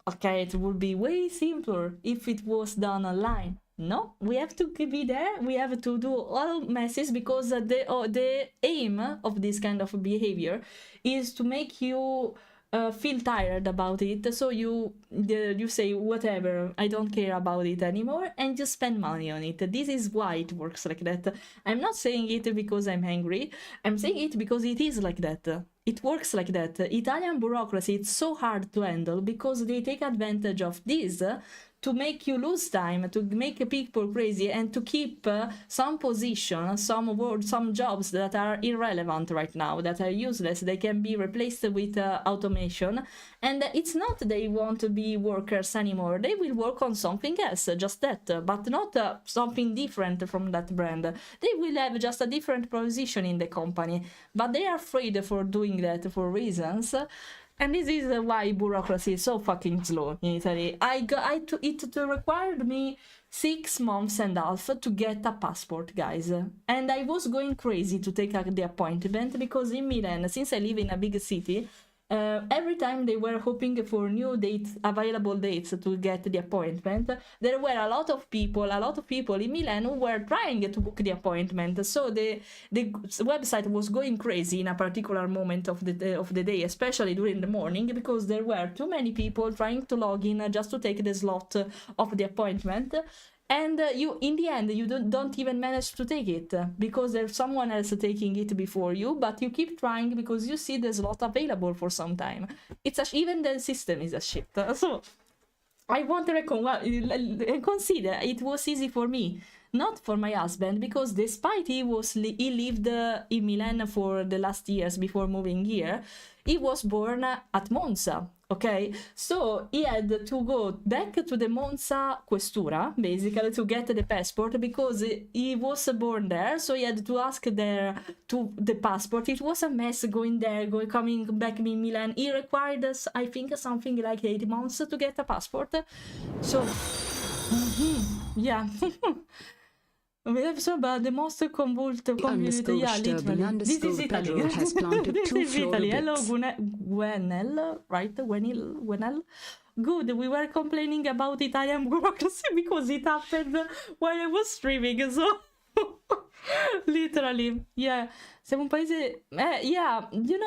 D: Okay, it would be way simpler if it was done online. No, we have to be there. We have to do all messes, because the aim of this kind of behavior is to make you feel tired about it. So you say, whatever, I don't care about it anymore, and you spend money on it. This is why it works like that. I'm not saying it because I'm angry. I'm saying it because it is like that. It works like that. Italian bureaucracy, it's so hard to handle because they take advantage of this to make you lose time, to make people crazy, and to keep some position, some jobs that are irrelevant right now, that are useless. They can be replaced with automation. And it's not they want to be workers anymore. They will work on something else, just that, but not something different from that brand. They will have just a different position in the company, but they are afraid for doing that for reasons. And this is why bureaucracy is so fucking slow in Italy. It required me 6 months and a half to get a passport, guys. And I was going crazy to take the appointment, because in Milan, since I live in a big city, every time they were hoping for new available dates to get the appointment, there were a lot of people in Milan who were trying to book the appointment. So the website was going crazy in a particular moment of the day, especially during the morning, because there were too many people trying to log in just to take the slot of the appointment. And you, in the end, you don't even manage to take it, because there's someone else taking it before you, but you keep trying because you see the slot available for some time. Even the system is a shit. So I want to consider it was easy for me, not for my husband, because despite he lived in Milan for the last years before moving here, he was born at Monza. Okay, so he had to go back to the Monza Questura, basically, to get the passport, because he was born there, so he had to ask there to the passport. It was a mess going there, coming back in Milan. He required us, I think, something like 8 months to get a passport. So, yeah. We have so bad, the most convoluted community. Yeah, literally. This is Italy.
B: Has planted
D: This
B: 2
D: is Italy. Hello,
B: Flora
D: Gwenel, right? Gwenel. Good, we were complaining about Italian bureaucracy because it happened while I was streaming, so... Literally, yeah. Siamo un paese... yeah,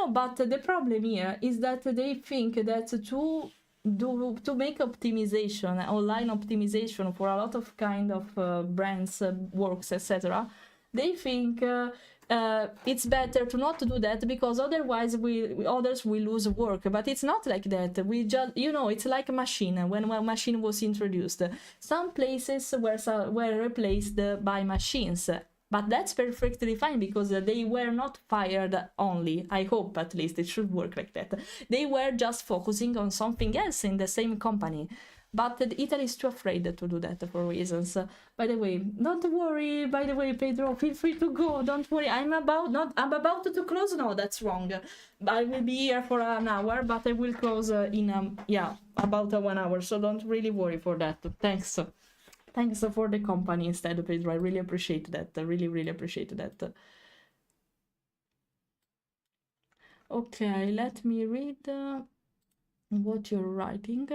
D: but the problem here is that they think that to make optimization, online optimization for a lot of kind of brands, works, etc., they think it's better to not do that, because otherwise others will lose work. But it's not like that. We just, it's like a machine. When a machine was introduced, some places were replaced by machines, but that's perfectly fine, because they were not fired only. I hope at least it should work like that. They were just focusing on something else in the same company. But Italy is too afraid to do that for reasons. By the way, don't worry. By the way, Pedro, feel free to go. Don't worry. I'm about to close. No, that's wrong. I will be here for an hour, but I will close in about 1 hour. So don't really worry for that. Thanks. Thanks for the company instead, Pedro. I really appreciate that. I really, really appreciate that. Okay, let me read what you're writing.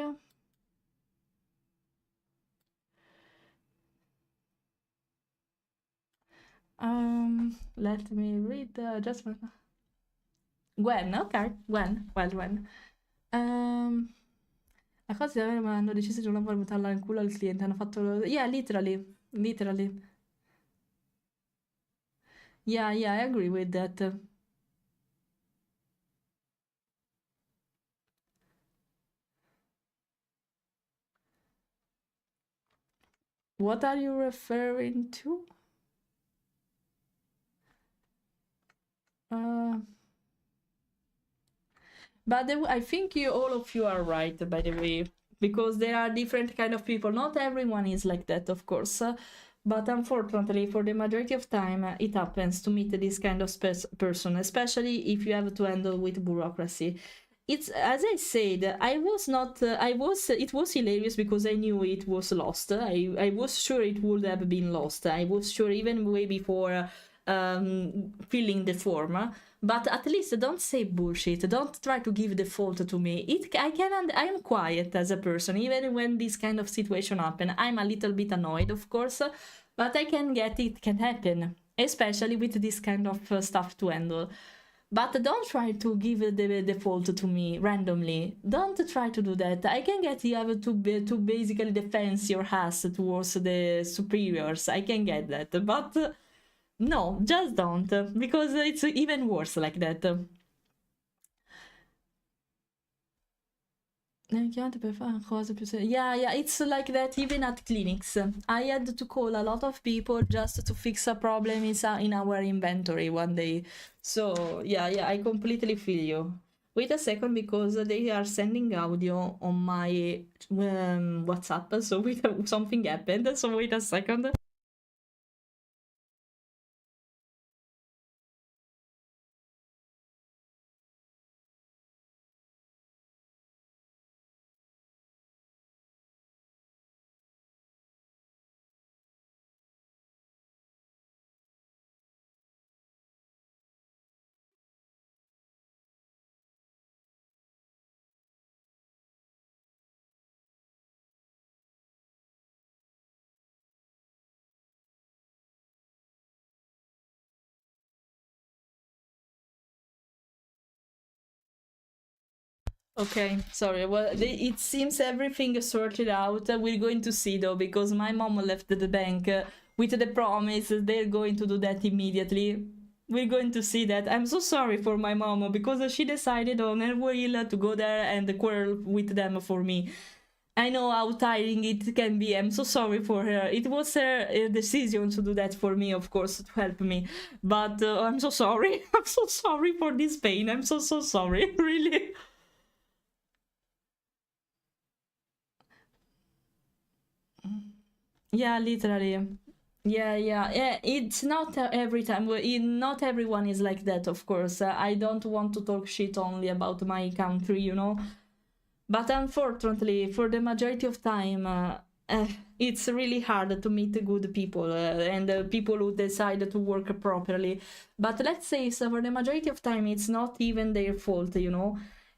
D: Let me read just one. Gwen, ok, Gwen. A cosa hanno deciso di non buttarla in culo al cliente, hanno fatto... Yeah, literally. Yeah, I agree with that. What are you referring to? But I think all of you are right, by the way, because there are different kind of people. Not everyone is like that, of course, but unfortunately, for the majority of time, it happens to meet this kind of person, especially if you have to handle with bureaucracy. It's, as I said, it was hilarious because I knew it was lost. I was sure it would have been lost. I was sure even way before filling the form. But at least don't say bullshit. Don't try to give the fault to me. I'm quiet as a person, even when this kind of situation happen. I'm a little bit annoyed, of course, but I can get it can happen, especially with this kind of stuff to handle. But don't try to give the fault to me randomly. Don't try to do that. I can get you have to basically defend your ass towards the superiors. I can get that, but no, just don't, because it's even worse like that. Yeah, it's like that even at clinics. I had to call a lot of people just to fix a problem in our inventory one day. So yeah, I completely feel you. Wait a second, because they are sending audio on my WhatsApp, so something happened, so wait a second. Okay, sorry. Well, it seems everything is sorted out. We're going to see though, because my mom left the bank with the promise they're going to do that immediately. We're going to see that. I'm so sorry for my mom, because she decided on her will to go there and quarrel with them for me. I know how tiring it can be. I'm so sorry for her. It was her decision to do that for me, of course, to help me. But I'm so sorry. I'm so sorry for this pain. I'm so sorry, really. Yeah, literally. Yeah. It's not every time. Not everyone is like that, of course. I don't want to talk shit only about my country, But unfortunately, for the majority of time, it's really hard to meet good people and people who decide to work properly. But let's say, so for the majority of time, it's not even their fault,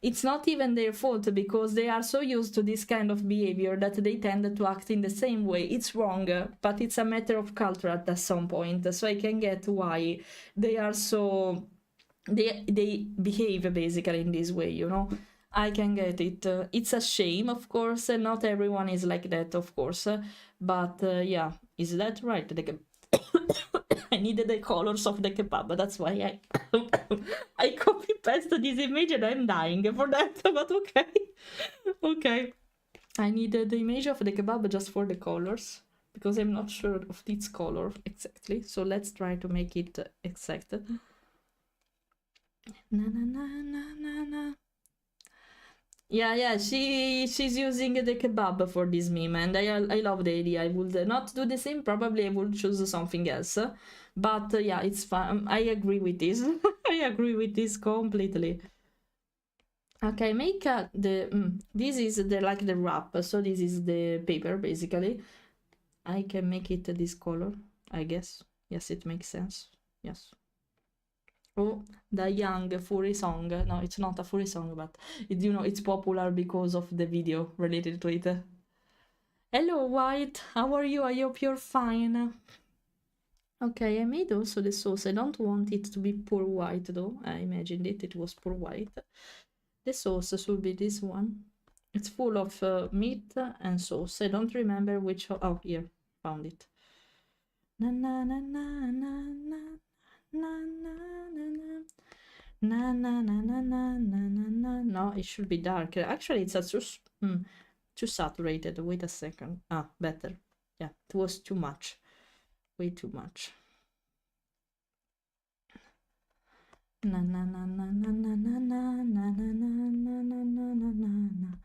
D: It's not even their fault, because they are so used to this kind of behavior that they tend to act in the same way. It's wrong, but it's a matter of culture at some point. So I can get why they are so... They behave basically in this way, I can get it. It's a shame, of course. Not everyone is like that, of course. But yeah, is that right? needed the colors of the kebab. That's why I I copy pasted this image and I'm dying for that. But okay, okay. I needed the image of the kebab just for the colors because I'm not sure of its color exactly. So let's try to make it exact. Na na na na na na. Yeah, she's using the kebab for this meme, and I love the idea. I would not do the same. Probably I would choose something else, but yeah, it's fun. I agree with this. I agree with this completely. Okay, make this is the like the wrap. So this is the paper basically. I can make it this color, I guess. Yes, it makes sense. Yes. Oh, the young furry song. No, it's not a furry song, but it's popular because of the video related to it. Hello, White. How are you? I hope you're fine. Okay, I made also the sauce. I don't want it to be pure white though. I imagined it was pure white. The sauce should be this one. It's full of meat and sauce. I don't remember which. Oh, here, found it. Na na na na na na. Na na na na na na na na na na na. No, it should be darker. Actually, it's too saturated. Wait a second. Ah, better. Yeah, it was too much. Way too much. Na na na na na na na na na na na na na na na.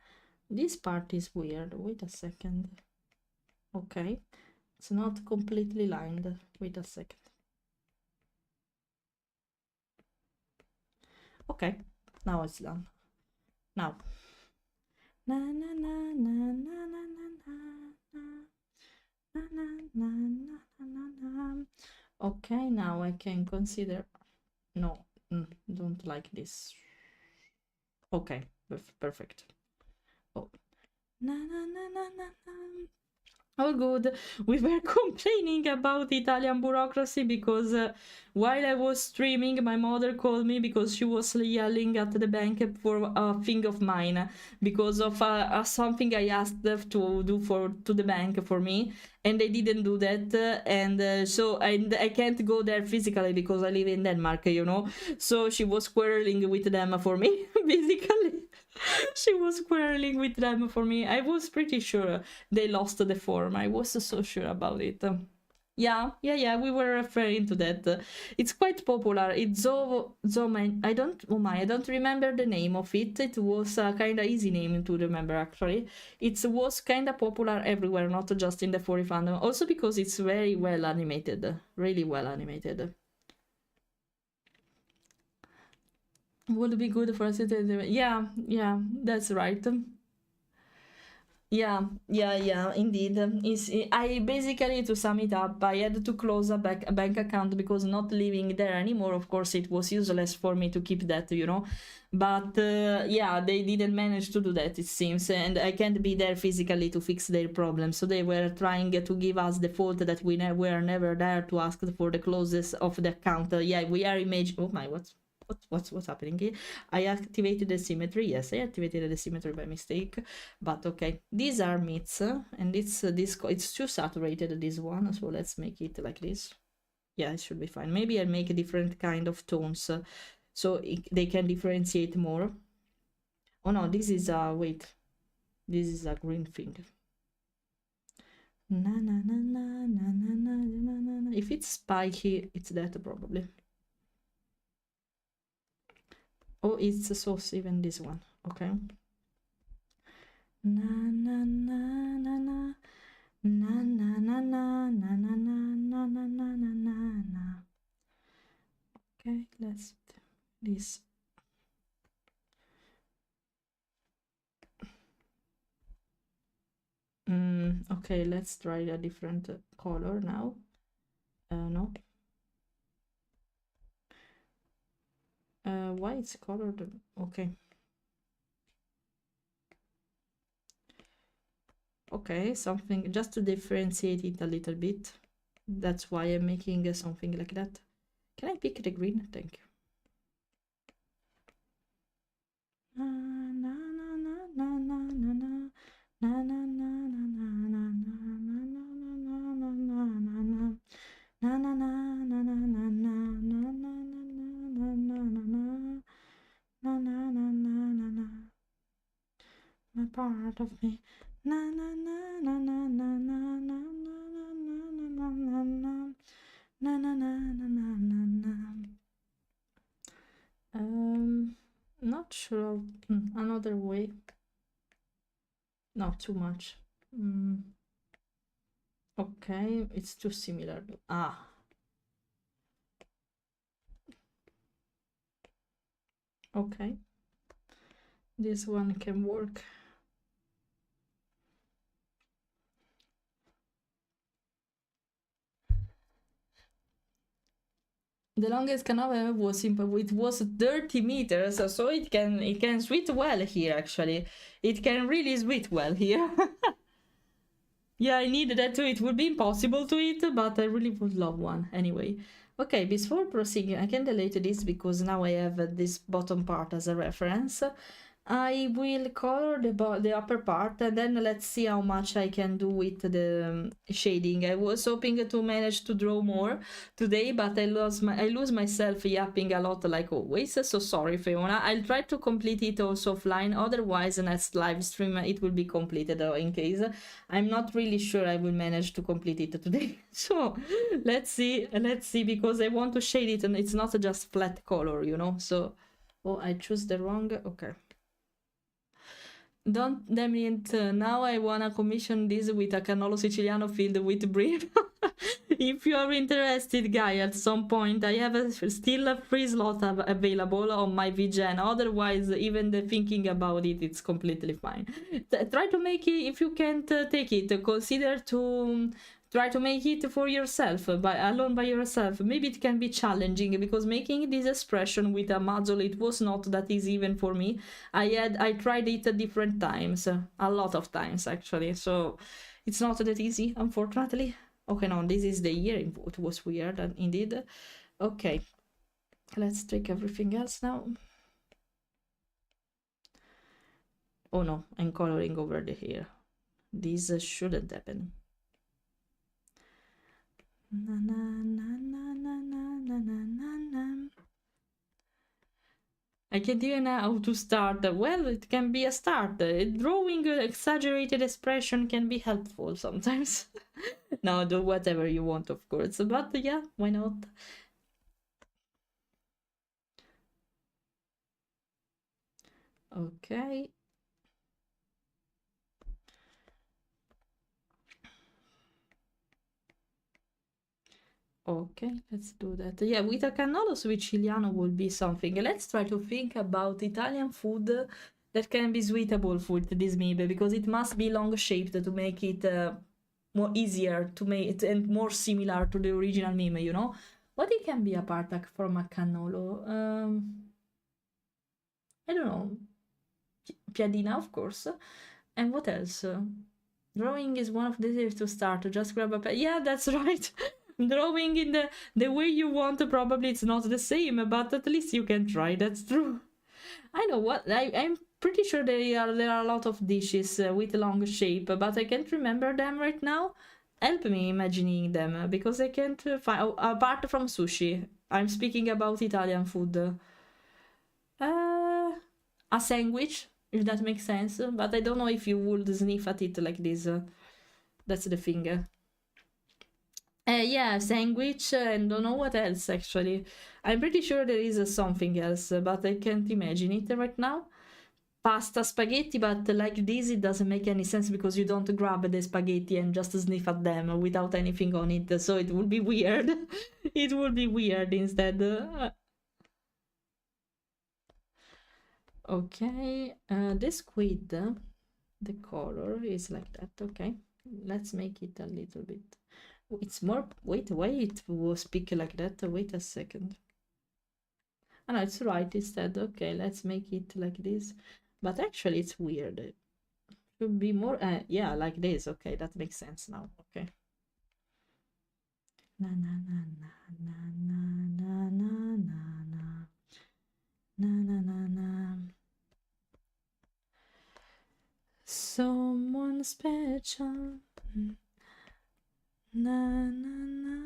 D: This part is weird. Wait a second. Okay, it's not completely lined. Wait a second. Okay, now it's done. Now. Na na na na na na na na na na. Okay, now I can consider. No, don't like this. Okay, perfect. Oh, na na na na na na. All good. We were complaining about Italian bureaucracy because while I was streaming, my mother called me because she was yelling at the bank for a thing of mine because of something I asked them to do to the bank for me, and they didn't do that, and so I can't go there physically because I live in Denmark, So she was quarreling with them for me, basically. She was quarreling with them for me. I was pretty sure they lost the form. I was so sure about it. Yeah, we were referring to that. It's quite popular. It's I don't remember the name of it. It was a kind of easy name to remember, actually. It was kind of popular everywhere, not just in the furry fandom. Also because it's very well animated. Really well animated. Would be good for us to. Yeah, that's right. Yeah, indeed. I basically, to sum it up, I had to close a bank account because not living there anymore, of course, it was useless for me to keep that, But yeah, they didn't manage to do that, it seems, and I can't be there physically to fix their problem. So they were trying to give us the fault that we were never there to ask for the closes of the account. Yeah, we are Oh my, what's happening here? I activated the symmetry. Yes, I activated the symmetry by mistake, but okay. These are meats, and it's too saturated, this one, so let's make it like this. Yeah, it should be fine. Maybe I'll make a different kind of tones so they can differentiate more. Oh no, this is wait, this is a green thing. Na na na na na na na na na. If it's spiky, it's that probably. Oh, it's a sauce, even this one. Okay. Na na na na na na na na na na na na na na na na. Okay, let's do this. Okay, let's try a different color now. No. Why it's colored? Okay. Okay, something just to differentiate it a little bit. That's why I'm making something like that. Can I pick the green? Thank you. part of me. Na na na na na na na na na na na na na na na na na na. Not sure. Another way. Not too much. Okay, it's too similar. Ah. Okay. This one can work. The longest canal ever was simple. It was 30 meters, so it can sweat well here. Actually, it can really sweat well here. Yeah, I needed that too. It would be impossible to eat, but I really would love one anyway. Okay, before proceeding, I can delete this because now I have this bottom part as a reference. I will color the upper part, and then let's see how much I can do with the shading. I was hoping to manage to draw more today, but I lose myself yapping a lot like always. So sorry, Fiona. I'll try to complete it also offline. Otherwise, next live stream it will be completed. In case I'm not really sure I will manage to complete it today. So let's see, because I want to shade it, and it's not just flat color, you know. So oh, I choose the wrong. Okay. Don't damn it, now I wanna commission this with a cannolo siciliano filled with bread. If you are interested, guy, at some point, I have still a free slot available on my VGen. Otherwise, even the thinking about it, it's completely fine. Try to make it, if you can't take it, consider to try to make it for yourself, alone by yourself. Maybe it can be challenging, because making this expression with a muzzle, it was not that easy even for me. I tried it at different times, a lot of times actually, so it's not that easy, unfortunately. Okay, no, this is the year. It was weird, indeed. Okay, let's take everything else now. Oh no, I'm coloring over the hair. This shouldn't happen. Na, na, na, na, na, na, na, na, na. I can't even know how to start. Well, it can be a start. Drawing exaggerated expression can be helpful sometimes. No, do whatever you want, of course. But yeah, why not? Okay. Okay, let's do that. Yeah, with a cannolo siciliano would be something. Let's try to think about Italian food that can be suitable for this meme, because it must be long shaped to make it more easier to make it and more similar to the original meme, you know? What it can be apart from a cannolo? I don't know. Piadina, of course. And what else? Drawing is one of the ways to start. Just grab a pen. Yeah, that's right. Drawing in the way you want, probably it's not the same, but at least you can try. That's true. I know what I'm pretty sure there are a lot of dishes with long shape, but I can't remember them right now. Help me imagining them, because I can't find, apart from sushi. I'm speaking about Italian food. A sandwich, if that makes sense, but I don't know if you would sniff at it like this. That's the thing. Yeah, sandwich, and don't know what else actually. I'm pretty sure there is something else, but I can't imagine it right now. Pasta, spaghetti, but like this it doesn't make any sense, because you don't grab the spaghetti and just sniff at them without anything on it, so it would be weird. It would be weird instead. Okay, the squid, the color is like that. Okay, let's make it a little bit. It's more. Wait, it will speak like that. Wait a second. Oh no, it's right instead. Okay, let's make it like this. But actually, it's weird. It should be more. Yeah, like this. Okay, that makes sense now. Okay. Na na na na na na na na na na na na na. Someone special. Na na na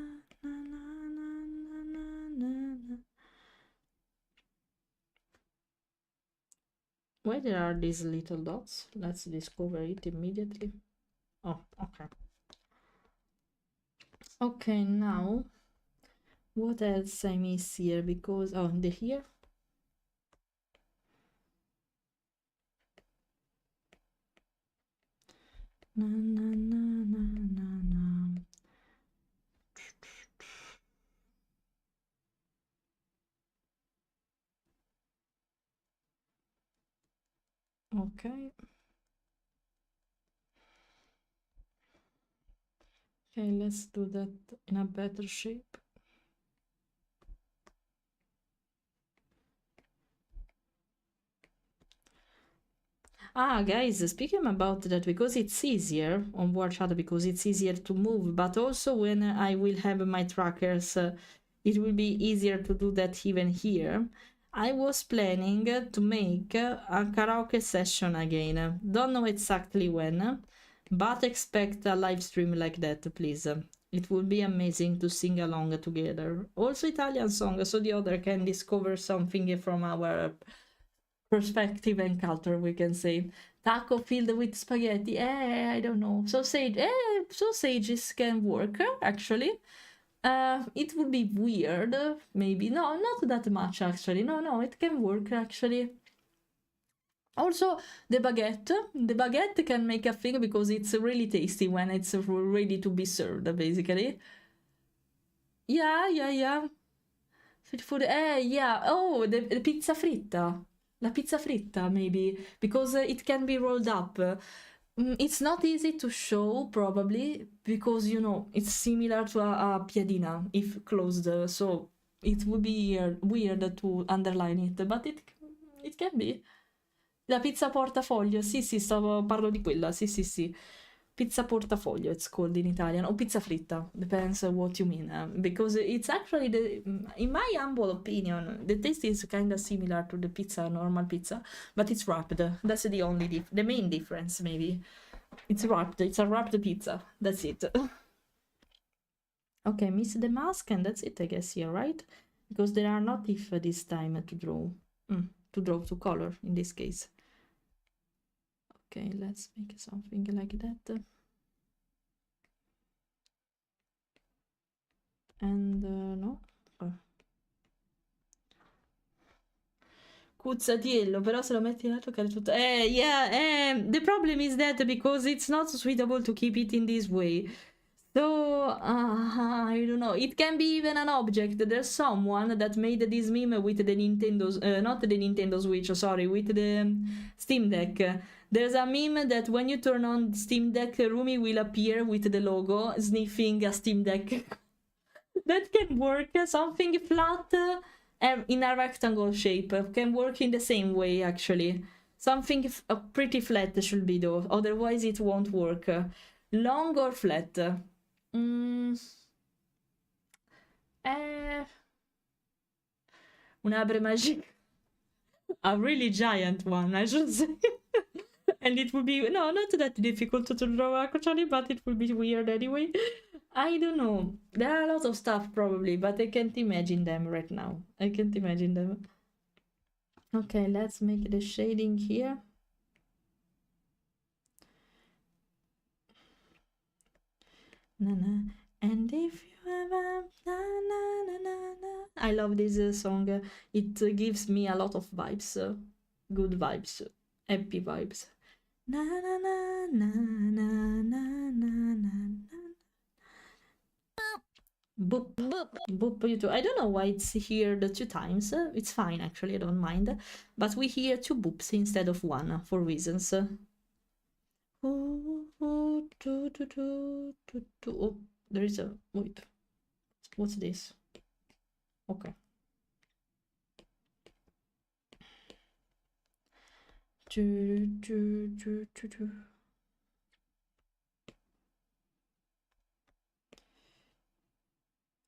D: na na na na na. Why why there are these little dots? Let's discover it immediately. Oh, okay. Okay, now what else I miss here? Because the here. Na na na na na na. Okay. Okay, let's do that in a better shape. Ah, guys, speaking about that, because it's easier on WordChat, because it's easier to move, but also when I will have my trackers, it will be easier to do that even here. I was planning to make a karaoke session again. Don't know exactly when, but expect a live stream like that, please. It would be amazing to sing along together. Also Italian song, so the other can discover something from our perspective and culture, we can say. Taco filled with spaghetti, I don't know. Sausages can work, actually. It would be weird, maybe. No, not that much, actually. No, it can work, actually. Also, the baguette can make a thing because it's really tasty when it's ready to be served, basically. Yeah. Street food, yeah. Oh, the pizza fritta. La pizza fritta, maybe, because it can be rolled up. It's not easy to show, probably, because, you know, it's similar to a piadina, if closed, so it would be weird to underline it, but it can be. La pizza portafoglio, sì, parlo di quella, sì. Pizza portafoglio, it's called in Italian, or pizza fritta, depends what you mean, because it's actually, in my humble opinion, the taste is kind of similar to the pizza, normal pizza, but it's wrapped. That's the main difference, maybe. It's wrapped, it's a wrapped pizza, that's it. Okay, miss the mask, and that's it, I guess, here, right? Because there are not if this time to draw to color, in this case. Okay, let's make something like that. And no. Cuzzatiello, però se lo metti là toccare tutto. The problem is that because it's not suitable to keep it in this way. So, I don't know. It can be even an object. There's someone that made this meme with the not the Nintendo Switch, sorry, with the Steam Deck. There's a meme that when you turn on Steam Deck, Rumi will appear with the logo, sniffing a Steam Deck. That can work. Something flat in a rectangle shape can work in the same way, actually. Something pretty flat should be, though. Otherwise, it won't work. Long or flat? Un arbre magique. A really giant one, I should say. And it would be, no, not that difficult to draw, actually, but it would be weird anyway. I don't know. There are a lot of stuff, probably, but I can't imagine them right now. I can't imagine them. Okay, let's make the shading here. Na-na. And if you ever na-na-na-na-na. I love this song. It gives me a lot of vibes. Good vibes. Happy vibes. Na-na-na-na-na-na-na-na. Boop, boop, boop, you too. I don't know why it's here the 2 times. It's fine, actually, I don't mind. But we hear 2 boops instead of 1 for reasons. Oh, there is a... Wait. What's this? Okay.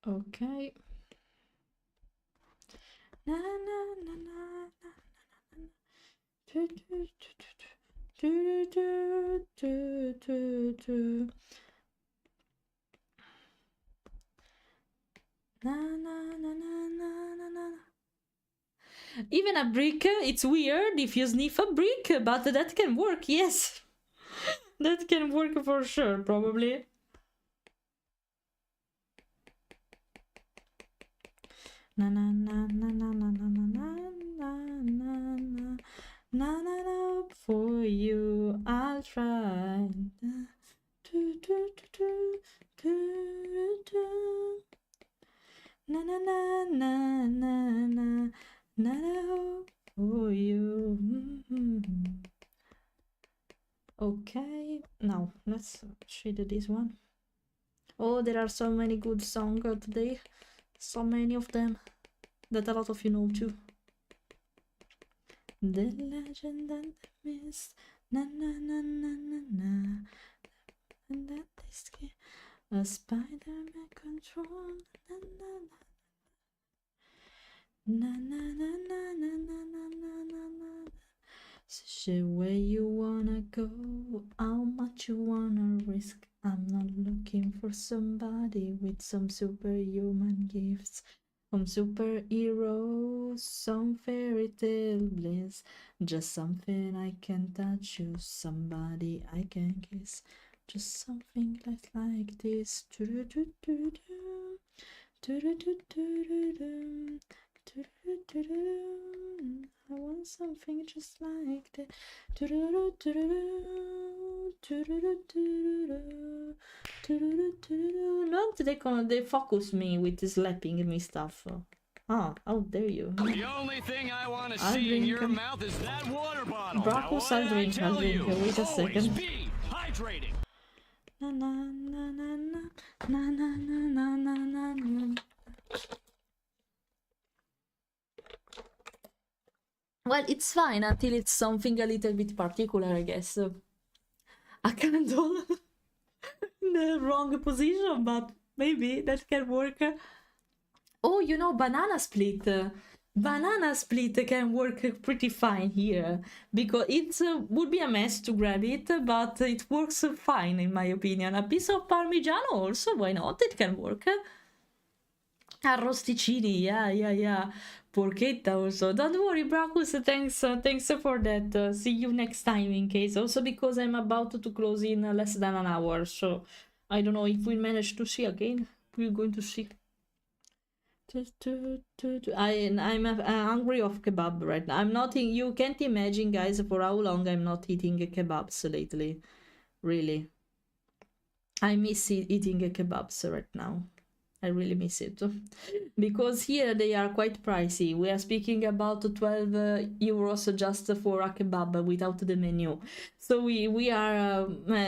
D: Okay. Na na na na Even a brick, it's weird if you sniff a brick, but that can work, yes. That can work for sure, probably. Na na na na na na na na na na na na na for you I'll try. Do, do, do, do, do. Na na na na na na na for you. Okay, now let's shade this one. Oh, there are so many good songs today. So many of them that a lot of you know too. The legend and the mist, na na na na na na, and that is a Spider-Man control, na na na na na na na na na na na na. Say where you wanna go, how much you wanna risk. I'm not looking for somebody with some superhuman gifts, some superheroes, some fairy tale bliss, just something I can touch you, somebody I can kiss, just something like this. I want something just like that. Not they focus me with slapping me stuff. Ah, how dare you?
E: The only thing I want to
D: I'll
E: see in
D: drink,
E: your mouth is that water bottle.
D: Brachus,
E: Now,
D: I'll
E: what did I
D: drink.
E: tell you?
D: Wait a
E: Always
D: second.
E: be hydrating.
D: Na na na na na na na na na na na. Well, it's fine until it's something a little bit particular, I guess. A candle in the wrong position, but maybe that can work. Oh, you know, banana split. Banana split can work pretty fine here, because it would be a mess to grab it, but it works fine in my opinion. A piece of Parmigiano also, why not? It can work. Arrosticini, yeah. Porchetta also. Don't worry, Brachus, thanks for that. See you next time in case. Also because I'm about to close in less than an hour, so I don't know if we'll manage to see again. We're going to see. I'm hungry of kebab right now. I'm not in, you can't imagine, guys, for how long I'm not eating kebabs lately. Really. I miss eating kebabs right now. I really miss it. Because here they are quite pricey. We are speaking about 12 euros just for a kebab without the menu. So we are,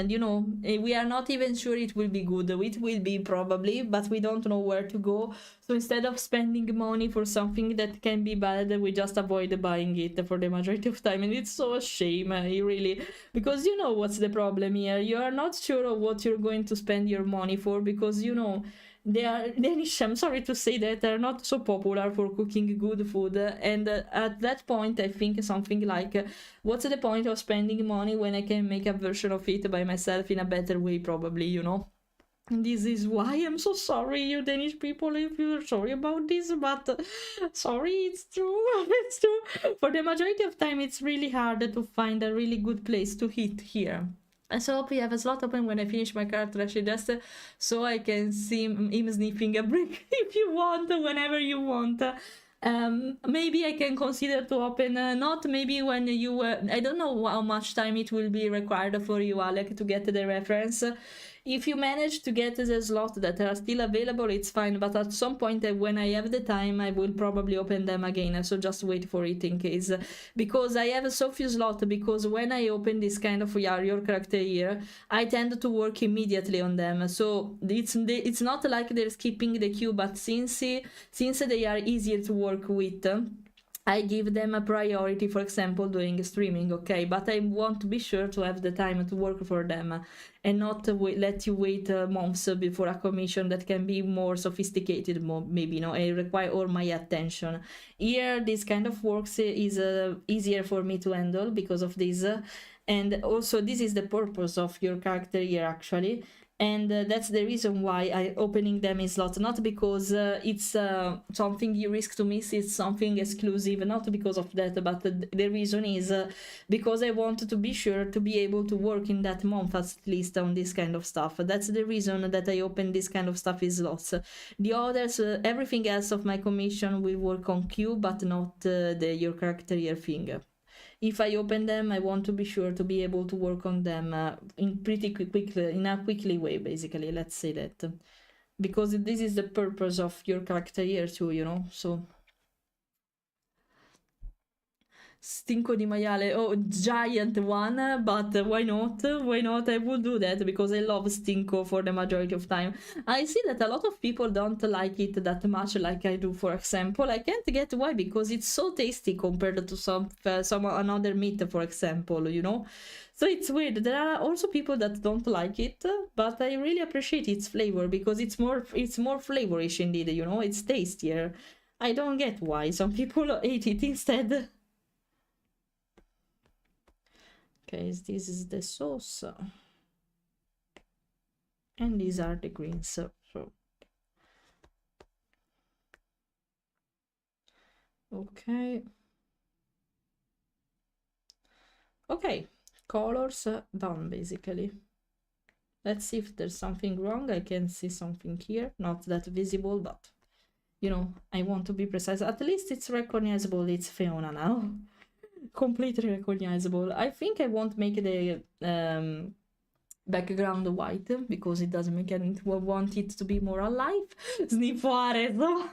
D: you know, we are not even sure it will be good. It will be probably, but we don't know where to go. So instead of spending money for something that can be bad, we just avoid buying it for the majority of time. And it's so a shame, really. Because you know what's the problem here? You are not sure of what you're going to spend your money for, because, you know, Danish, I'm sorry to say that, they're not so popular for cooking good food, and at that point I think something like, what's the point of spending money when I can make a version of it by myself in a better way, probably, you know? And this is why I'm so sorry, you Danish people, if you're sorry about this, but sorry, it's true. It's true. For the majority of time, it's really hard to find a really good place to eat here. So I hope you have a slot open when I finish my card actually, just so I can see him sniffing a brick if you want, whenever you want. Maybe I can consider to open, not maybe when you, I don't know how much time it will be required for you, Alec, to get the reference. If you manage to get the slot that are still available, it's fine, but at some point when I have the time, I will probably open them again, so just wait for it in case. Because I have so few slots, because when I open this kind of your character here, I tend to work immediately on them, so it's not like they're skipping the queue, but since they are easier to work with, I give them a priority, for example, doing streaming, okay? But I want to be sure to have the time to work for them and not let you wait months before a commission that can be more sophisticated, maybe, you know, and require all my attention. Here, this kind of works is easier for me to handle because of this. And also, this is the purpose of your character here, actually. And that's the reason why I opening them in slots, not because it's something you risk to miss, it's something exclusive, not because of that, but the reason is because I want to be sure to be able to work in that month at least on this kind of stuff. That's the reason that I open this kind of stuff in slots. The others, everything else of my commission will work on queue, but not the your character here thing. If I open them, I want to be sure to be able to work on them in pretty quickly, in a quickly way, basically, let's say that. Because this is the purpose of your character here too, you know, so... Stinco di maiale, oh, giant one, but why not? Why not? I would do that because I love Stinko for the majority of time. I see that a lot of people don't like it that much like I do, for example. I can't get why, because it's so tasty compared to some another meat, for example, you know? So it's weird. There are also people that don't like it, but I really appreciate its flavor because it's more flavorish indeed, you know? It's tastier. I don't get why some people hate it instead. Okay, this is the sauce. And these are the greens. So. Okay. Okay, colors done basically. Let's see if there's something wrong. I can see something here, not that visible, but you know, I want to be precise. At least it's recognizable, it's Fiona now. Completely recognizable. I think I won't make the background white because it doesn't make any. Want it to be more alive. Sniffare. So,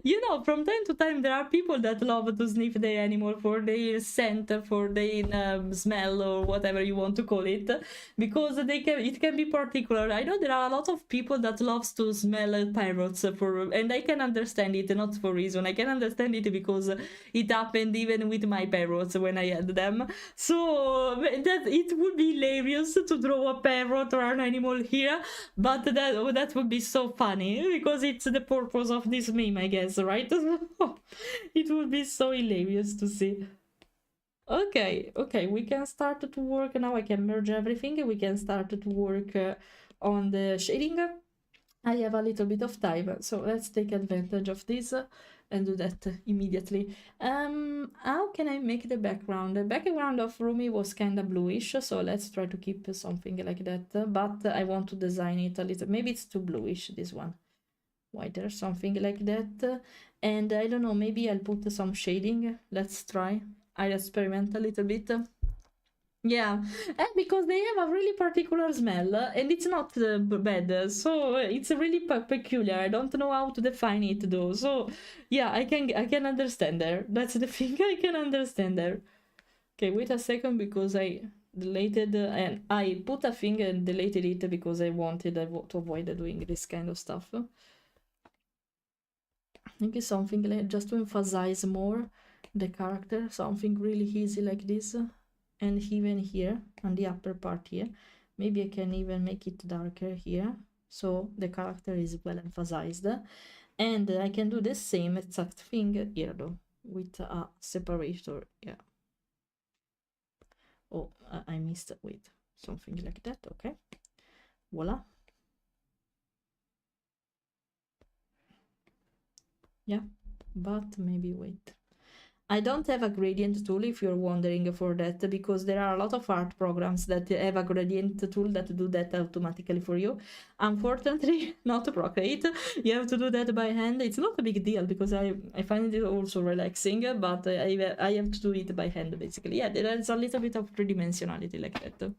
D: you know, from time to time there are people that love to sniff the animal for their scent, for their smell, or whatever you want to call it, because it can be particular. I know there are a lot of people that loves to smell parrots and I can understand it, not for reason. I can understand it because it happened even with my parrots when I had them. So that it would be hilarious to draw a parrot or an animal here, but that would be so funny because it's the purpose of this meme, I guess, right? It would be so hilarious to see. Okay, we can start to work now. I can merge everything. We can start to work on the shading. I have a little bit of time, so let's take advantage of this and do that immediately. How can I make the background? The background of Rumi was kind of bluish, so let's try to keep something like that, but I want to design it a little. Maybe it's too bluish, this one. Whiter, something like that. And I don't know, maybe I'll put some shading. Let's try. I'll experiment a little bit. Yeah, and because they have a really particular smell and it's not bad, so it's really peculiar. I don't know how to define it though, so yeah, I can understand there. That's the thing, I can understand there. Okay, wait a second, because I deleted and I put a thing and deleted it because I wanted to avoid doing this kind of stuff. I think it's something like just to emphasize more the character, something really easy like this. And even here on the upper part here, maybe I can even make it darker here, so the character is well emphasized. And I can do the same exact thing here though, with a separator. Yeah. Oh, I missed it with something like that. Okay, voila. Yeah, but maybe wait. I don't have a gradient tool, if you're wondering for that, because there are a lot of art programs that have a gradient tool that do that automatically for you. Unfortunately, not Procreate. You have to do that by hand. It's not a big deal because I find it also relaxing, but I have to do it by hand, basically. Yeah, there's a little bit of three-dimensionality like that.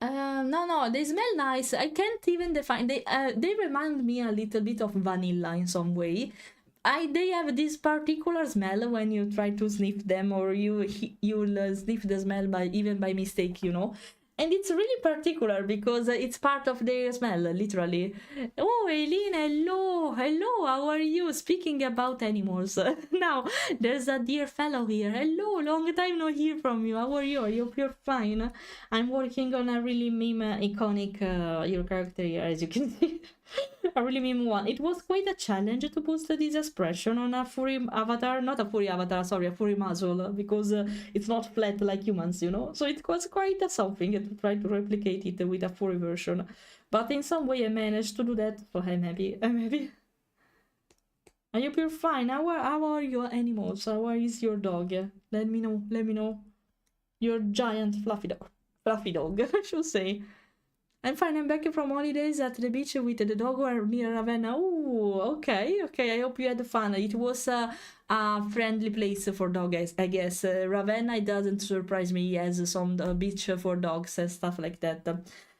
D: No, they smell nice. I can't even define. They remind me a little bit of vanilla in some way. They have this particular smell when you try to sniff them, or you'll sniff the smell even by mistake, you know. And it's really particular because it's part of their smell, literally. Oh, Eileen, hello, how are you? Speaking about animals, now there's a dear fellow here. Hello, long time no hear from you. How are you? I hope you're fine. I'm working on a really meme iconic your character here, as you can see. I really mean one. It was quite a challenge to post this expression on a furry avatar, not a furry avatar, sorry, a furry muzzle, because it's not flat like humans, you know. So it was quite a something to try to replicate it with a furry version. But in some way I managed to do that, so I'm happy. I'm happy. I hope you're fine. How are your animals? How is your dog? Let me know. Let me know. Your giant fluffy dog. Fluffy dog, I should say. I'm fine. I'm back from holidays at the beach with the dog near Ravenna. Oh, okay, okay. I hope you had fun. It was a friendly place for dogs, I guess. Ravenna, it doesn't surprise me. It has some beach for dogs and stuff like that.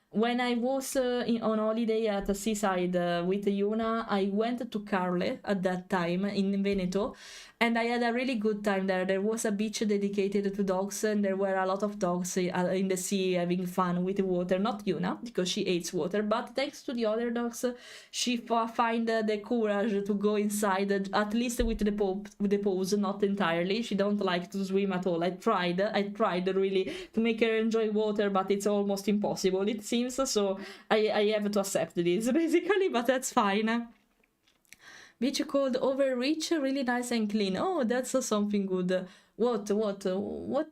D: When I was on holiday at the seaside with Yuna, I went to Carle at that time in Veneto, and I had a really good time there. There was a beach dedicated to dogs, and there were a lot of dogs in the sea having fun with the water. Not Yuna, because she hates water, but thanks to the other dogs, she find the courage to go inside, at least with the pose, not entirely. She don't like to swim at all. I tried really to make her enjoy water, but it's almost impossible, it seems. So I have to accept this basically, but that's fine. Beach called Overreach, really nice and clean. Oh, that's something good. What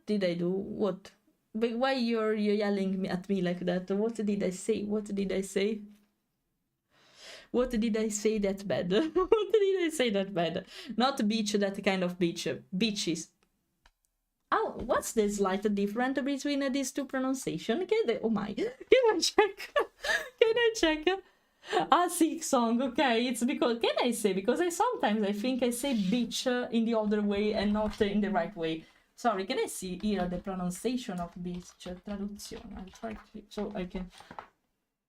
D: did I do? What? But why you're yelling at me like that? What did I say? What did I say? What did I say that bad? What did I say that bad? Not beach, that kind of beach. Beaches. Oh, what's the slight difference between these two pronunciations? Oh my, can I check? Can I check? Ah, Sikh song, okay, it's because, can I say, because sometimes I think I say beach in the other way and not in the right way. Sorry, can I see here the pronunciation of beach? Traduzione, I'll try to, so I can,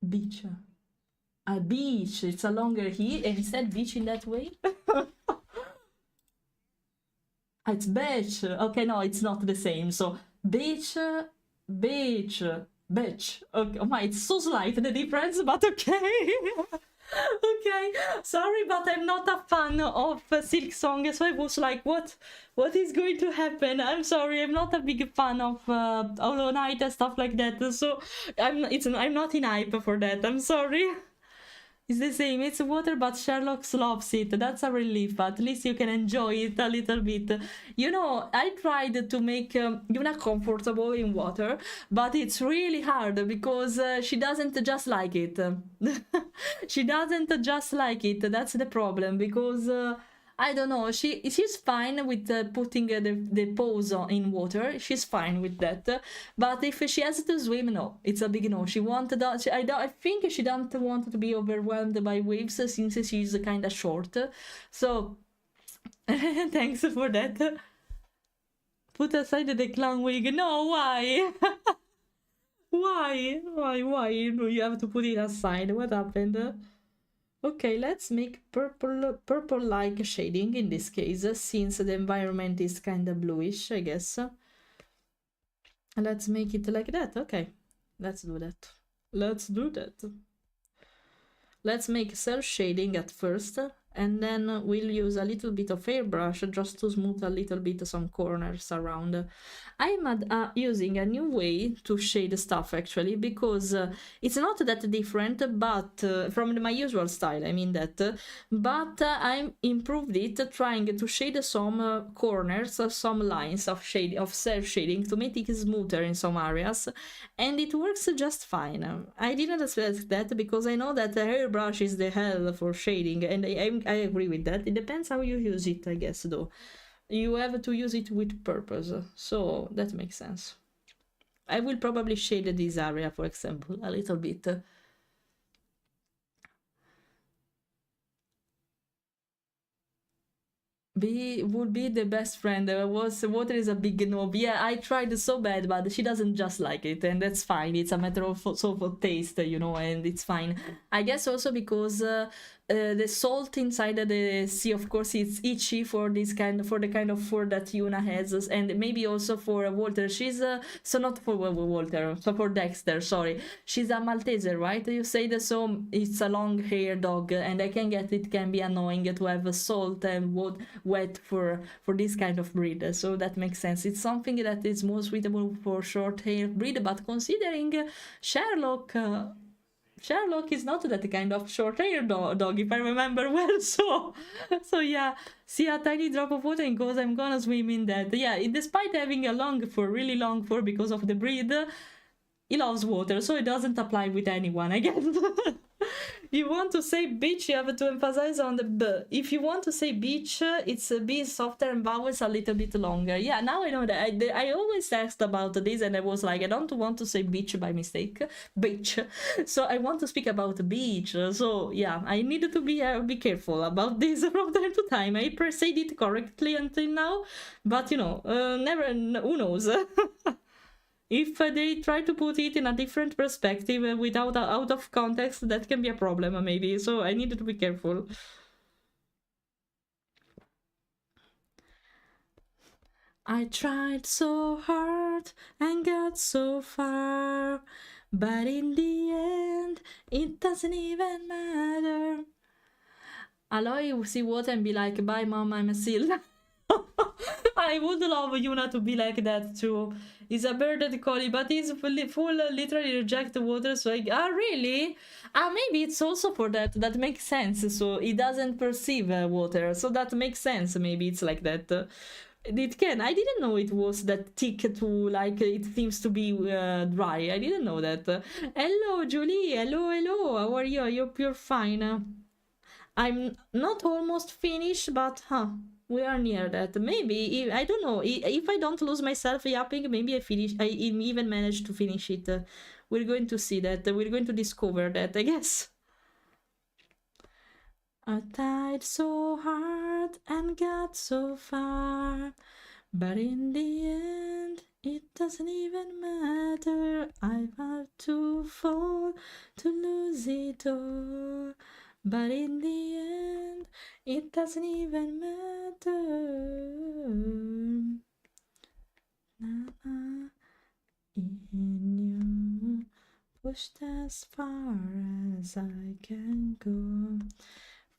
D: beach. A beach, it's a longer he, and instead beach in that way? It's beach. Okay, no, it's not the same. So beach. Okay, oh my, it's so slight the difference, but okay. Okay, sorry, but I'm not a fan of Silk Song, so I was like, what is going to happen? I'm sorry, I'm not a big fan of Hollow Knight and stuff like that. So I'm not in hype for that. I'm sorry. It's the same, it's water, but Sherlock loves it. That's a relief. At least you can enjoy it a little bit. You know, I tried to make Yuna comfortable in water, but it's really hard because she doesn't just like it. She doesn't just like it. That's the problem, because I don't know, she's fine with putting the paws in water. She's fine with that, but if she has to swim, no, it's a big no. I think she don't want to be overwhelmed by waves since she's kind of short. So thanks for that. Put aside the clown wig. No, why? Why? You have to put it aside. What happened? Okay, let's make purple-like shading in this case, since the environment is kind of bluish, I guess. Let's make it like that. Okay, let's do that. Let's make cell shading at first, and then we'll use a little bit of airbrush just to smooth a little bit some corners around. I'm using a new way to shade stuff, actually, because it's not that different, but from my usual style, I mean that, but I improved it, trying to shade some corners, some lines of cell shading to make it smoother in some areas, and it works just fine. I didn't expect that, because I know that the airbrush is the hell for shading, and I agree with that. It depends how you use it, I guess, though. You have to use it with purpose, so that makes sense. I will probably shade this area, for example, a little bit. Would be the best friend. Water is a big no. Yeah, I tried so bad, but she doesn't just like it, and that's fine. It's a matter of sort of taste, you know, and it's fine. I guess also because the salt inside the sea, of course, it's itchy for the kind of fur that Yuna has, and maybe also for Walter. She's so not for Walter, so for Dexter. Sorry, she's a Malteser, right? You say that, so it's a long hair dog, and I can get it can be annoying to have salt and wet for this kind of breed. So that makes sense. It's something that is more suitable for short hair breed, but considering Sherlock. Sherlock is not that kind of short-haired dog, if I remember well. So yeah, see a tiny drop of water and goes, I'm gonna swim in that. Yeah, despite having a long fur, really long fur because of the breed, he loves water, so it doesn't apply with anyone, I guess. You want to say beach, you have to emphasize on the b. If you want to say beach, it's a b softer and vowels a little bit longer. Yeah, now I know that. I always asked about this and I was like, I don't want to say beach by mistake. Beach. So I want to speak about beach. So yeah, I needed to be careful about this from time to time. I said it correctly until now, but you know, never, who knows? If they try to put it in a different perspective without out of context, that can be a problem maybe. So I needed to be careful. I tried so hard and got so far, but in the end, it doesn't even matter. Aloy will see what and be like, bye mom, I'm a seal. I would love Yuna to be like that too. He's a birded collie, but he's full literally reject water. So really? Maybe it's also for that. That makes sense. So he doesn't perceive water. So that makes sense. Maybe it's like that. It can. I didn't know it was that thick to like it seems to be dry. I didn't know that. Hello, Julie. Hello. How are you? I hope you're fine. I'm not almost finished, but we are near that. Maybe, I don't know, if I don't lose myself yapping, maybe I even manage to finish it. We're going to see that. We're going to discover that, I guess. I tried so hard and got so far, but in the end, it doesn't even matter. I've had to fall to lose it all. But in the end, it doesn't even matter. Now in you, pushed as far as I can go.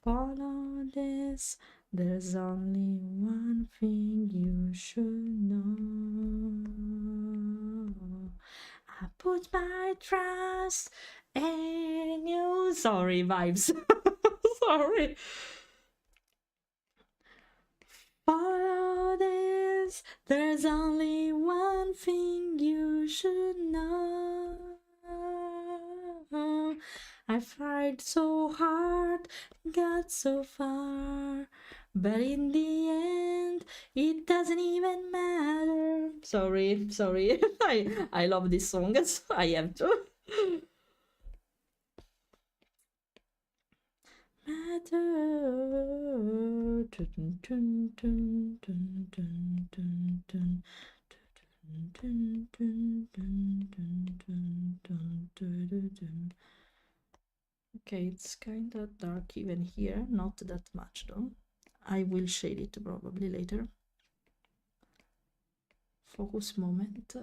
D: Follow this, there's only one thing you should know. I put my trust in you. Sorry, vibes. Sorry. Follow this, there's only one thing you should know. I tried so hard, got so far, but in the end, it doesn't even matter. Sorry. I love this song, so I have to. Okay, it's kind of dark even here, not that much though. I will shade it probably later. Focus moment.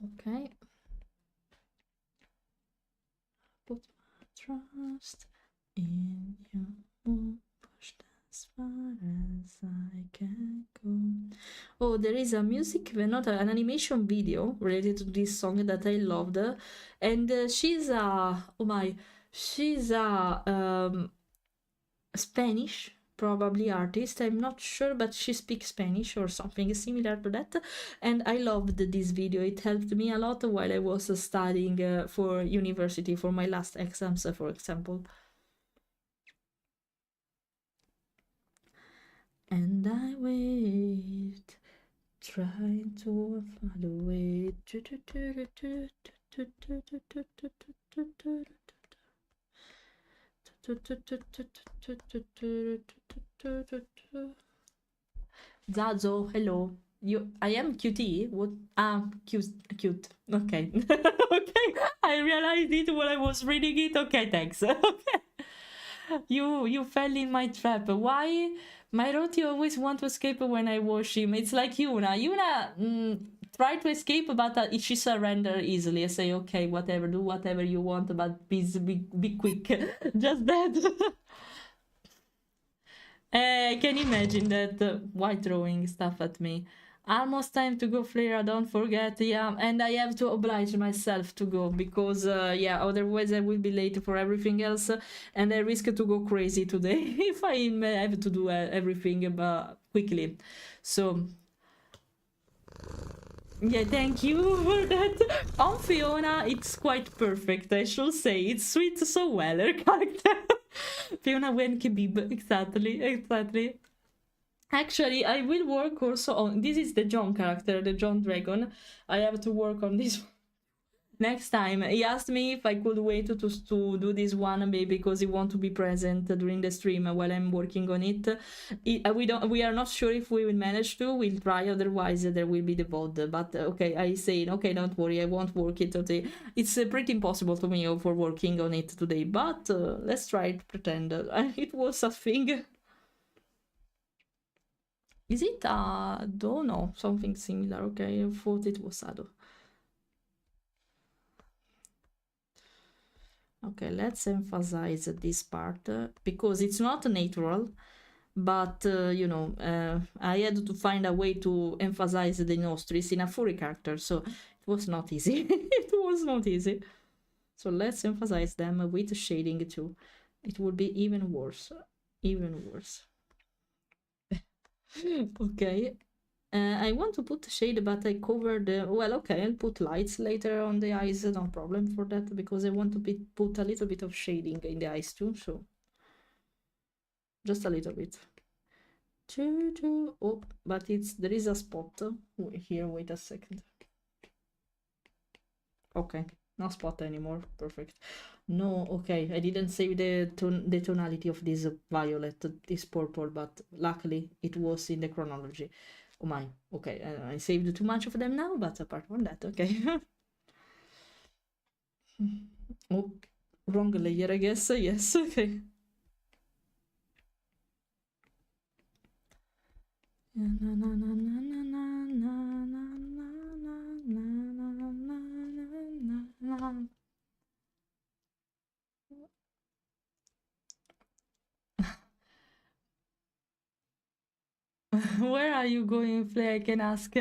D: Okay. Put my trust in you, pushed as far as I can go. Oh, there is a music, not an animation video related to this song that I loved, and she's a Spanish probably artist, I'm not sure, but she speaks Spanish or something similar to that, and I loved this video. It helped me a lot while I was studying for university, for my last exams, for example. And I wait, trying to follow it. Zazo, hello. I am QT. What? Cute. Okay. Okay. I realized it when I was reading it. Okay, thanks. Okay. You fell in my trap. Why? My Roti always want to escape when I wash him. It's like Yuna. Yuna try to escape, but she surrender easily. I say, okay, whatever, do whatever you want, but please be quick. Just that. I can imagine that. Why throwing stuff at me? Almost time to go, Fleira, don't forget. Yeah, and I have to oblige myself to go because, yeah, otherwise I will be late for everything else and I risk to go crazy today if I have to do everything quickly. So, yeah, thank you for that. On Fiona, it's quite perfect, I should say. It suits so well, her character. Fiona Wen Kebib, exactly. Actually, I will work also on... This is the John character, the John Dragon. I have to work on this next time. He asked me if I could wait to do this one, maybe because he wants to be present during the stream while I'm working on it. We are not sure if we will manage to. We'll try, otherwise there will be the VOD. But okay, I say, okay, don't worry, I won't work it today. It's pretty impossible to me for working on it today, but let's try to pretend it was a thing. Is it Ado? No, something similar. Okay, I thought it was Ado. Okay, let's emphasize this part because it's not natural, but you know, I had to find a way to emphasize the nostrils in a furry character, so it was not easy. It was not easy. So let's emphasize them with shading too. It would be even worse. Even worse. Okay. I want to put shade, but I covered well, okay, I'll put lights later on the eyes, no problem for that, because I want to put a little bit of shading in the eyes too, so just a little bit. Oh, but there is a spot here, wait a second. Okay, no spot anymore, perfect. No, okay, I didn't save the tonality of this violet, this purple, but luckily it was in the chronology. Oh my, okay, I saved too much of them now, but apart from that, okay. Oh, wrong layer, I guess, yes, okay. Where are you going, Flay? I can ask.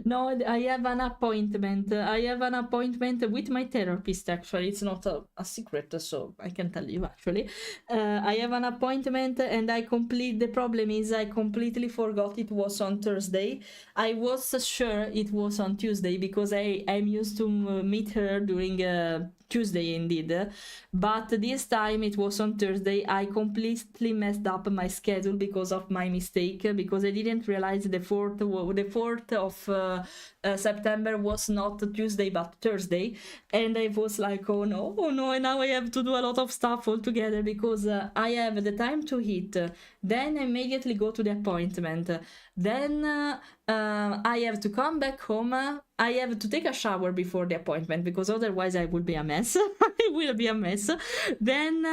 D: No, I have an appointment. I have an appointment with my therapist, actually. It's not a secret, so I can tell you, actually. I have an appointment and the problem is I completely forgot it was on Thursday. I was sure it was on Tuesday because I'm used to meet her during Tuesday indeed, but this time it was on Thursday. I completely messed up my schedule because of my mistake, because I didn't realize the 4th of September was not Tuesday but Thursday, and I was like, oh no, and now I have to do a lot of stuff all together because I have the time to eat, then immediately go to the appointment, then I have to come back home, I have to take a shower before the appointment because otherwise I will be a mess. I will be a mess. Then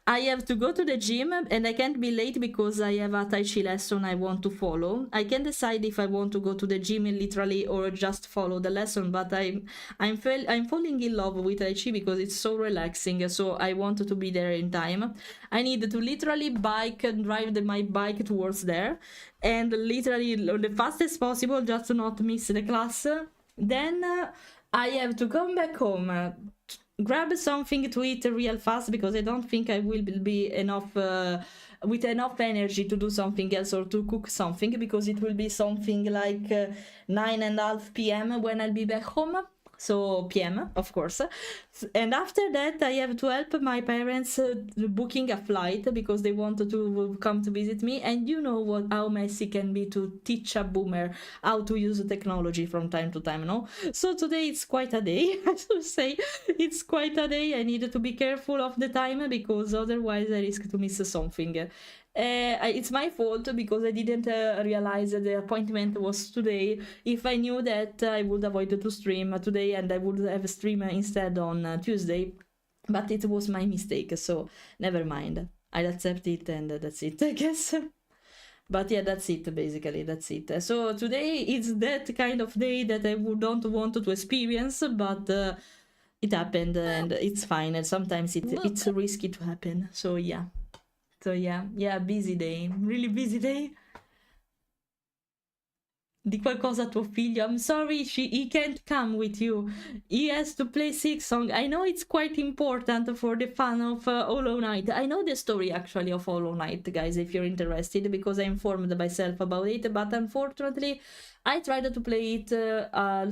D: I have to go to the gym and I can't be late because I have a Tai Chi lesson I want to follow. I can decide if I want to go to the gym literally or just follow the lesson, but I'm falling in love with Tai Chi because it's so relaxing, so I want to be there in time. I need to literally drive my bike towards there and literally the fastest possible just to not miss the class. Then I have to come back home, grab something to eat real fast because I don't think I will be enough with enough energy to do something else or to cook something, because it will be something like 9:30 p.m. when I'll be back home. So PM, of course. And after that, I have to help my parents booking a flight because they wanted to come to visit me. And you know how messy can be to teach a boomer how to use technology from time to time, no? So today it's quite a day, I should say. It's quite a day. I need to be careful of the time because otherwise I risk to miss something. It's my fault because I didn't realize that the appointment was today. If I knew that, I would avoid to stream today and I would have a stream instead on Tuesday, but it was my mistake, so never mind. I'll accept it and that's it, I guess. But yeah, that's it, basically, that's it. So today is that kind of day that I don't want to experience, but it happened and it's fine, and sometimes it's risky to happen, so yeah. So yeah, busy day, really busy day. Di qualcosa a tuo figlio. I'm sorry, he can't come with you. He has to play six song. I know it's quite important for the fan of Hollow Knight. I know the story actually of Hollow Knight, guys, if you're interested, because I informed myself about it. But unfortunately, I tried to play it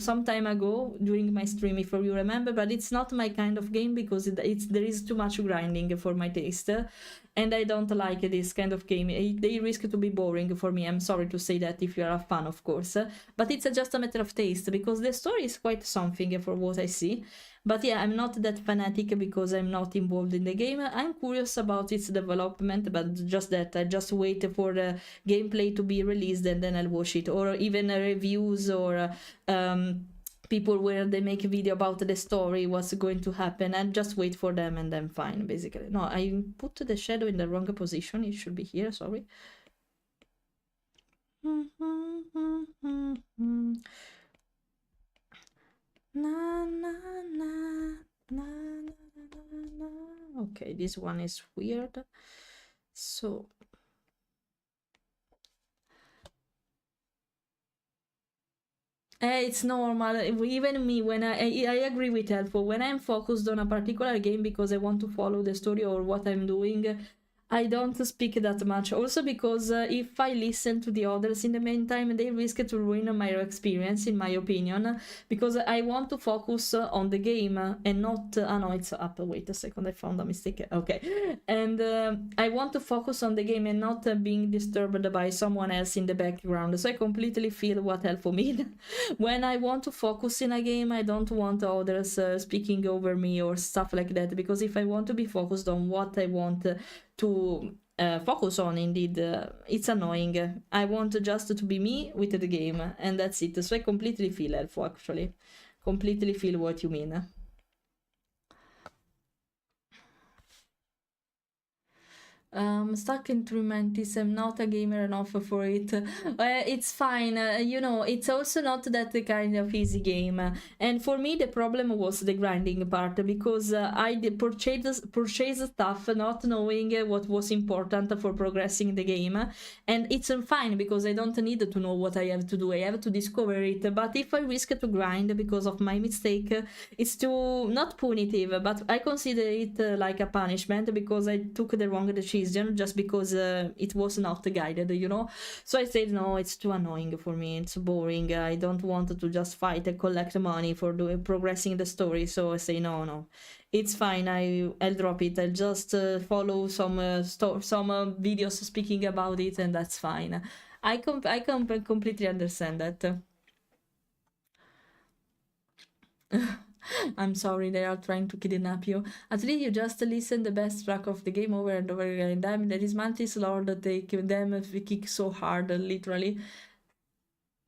D: some time ago during my stream, if you remember. But it's not my kind of game because there is too much grinding for my taste. And I don't like this kind of game. They risk to be boring for me. I'm sorry to say that if you are a fan, of course. But it's just a matter of taste, because the story is quite something for what I see. But yeah, I'm not that fanatic because I'm not involved in the game. I'm curious about its development, but just that. I just wait for the gameplay to be released and then I'll watch it. Or even reviews or people where they make a video about the story, what's going to happen, and just wait for them and then fine, basically. No, I put the shadow in the wrong position. It should be here, sorry. Na, na, na, na, na. Okay, this one is weird. So it's normal. Even me, when I agree with Helpful, when I'm focused on a particular game because I want to follow the story or what I'm doing, I don't speak that much. Also because if I listen to the others in the meantime, they risk to ruin my experience, in my opinion, because I want to focus on the game and not... no, it's up. Wait a second, I found a mistake. Okay. And I want to focus on the game and not being disturbed by someone else in the background. So I completely feel what Helpful mean. When I want to focus in a game, I don't want others speaking over me or stuff like that, because if I want to be focused on what I want to focus on, indeed, it's annoying. I want just to be me with the game, and that's it. So I completely feel Helpful, actually. Completely feel what you mean. Stuck in Trementis, I'm not a gamer enough for it. It's fine, you know, it's also not that kind of easy game. And for me, the problem was the grinding part, because I purchased stuff not knowing what was important for progressing the game. And it's fine, because I don't need to know what I have to do, I have to discover it. But if I risk to grind because of my mistake, it's too, not punitive, but I consider it like a punishment, because I took the wrong decision just because it was not guided, you know. So I said no, it's too annoying for me, it's boring, I don't want to just fight and collect money for progressing the story. So I say no, it's fine, I'll drop it. I'll just follow some videos speaking about it, and that's fine. I completely understand that. I'm sorry, they are trying to kidnap you. At least you just listen the best track of the game over and over again. Damn, there is Mantis Lord that they kick so hard, literally.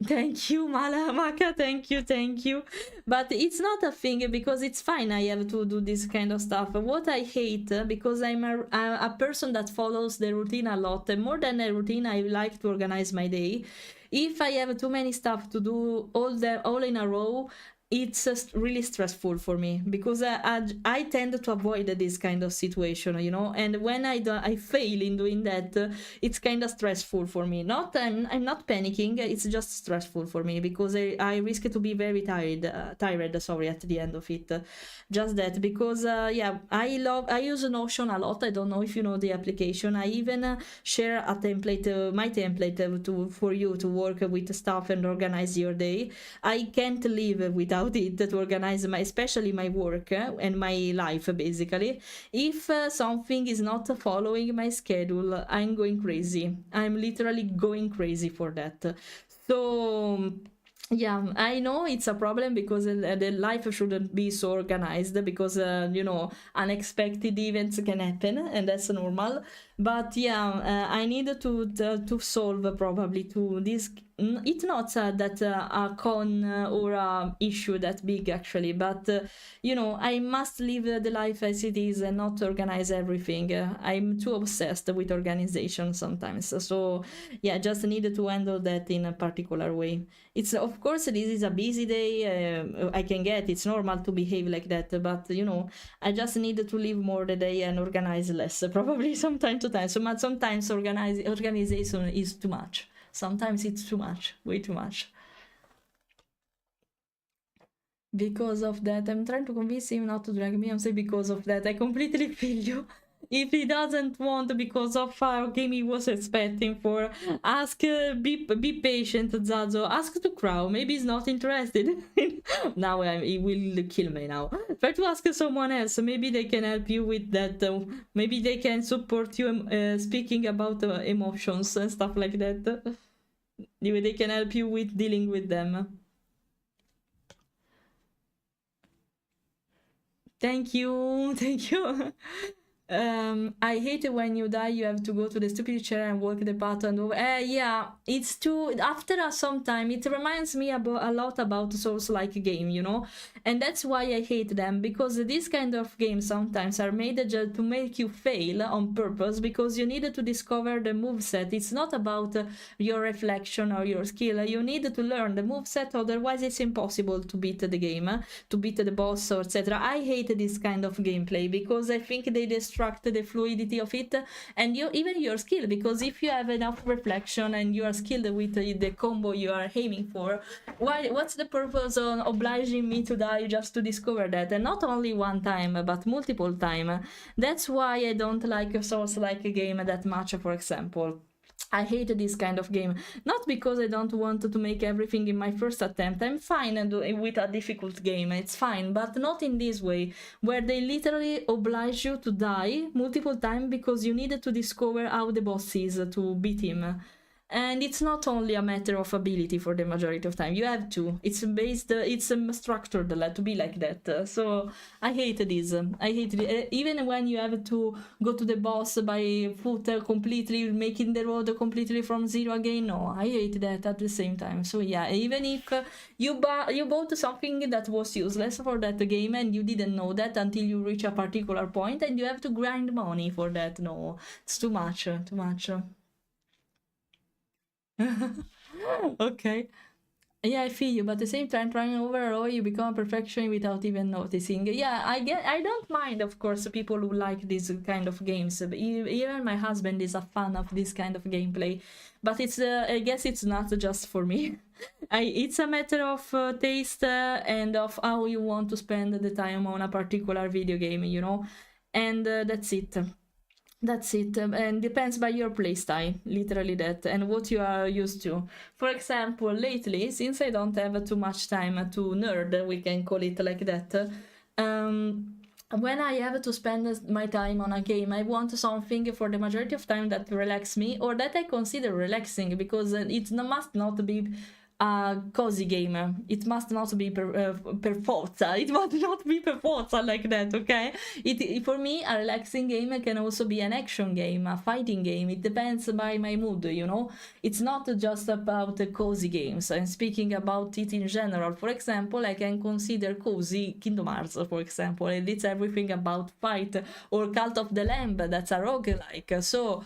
D: Thank you, Maka, thank you. But it's not a thing, because it's fine, I have to do this kind of stuff. What I hate, because I'm a person that follows the routine a lot, and more than a routine, I like to organize my day. If I have too many stuff to do all in a row, it's really stressful for me, because I tend to avoid this kind of situation, you know. And when I fail in doing that, it's kind of stressful for me. I'm not panicking, it's just stressful for me, because I risk to be very tired at the end of it. Just that, because yeah, I use Notion a lot. I don't know if you know the application. I even share a template, my template for you to work with stuff and organize your day. I can't live without it to organize especially my work and my life, basically. If something is not following my schedule, I'm going crazy. I'm literally going crazy for that. So yeah, I know it's a problem, because the life shouldn't be so organized, because you know, unexpected events can happen, and that's normal. But yeah, I need to solve probably to this. It's not that a con or a issue that big, actually, but you know, I must live the life as it is and not organize everything. I'm too obsessed with organization sometimes. So yeah, just need to handle that in a particular way. It's, of course, this is a busy day. I can get, it's normal to behave like that, but you know, I just need to live more the day and organize less, probably from time to time. So sometimes organization is too much. Sometimes it's too much, way too much. Because of that, I'm trying to convince him not to drag me. I'm saying because of that, I completely feel you. If he doesn't want because of our game he was expecting for, ask, be patient, Zazo. Ask to Crow. Maybe he's not interested. Now he will kill me now. Try to ask someone else. Maybe they can help you with that. Maybe they can support you speaking about emotions and stuff like that. Maybe they can help you with dealing with them. Thank you, thank you. I hate it when you die, you have to go to the stupid chair and work the button over. Yeah, it's too, after some time, it reminds me a lot about Souls-like game, you know? And that's why I hate them, because this kind of games sometimes are made just to make you fail on purpose, because you need to discover the moveset. It's not about your reflection or your skill. You need to learn the moveset, otherwise it's impossible to beat the game, to beat the boss, or etc. I hate this kind of gameplay, because I think they destroy the fluidity of it and even your skill, because if you have enough reflection and you are skilled with the combo you are aiming for, what's the purpose of obliging me to die just to discover that? And not only one time but multiple times. That's why I don't like a Souls-like game that much, for example. I hate this kind of game, not because I don't want to make everything in my first attempt. I'm fine with a difficult game, it's fine, but not in this way, where they literally oblige you to die multiple times because you need to discover how the boss is to beat him. And it's not only a matter of ability for the majority of time. You have to. It's based. It's structured to be like that. So I hate this. I hate it. Even when you have to go to the boss by foot completely, making the road completely from zero again. No, I hate that at the same time. So yeah, even if you bought something that was useless for that game and you didn't know that until you reach a particular point and you have to grind money for that. No, it's too much. Too much. Okay. Yeah, I feel you, but at the same time, trying overall, you become a perfectionist without even noticing. Yeah, I don't mind, of course, people who like this kind of games. Even my husband is a fan of this kind of gameplay, but it's I guess it's not just for me. It's a matter of taste and of how you want to spend the time on a particular video game, you know, and that's it. That's it, and depends by your playstyle, literally that, and what you are used to. For example, lately, since I don't have too much time to nerd, we can call it like that, when I have to spend my time on a game, I want something for the majority of time that relax me, or that I consider relaxing, because it must not be a cozy game. It must not be per forza. It must not be per forza like that, okay? For me, a relaxing game can also be an action game, a fighting game. It depends by my mood, you know? It's not just about cozy games. I'm speaking about it in general. For example, I can consider cozy Kingdom Hearts, for example, and it's everything about fight, or Cult of the Lamb, that's a roguelike. So,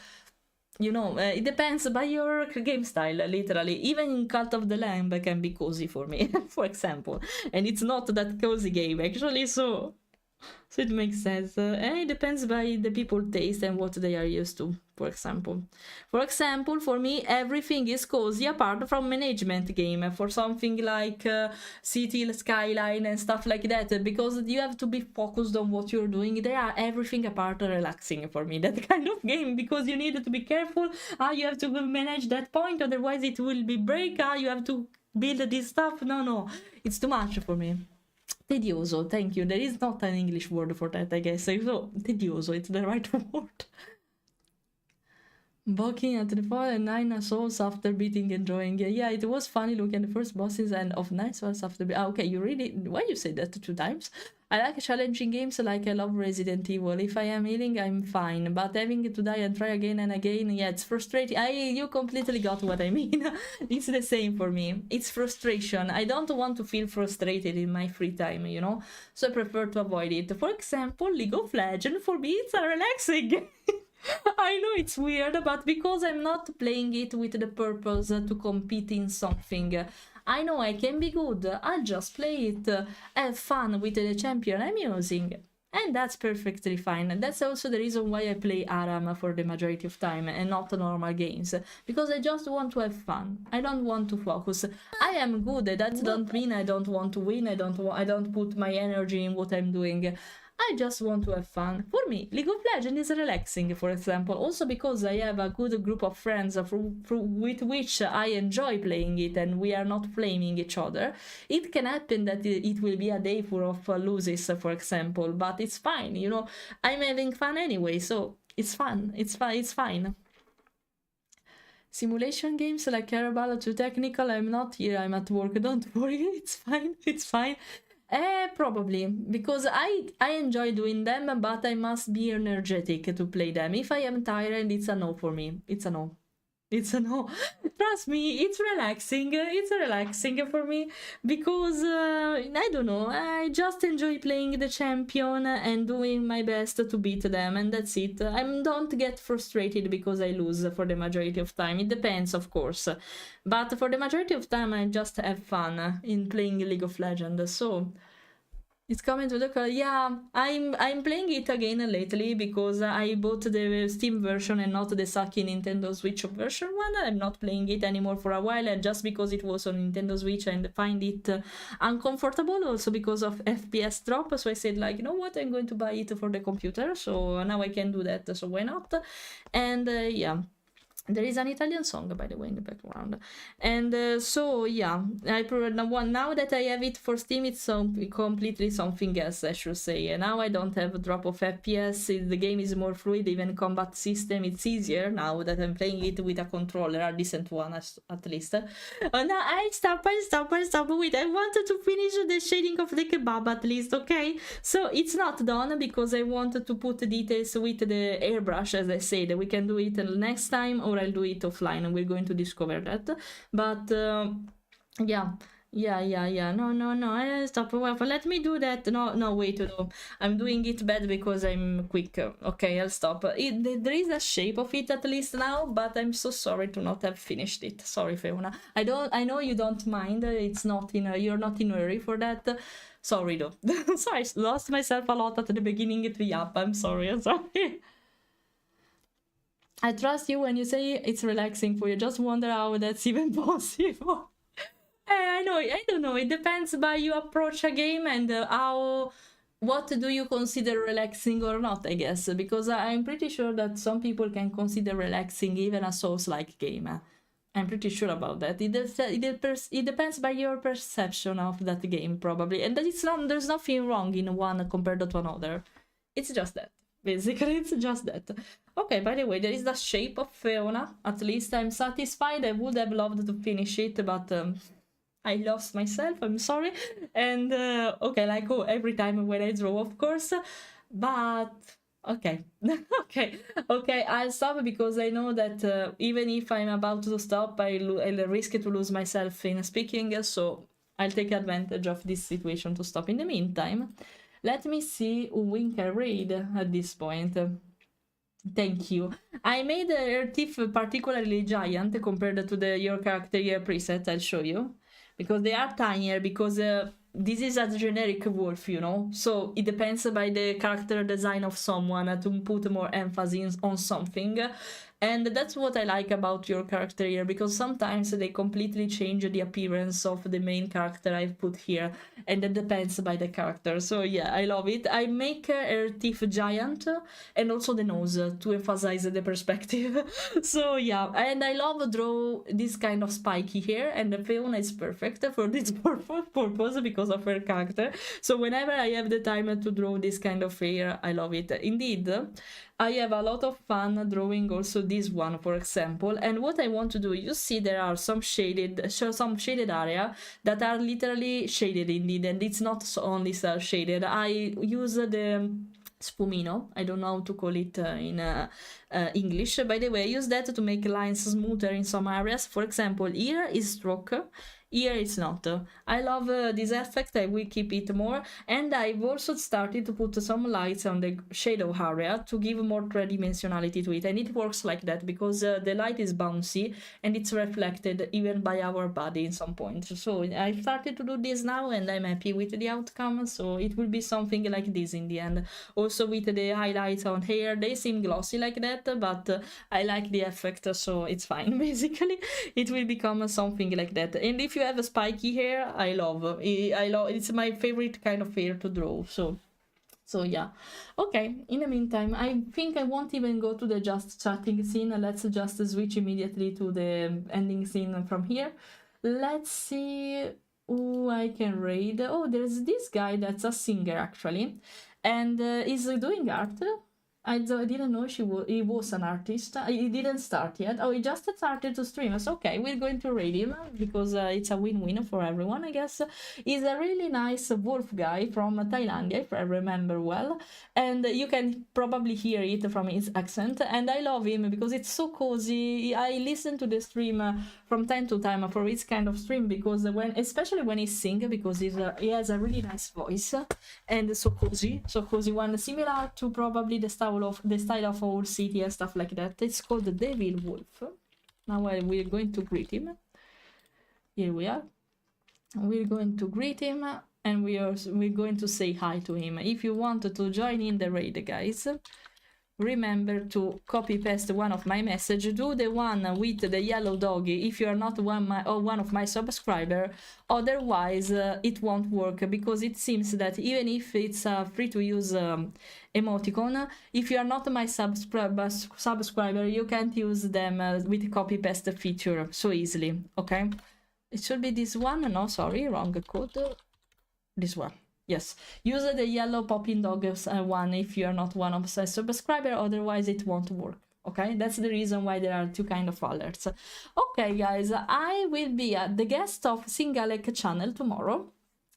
D: you know, it depends by your game style, literally. Even in Cult of the Lamb can be cozy for me, for example. And it's not that cozy game, actually, so it makes sense. And it depends by the people's taste and what they are used to, for example. For example, for me, everything is cozy apart from management game. For something like City Skyline and stuff like that, because you have to be focused on what you're doing. They are everything apart relaxing for me, that kind of game, because you need to be careful. You have to manage that point, otherwise it will be break. You have to build this stuff. No, it's too much for me. Tedioso, thank you. There is not an English word for that, I guess. So, tedioso, it's the right word. Balking at the fall and 9 souls after beating, enjoying. Yeah, it was funny looking at the first bosses and of 9 souls after okay, you really... Why you say that 2 times? I like challenging games like I love Resident Evil. If I am healing, I'm fine. But having to die and try again and again, yeah, it's frustrating. You completely got what I mean. It's the same for me. It's frustration. I don't want to feel frustrated in my free time, you know? So I prefer to avoid it. For example, League of Legends, for me, it's a relaxing. I know it's weird, but because I'm not playing it with the purpose to compete in something. I know I can be good, I'll just play it, have fun with the champion I'm using, And that's perfectly fine. And that's also the reason why I play Aram for the majority of time and not normal games. Because I just want to have fun. I don't want to focus. I am good. That don't mean I don't want to win. I don't put my energy in what I'm doing. I just want to have fun. For me, League of Legends is relaxing, for example, also because I have a good group of friends with which I enjoy playing it and we are not flaming each other. It can happen that it will be a day full of loses, for example, but it's fine, you know, I'm having fun anyway, so it's fun, it's fine. Simulation games like Carabao too technical, I'm not here, I'm at work, don't worry, it's fine. Probably, because I enjoy doing them, but I must be energetic to play them. If I am tired, it's a no for me. It's a no. It's a no. Trust me, it's relaxing. It's relaxing for me because, I don't know, I just enjoy playing the champion and doing my best to beat them, and that's it. I don't get frustrated because I lose for the majority of time. It depends, of course. But for the majority of time, I just have fun in playing League of Legends, so... It's coming to the call. Yeah, I'm playing it again lately because I bought the Steam version and not the sucky Nintendo Switch version one. I'm not playing it anymore for a while, and just because it was on Nintendo Switch and find it uncomfortable, also because of FPS drop. So I said, like, you know what, I'm going to buy it for the computer. So now I can do that. So why not? And yeah. There is an Italian song, by the way, in the background. And so, yeah, now that I have it for Steam, it's completely something else, I should say. And now I don't have a drop of FPS, the game is more fluid, even combat system, it's easier now that I'm playing it with a controller, a decent one at least. Now I stop, wait, I wanted to finish the shading of the kebab at least, okay? So it's not done because I wanted to put details with the airbrush, as I said. We can do it next time, or I'll do it offline and we're going to discover that. But yeah, no, stop, well, let me do that. No, wait, no, I'm doing it bad because I'm quick. Okay, I'll stop. There is a shape of it at least now, but I'm so sorry to not have finished it. Sorry, Fiona. I know you don't mind. It's not you're not in a hurry for that. Sorry though. Sorry, I lost myself a lot at the beginning. I'm sorry. I trust you when you say it's relaxing for you. Just wonder how that's even possible. I don't know. It depends by you approach a game and what do you consider relaxing or not, I guess. Because I'm pretty sure that some people can consider relaxing even a Souls-like game. I'm pretty sure about that. It depends by your perception of that game, probably. And there's nothing wrong in one compared to another. It's just that. Basically, it's just that. Okay, by the way, there is the shape of Fiona. At least I'm satisfied. I would have loved to finish it, but I lost myself. I'm sorry. And, okay, like every time when I draw, of course. But, okay. Okay, I'll stop because I know that even if I'm about to stop, I'll risk to lose myself in speaking. So I'll take advantage of this situation to stop in the meantime. Let me see who we can read at this point. Thank you. I made her teeth particularly giant compared to your character here preset. I'll show you. Because they are tinier, because this is a generic wolf, you know? So it depends by the character design of someone to put more emphasis on something. And that's what I like about your character here, because sometimes they completely change the appearance of the main character I've put here, and that depends by the character. So yeah, I love it. I make her teeth giant, and also the nose, to emphasize the perspective. So yeah, and I love draw this kind of spiky hair, and the Fiona is perfect for this purpose because of her character. So whenever I have the time to draw this kind of hair, I love it. Indeed, I have a lot of fun drawing also this one, for example. And what I want to do, you see there are some shaded area that are literally shaded indeed, and it's not only shaded. I use the spumino, I don't know how to call it in English. By the way, I use that to make lines smoother in some areas. For example, here is stroke. Here it's not. I love this effect, I will keep it more, and I've also started to put some lights on the shadow area to give more tridimensionality to it, and it works like that because the light is bouncy and it's reflected even by our body in some point. So I started to do this now and I'm happy with the outcome, so it will be something like this in the end. Also with the highlights on hair, they seem glossy like that, but I like the effect, so it's fine. Basically it will become something like that. And if you have a spiky hair, I love it's my favorite kind of hair to draw. So yeah. Okay, in the meantime, I think I won't even go to the just chatting scene. Let's just switch immediately to the ending scene from here. Let's see who I can raid. Oh, there's this guy that's a singer actually, and he's doing art. I didn't know he was an artist. He didn't start yet. Oh, he just started to stream. So, okay, we're going to raid him because it's a win-win for everyone, I guess. He's a really nice wolf guy from Thailand, if I remember well. And you can probably hear it from his accent. And I love him because it's so cozy. I listen to the stream from time to time for his kind of stream because especially when he sings, because he has a really nice voice and so cozy one, similar to probably the style of our city and stuff like that. It's called the Devil Wolf. Now we're going to greet him. Here we are. We're going to greet him and we're going to say hi to him. If you want to join in the raid, guys, remember to copy paste one of my message. Do the one with the yellow doggy if you are not one of my subscriber. Otherwise it won't work, because it seems that even if it's free to use emoticon, if you are not my subscriber you can't use them with copy paste feature so easily. Okay, it should be this one. No, sorry, wrong code. This one. Yes, use the yellow popping dogs one if you're not one of the subscriber, otherwise it won't work. Okay, that's the reason why there are two kind of alerts. Okay, guys, I will be the guest of Singalek channel tomorrow.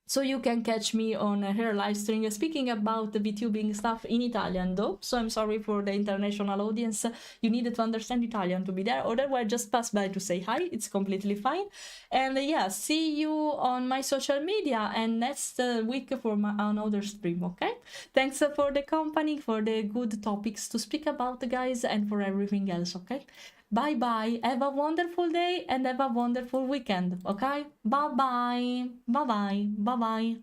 D: So you can catch me on her live stream speaking about the VTubing stuff in Italian though. So I'm sorry for the international audience. You needed to understand Italian to be there. Otherwise, just pass by to say hi. It's completely fine. And yeah, see you on my social media and next week for another stream, okay? Thanks for the company, for the good topics to speak about, guys, and for everything else, okay? Bye bye. Have a wonderful day and have a wonderful weekend. Okay? Bye bye. Bye bye. Bye bye.